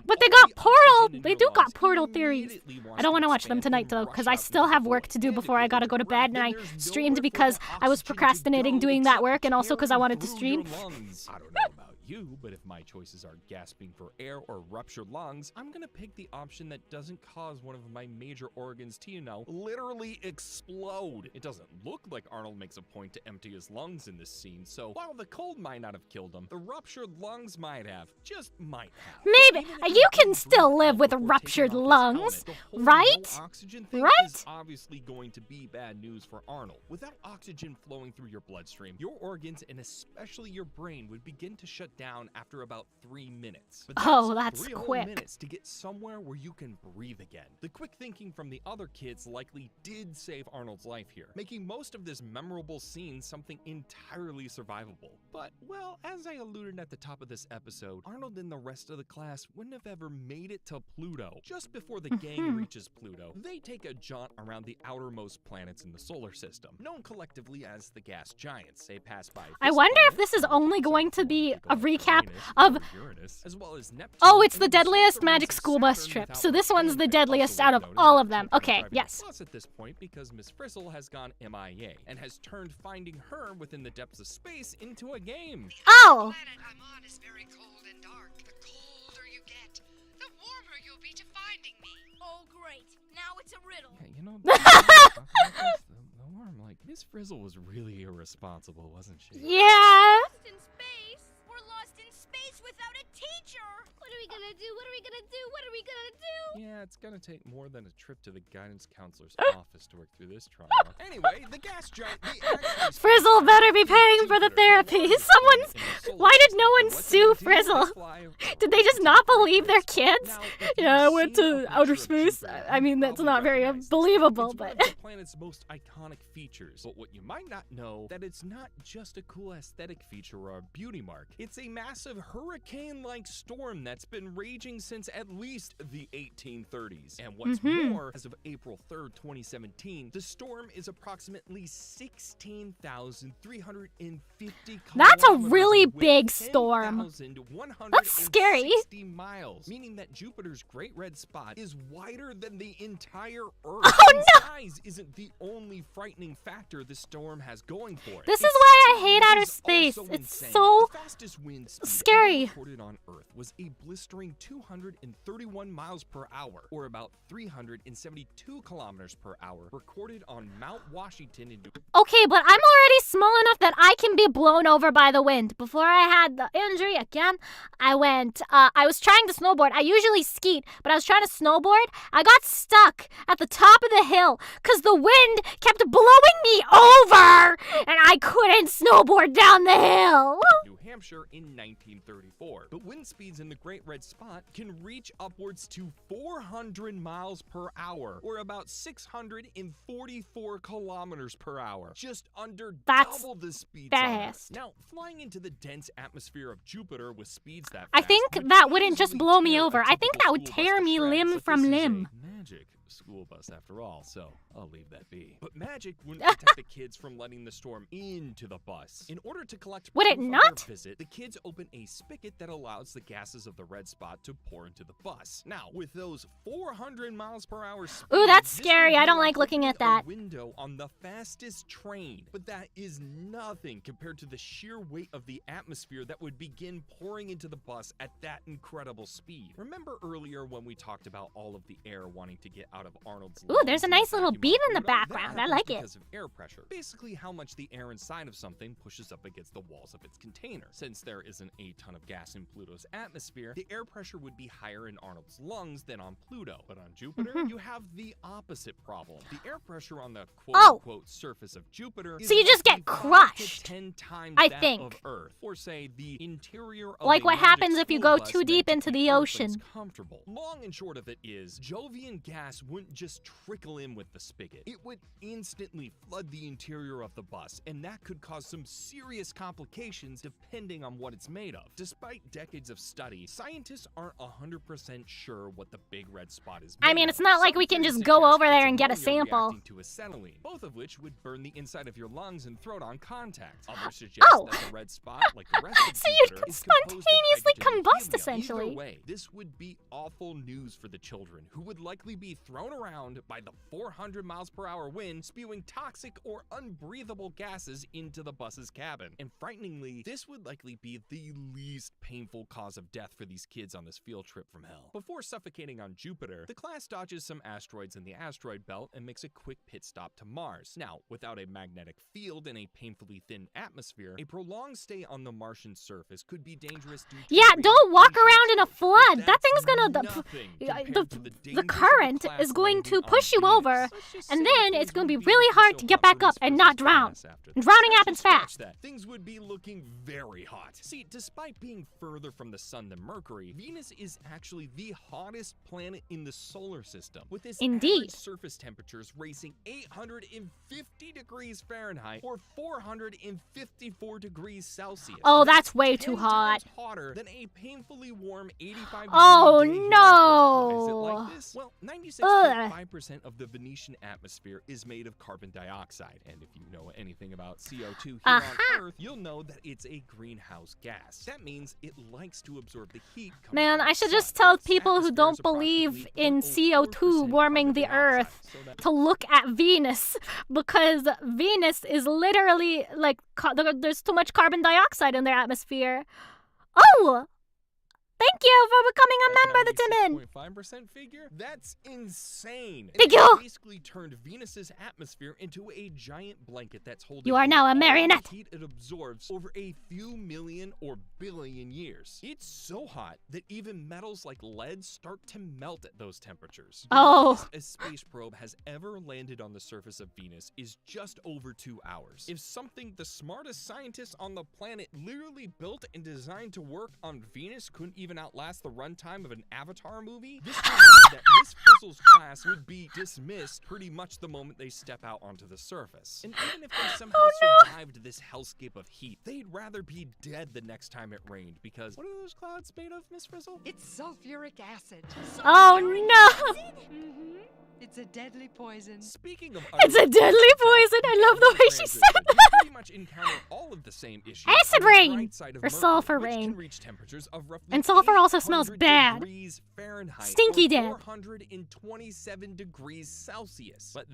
But they got Portal. They do got Portal theories. I don't want to watch them tonight though, because I still have work to do before I gotta go to bed, and I streamed because I was procrastinating doing that work, and also because I wanted to stream. I don't know about you, but if my choices are gasping for air or ruptured lungs, I'm gonna pick the option that doesn't cause one of my major organs to, you know, literally explode. It doesn't look like Arnold makes a point to empty his lungs in this scene, so while the cold might not have killed him, the ruptured lungs might have. Just might have. Maybe. You can still live with ruptured lungs, right? Oxygen thing is obviously going to be bad news for Arnold. Without oxygen flowing through your bloodstream, your organs and especially your brain would begin to shut down after about 3 minutes. But that's 3 quick. whole minutes to get somewhere where you can breathe again. The quick thinking from the other kids likely did save Arnold's life here, making most of this memorable scene something entirely survivable. But, well, as I alluded at the top of this episode, Arnold and the rest of the class wouldn't have ever made it to Pluto. Just before the gang reaches Pluto, they take a jaunt around the outermost planets in the solar system, known collectively as the gas giants. They pass by. I wonder if this is only going to be a recap of Uranus, as well as Neptune. Oh, it's the deadliest Magic School Bus trip. So this one's the deadliest out of all of them. Okay, yes. Plus at this point, because Miss Frizzle has gone MIA and has turned finding her within the depths of space into a game. Oh! Oh, great. Now it's a riddle. Yeah, you know, the worm, like, Miss Frizzle was really irresponsible, wasn't she? Yeah. Lost in space? We're lost in space without a teacher. What are we gonna do? What are we gonna do? What are we gonna do? Yeah, it's gonna take more than a trip to the guidance counselor's office to work through this trauma. Anyway, the gas giant. Frizzle better be paying for the therapy. Why did no one sue Frizzle? Did they just not believe their kids? Yeah, I went to outer space. I mean, that's not very believable, but. It's one of the planet's most iconic features. But what you might not know, that it's not just a cool aesthetic feature or a beauty mark. It's a massive hurricane-like storm that's been raging since at least the 1830s. And what's more, as of April 3rd, 2017, the storm is approximately 16,350 That's a really big storm. That's scary. Miles, meaning that Jupiter's Great Red Spot is wider than the entire Earth. Oh no! Size isn't the only frightening factor the storm has going for it. This is why I hate outer space. It's so scary. Recorded on Earth was a blistering 231 miles per hour, or about 372 kilometers per hour, recorded on Mount Washington in. Okay, but I'm already small enough that I can be blown over by the wind. Before I had the injury again, I was trying to snowboard. I usually skeet, but I was trying to snowboard. I got stuck at the top of the hill because the wind kept blowing me over, and I couldn't snowboard down the hill. New Hampshire in 1934. But wind speeds in the Great Red Spot can reach upwards to 400 miles per hour, or about 644 kilometers per hour. Just under double the speeds fast. Now, flying into the dense atmosphere of Jupiter with speeds that fast, I think that wouldn't just blow me over. I think that would tear me limb from limb. Magic school bus after all, so I'll leave that be. But magic wouldn't protect the kids from letting the storm into the bus. In order to collect would it proof of not? their visit, the kids open a spigot that allows the gases of the red spot to pour into the bus. Now, with those 400 miles per hour speeds, ooh, that's scary. I don't like looking at that. Window on the fastest train, but that is nothing compared to the sheer weight of the atmosphere that would begin pouring into the bus at that incredible speed. Remember earlier when we talked about all of the air wanting to get out of Arnold's lungs? Ooh, there's a nice little beat in the background. I like it. Because of air pressure. Basically how much the air inside of something pushes up against the walls of its container. Since there isn't a ton of gas in Pluto's atmosphere, the air pressure would be higher in Arnold's lungs than on Pluto. But on Jupiter, you have the opposite problem. The air pressure on the quote-unquote surface of Jupiter is so you just get crushed, 10 times I that think. Of Earth, or say the interior of like a what happens if you go bus too deep into the ocean. comfortable. Long and short of it is, Jovian gas wouldn't just trickle in with the spigot. It would instantly flood the interior of the bus, and that could cause some serious complications depending on what it's made of. Despite decades of study, scientists aren't 100% sure what the big red spot is made I mean, it's of. not like Some we can theories just go suggest over there it's and get a ammonia sample. reacting to acetylene, both of which would burn the inside of your lungs and throat on contact. Others suggest that the red spot, like the rest of So you Jupiter, could is composed of spontaneously hydrogen and combust, helium. essentially. Either way, this would be awful news for the children, who would likely be thrown around by the 400 miles per hour wind, spewing toxic or unbreathable gases into the bus's cabin. And frighteningly, this would likely be the least painful cause of death for these kids on this field trip from hell. Before suffocating on Jupiter, the class dodges some asteroids in the asteroid belt and makes a quick pit stop to Mars. Now, without a magnetic field and a painfully thin atmosphere, a prolonged stay on the Martian surface could be dangerous due to Yeah, don't walk around in a flood. That thing's gonna the current is going to push you over, and then it's gonna be really hard to get back up and not drown. Drowning happens fast. Things would be looking very hot. See, despite being further from the sun than Mercury, Venus is actually the hottest planet in the solar system, with its average surface temperatures racing 850 degrees Fahrenheit or 454 degrees Celsius. Oh, that's way too hot. Hotter than a painfully warm 85 Oh degree day no! Is it like this? Well, 96.5% of the Venetian atmosphere is made of carbon dioxide, and if you know anything about CO2 here on Earth, you'll know that it's a greenhouse gas. That means it likes to absorb the heat. Man, I should just tell people who don't believe in CO2 warming the Earth to look at Venus, because Venus is literally like there's too much carbon dioxide in their atmosphere. Oh! Thank you for becoming a member, the Timon. 5% figure? That's insane. Thank you. It basically turned Venus's atmosphere into a giant blanket that's holding You are now a all the marionette. heat it absorbs over a few million or billion years. It's so hot that even metals like lead start to melt at those temperatures. Oh. A space probe has ever landed on the surface of Venus is just over 2 hours. If something the smartest scientists on the planet literally built and designed to work on Venus couldn't even outlast the runtime of an Avatar movie, this would mean that Miss Frizzle's class would be dismissed pretty much the moment they step out onto the surface. And even if they somehow survived this hellscape of heat, they'd rather be dead the next time it rained, because what are those clouds made of, Miss Frizzle? It's sulfuric acid. Oh no! It's a deadly poison. Speaking of It's a deadly poison. I love the way she said you that. pretty much encounter all of the same issues. Acid on the rain bright side of or Mercury, sulfur which rain. can reach temperatures of roughly And sulfur also smells 800 bad. degrees Fahrenheit Stinky or dead. 427 degrees Celsius. But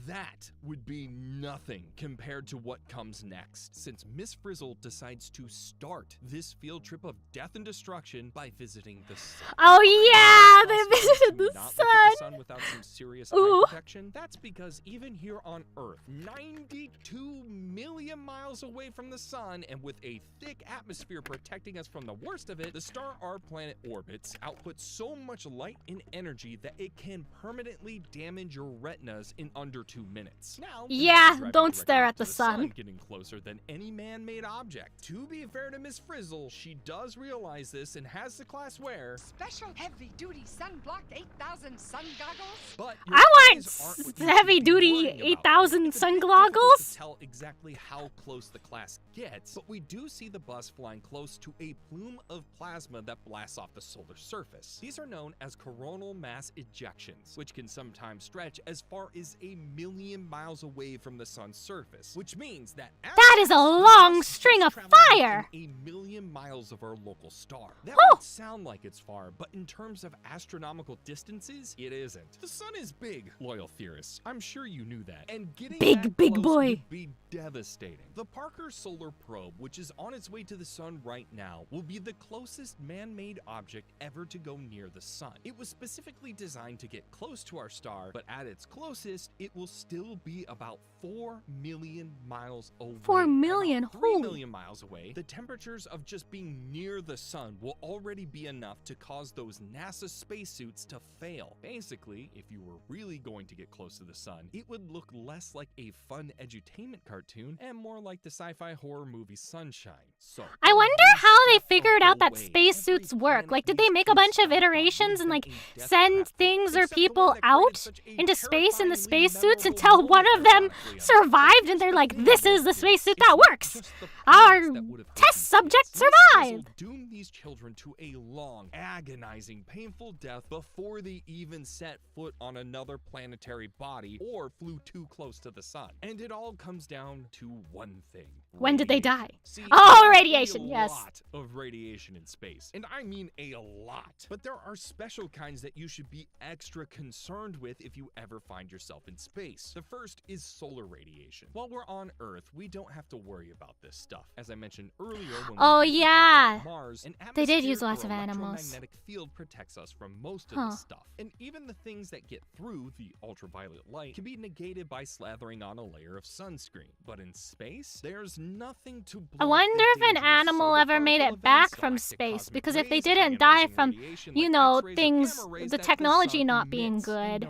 that would be nothing compared to what comes next, since Miss Frizzle decides to start this field trip of death and destruction by visiting the sun. Oh yeah, they visited the Not look at the sun without some serious eye protection? That's because even here on Earth, 92 million miles away from the sun and with a thick atmosphere protecting us from the worst of it, the star our planet orbits outputs so much light and energy that it can permanently damage your retinas in under 2 minutes. Now, yeah, don't stare at the sun. Getting closer than any man-made object. To be fair to Miss Frizzle, she does realize this and has the class wear Special heavy-duty sunblock 8000 sun goggles. But I want heavy-duty 8,000 sun goggles. To tell exactly how close the class gets, but we do see the bus flying close to a plume of plasma that blasts off the solar surface. These are known as coronal mass ejections, which can sometimes stretch as far as 1 million miles away from the sun's surface, which means that that is a long string of fire. 1 million miles of our local star. That Oh. might sound like it's far, but in terms of astronomical distances, it isn't. The sun is big, loyal theorists. I'm sure you knew that. And getting that big close boy would be devastating. The Parker Solar Probe, which is on its way to the sun right now, will be the closest man-made object ever to go near the sun. It was specifically designed to get close to our star, but at its closest, it will still be about 4 million miles away. 4 million? About 3 Holy. million miles away, the temperatures of just being near the sun will already be enough to cause those NASA spacesuits to fail. Basically, if you were really going to get close to the sun, it would look less like a fun edutainment cartoon cartoon and more like the sci-fi horror movie Sunshine. So I wonder how they figured out that spacesuits work. Like, did they make a bunch of iterations and, like, send things or people out into space in the spacesuits until one of them survived and they're like, this is the spacesuit that works. Our test subject survived. Doom these children to a long, agonizing, painful death before they even set foot on another planetary body or flew too close to the sun. And it all comes down to one thing. When did they die? See, oh, radiation, yes. A lot of radiation in space, and I mean a lot. But there are special kinds that you should be extra concerned with if you ever find yourself in space. The first is solar radiation. While we're on Earth, we don't have to worry about this stuff. As I mentioned earlier, when we Mars, an they did use lots of animals. Electromagnetic field protects us from most of the stuff, and even the things that get through the ultraviolet light can be negated by slathering on a layer of sunscreen. But in space, there's nothing to block I wonder if an animal ever made it back from space, because if they didn't die from, you know, things, the technology not being good,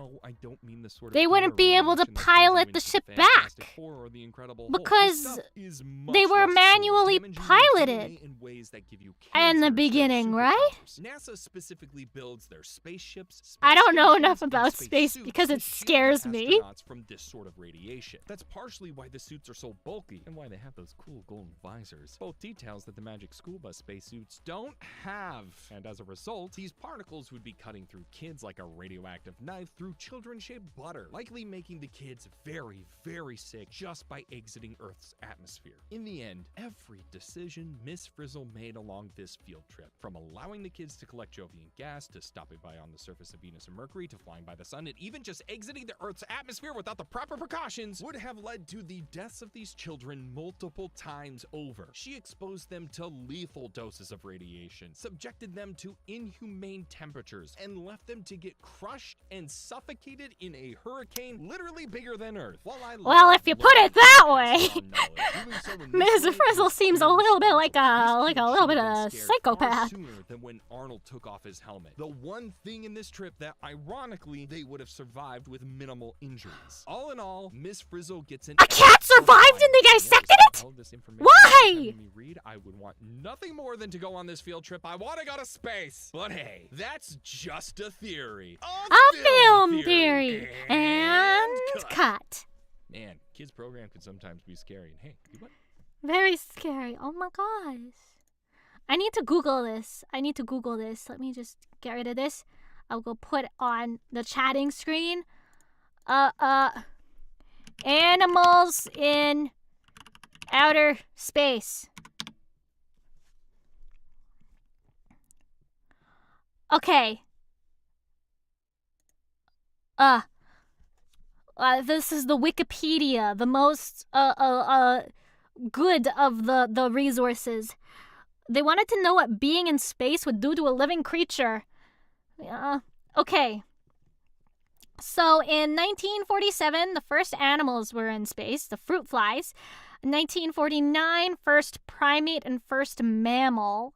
they wouldn't be able to pilot the ship back, because they were manually piloted in the beginning, right? NASA specifically builds their spaceships. I don't know enough about space because it scares me. From this sort of radiation. That's partially why the suits are so bulky and why they have those cool golden visors. Both details that the Magic School Bus spacesuits don't have. And as a result, these particles would be cutting through kids like a radioactive knife through children-shaped butter, likely making the kids very, very sick just by exiting Earth's atmosphere. In the end, every decision Miss Frizzle made along this field trip, from allowing the kids to collect Jovian gas, to stopping by on the surface of Venus and Mercury, to flying by the sun, and even just exiting the Earth's atmosphere without the proper precautions, would have led to the deaths of these children multiple times over. She exposed them to lethal doses of radiation, subjected them to inhumane temperatures, and left them to get crushed and suffocated in a hurricane literally bigger than Earth. Well, if you put it that way, Ms. Frizzle seems a little bit like a little bit of a psychopath. Sooner than when Arnold took off his helmet. The one thing in this trip that, ironically, they would have survived with minimal injuries. All in all, Miss Frizzle gets an— A cat survived and they dissected it? Why? I would want nothing more than to go on this field trip. I want to go to space. But hey, that's just a theory. A film theory. And cut. Man, kids' program can sometimes be scary. And hey, what? Very scary. Oh my gosh. I need to Google this. Let me just get rid of this. I'll go put on the chatting screen. Animals in outer space. Okay. This is the Wikipedia, the most good of the resources. They wanted to know what being in space would do to a living creature. Okay. So in 1947, the first animals were in space, the fruit flies. 1949, first primate and first mammal.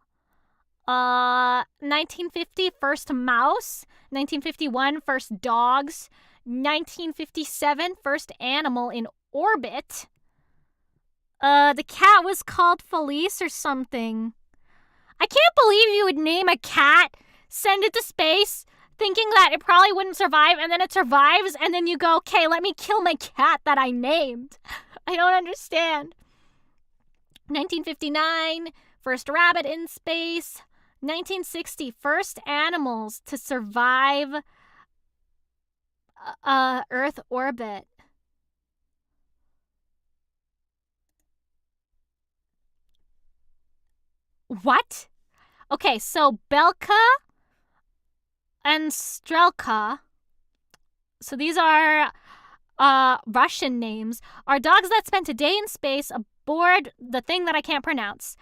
1950, first mouse. 1951, first dogs. 1957, first animal in orbit. The cat was called Felice or something. I can't believe you would name a cat, send it to space, thinking that it probably wouldn't survive, and then it survives, and then you go, okay, let me kill my cat that I named. I don't understand. 1959, first rabbit in space. 1960, first animals to survive Earth orbit. What? Okay, so Belka and Strelka, so these are Russian names, are dogs that spent a day in space aboard the thing that I can't pronounce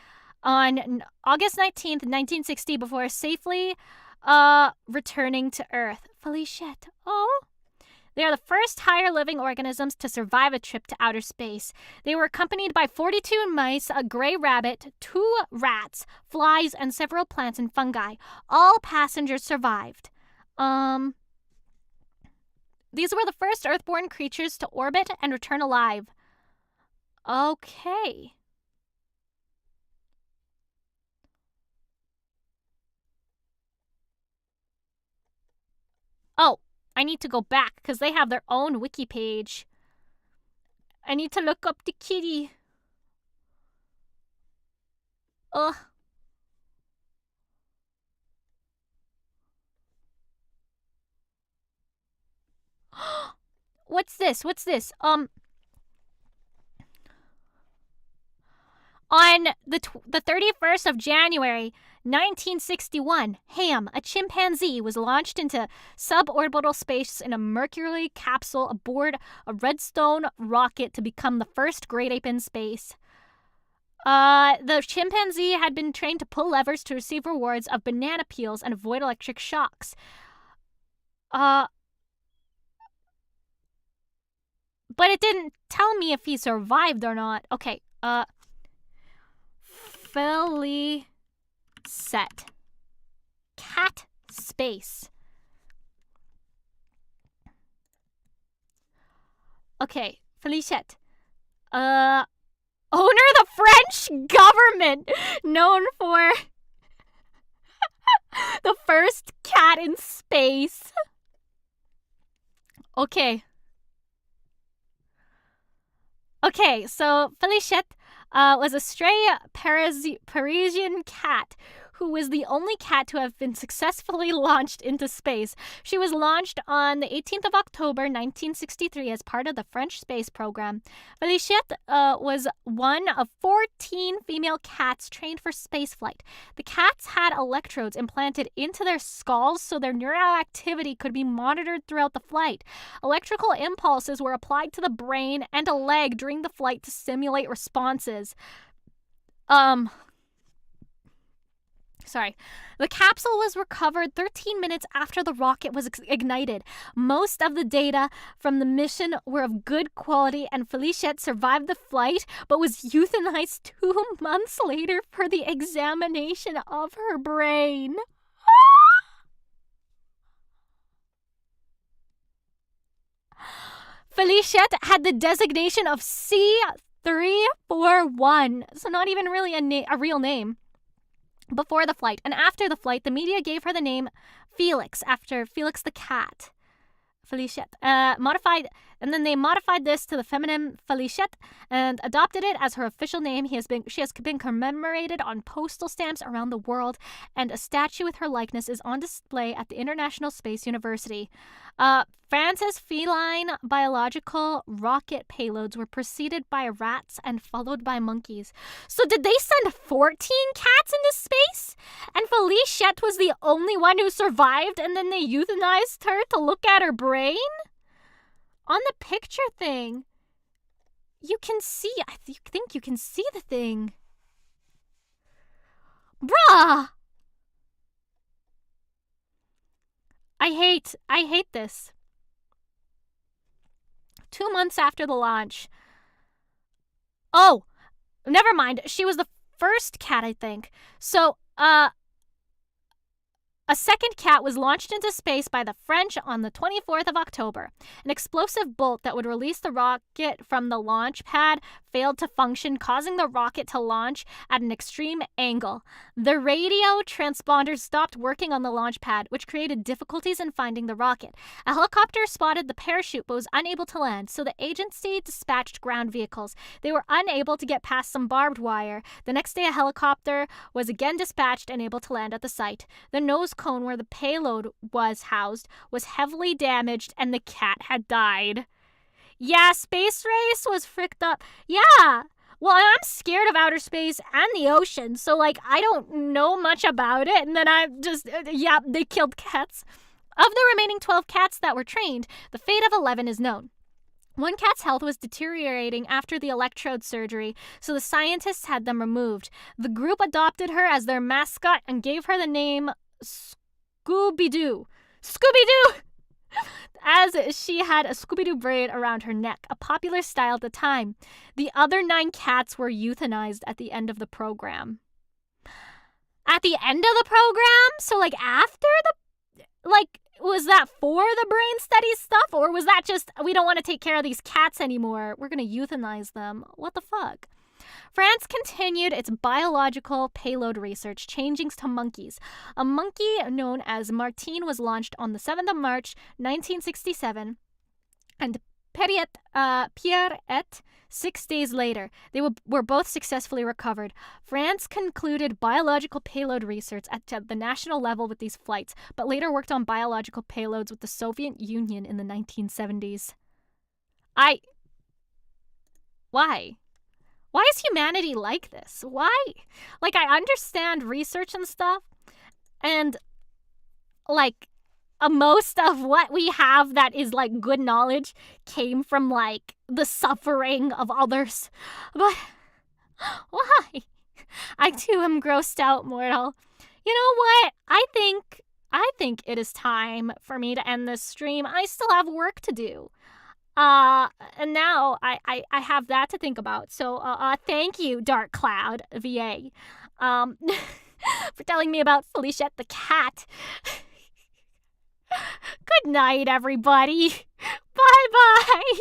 on August 19th, 1960, before safely returning to Earth. Felichette. Oh. They are the first higher living organisms to survive a trip to outer space. They were accompanied by 42 mice, a gray rabbit, 2 rats, flies, and several plants and fungi. All passengers survived. These were the first Earthborn creatures to orbit and return alive. Okay. Oh, I need to go back because they have their own wiki page. I need to look up the kitty. Ugh. What's this? What's this? On the 31st of January, 1961, Ham, a chimpanzee, was launched into suborbital space in a Mercury capsule aboard a Redstone rocket to become the first great ape in space. The chimpanzee had been trained to pull levers to receive rewards of banana peels and avoid electric shocks. But it didn't tell me if he survived or not. Okay, Felicette. Cat space. Okay, Felicette. Owner of the French government, known for the first cat in space. Okay. Okay, so Felicette was a stray Parisian cat who was the only cat to have been successfully launched into space. She was launched on the 18th of October, 1963 as part of the French space program. Felicette was one of 14 female cats trained for spaceflight. The cats had electrodes implanted into their skulls so their neural activity could be monitored throughout the flight. Electrical impulses were applied to the brain and a leg during the flight to simulate responses. The capsule was recovered 13 minutes after the rocket was ignited. Most of the data from the mission were of good quality, and Felicette survived the flight, but was euthanized 2 months later for the examination of her brain. Felicette had the designation of C341, so not even really a real name. Before the flight and after the flight, the media gave her the name Felix after Felix the cat. Felicette. Then they modified this to the feminine Felicette and adopted it as her official name. She has been commemorated on postal stamps around the world, and a statue with her likeness is on display at the International Space University. France's feline biological rocket payloads were preceded by rats and followed by monkeys. So did they send 14 cats into space? And Felicette was the only one who survived, and then they euthanized her to look at her brain? On the picture thing, you can see, I think you can see the thing. Bruh! I hate this. 2 months after the launch. Oh, never mind. She was the first cat, I think. So, a second cat was launched into space by the French on the 24th of October. An explosive bolt that would release the rocket from the launch pad failed to function, causing the rocket to launch at an extreme angle. The radio transponders stopped working on the launch pad, which created difficulties in finding the rocket. A helicopter spotted the parachute but was unable to land, so the agency dispatched ground vehicles. They were unable to get past some barbed wire. The next day, a helicopter was again dispatched and able to land at the site. The nose cone where the payload was housed was heavily damaged, and the cat had died. Yeah, space race was fricked up. Yeah. Well, I'm scared of outer space and the ocean, so, I don't know much about it, and then they killed cats. Of the remaining 12 cats that were trained, the fate of 11 is known. One cat's health was deteriorating after the electrode surgery, so the scientists had them removed. The group adopted her as their mascot and gave her the name Scooby-Doo. Scooby-Doo! As she had a Scooby-Doo braid around her neck, a popular style at the time. The other 9 cats were euthanized at the end of the program. At the end of the program? So, after the... was that for the brain studies stuff, or was that just, we don't want to take care of these cats anymore, we're going to euthanize them? What the fuck? France continued its biological payload research, changing to monkeys. A monkey known as Martine was launched on the 7th of March, 1967, and Pierrette 6 days later. They were both successfully recovered. France concluded biological payload research at the national level with these flights, but later worked on biological payloads with the Soviet Union in the 1970s. Why? Why is humanity like this? Why? Like, I understand research and stuff, and, like, most of what we have that is, like, good knowledge came from, like, the suffering of others. But why? I, too, am grossed out, mortal. You know what? I think it is time for me to end this stream. I still have work to do. And now I have that to think about. So, thank you, Dark Cloud VA, for telling me about Felicia the cat. Good night, everybody. Bye-bye.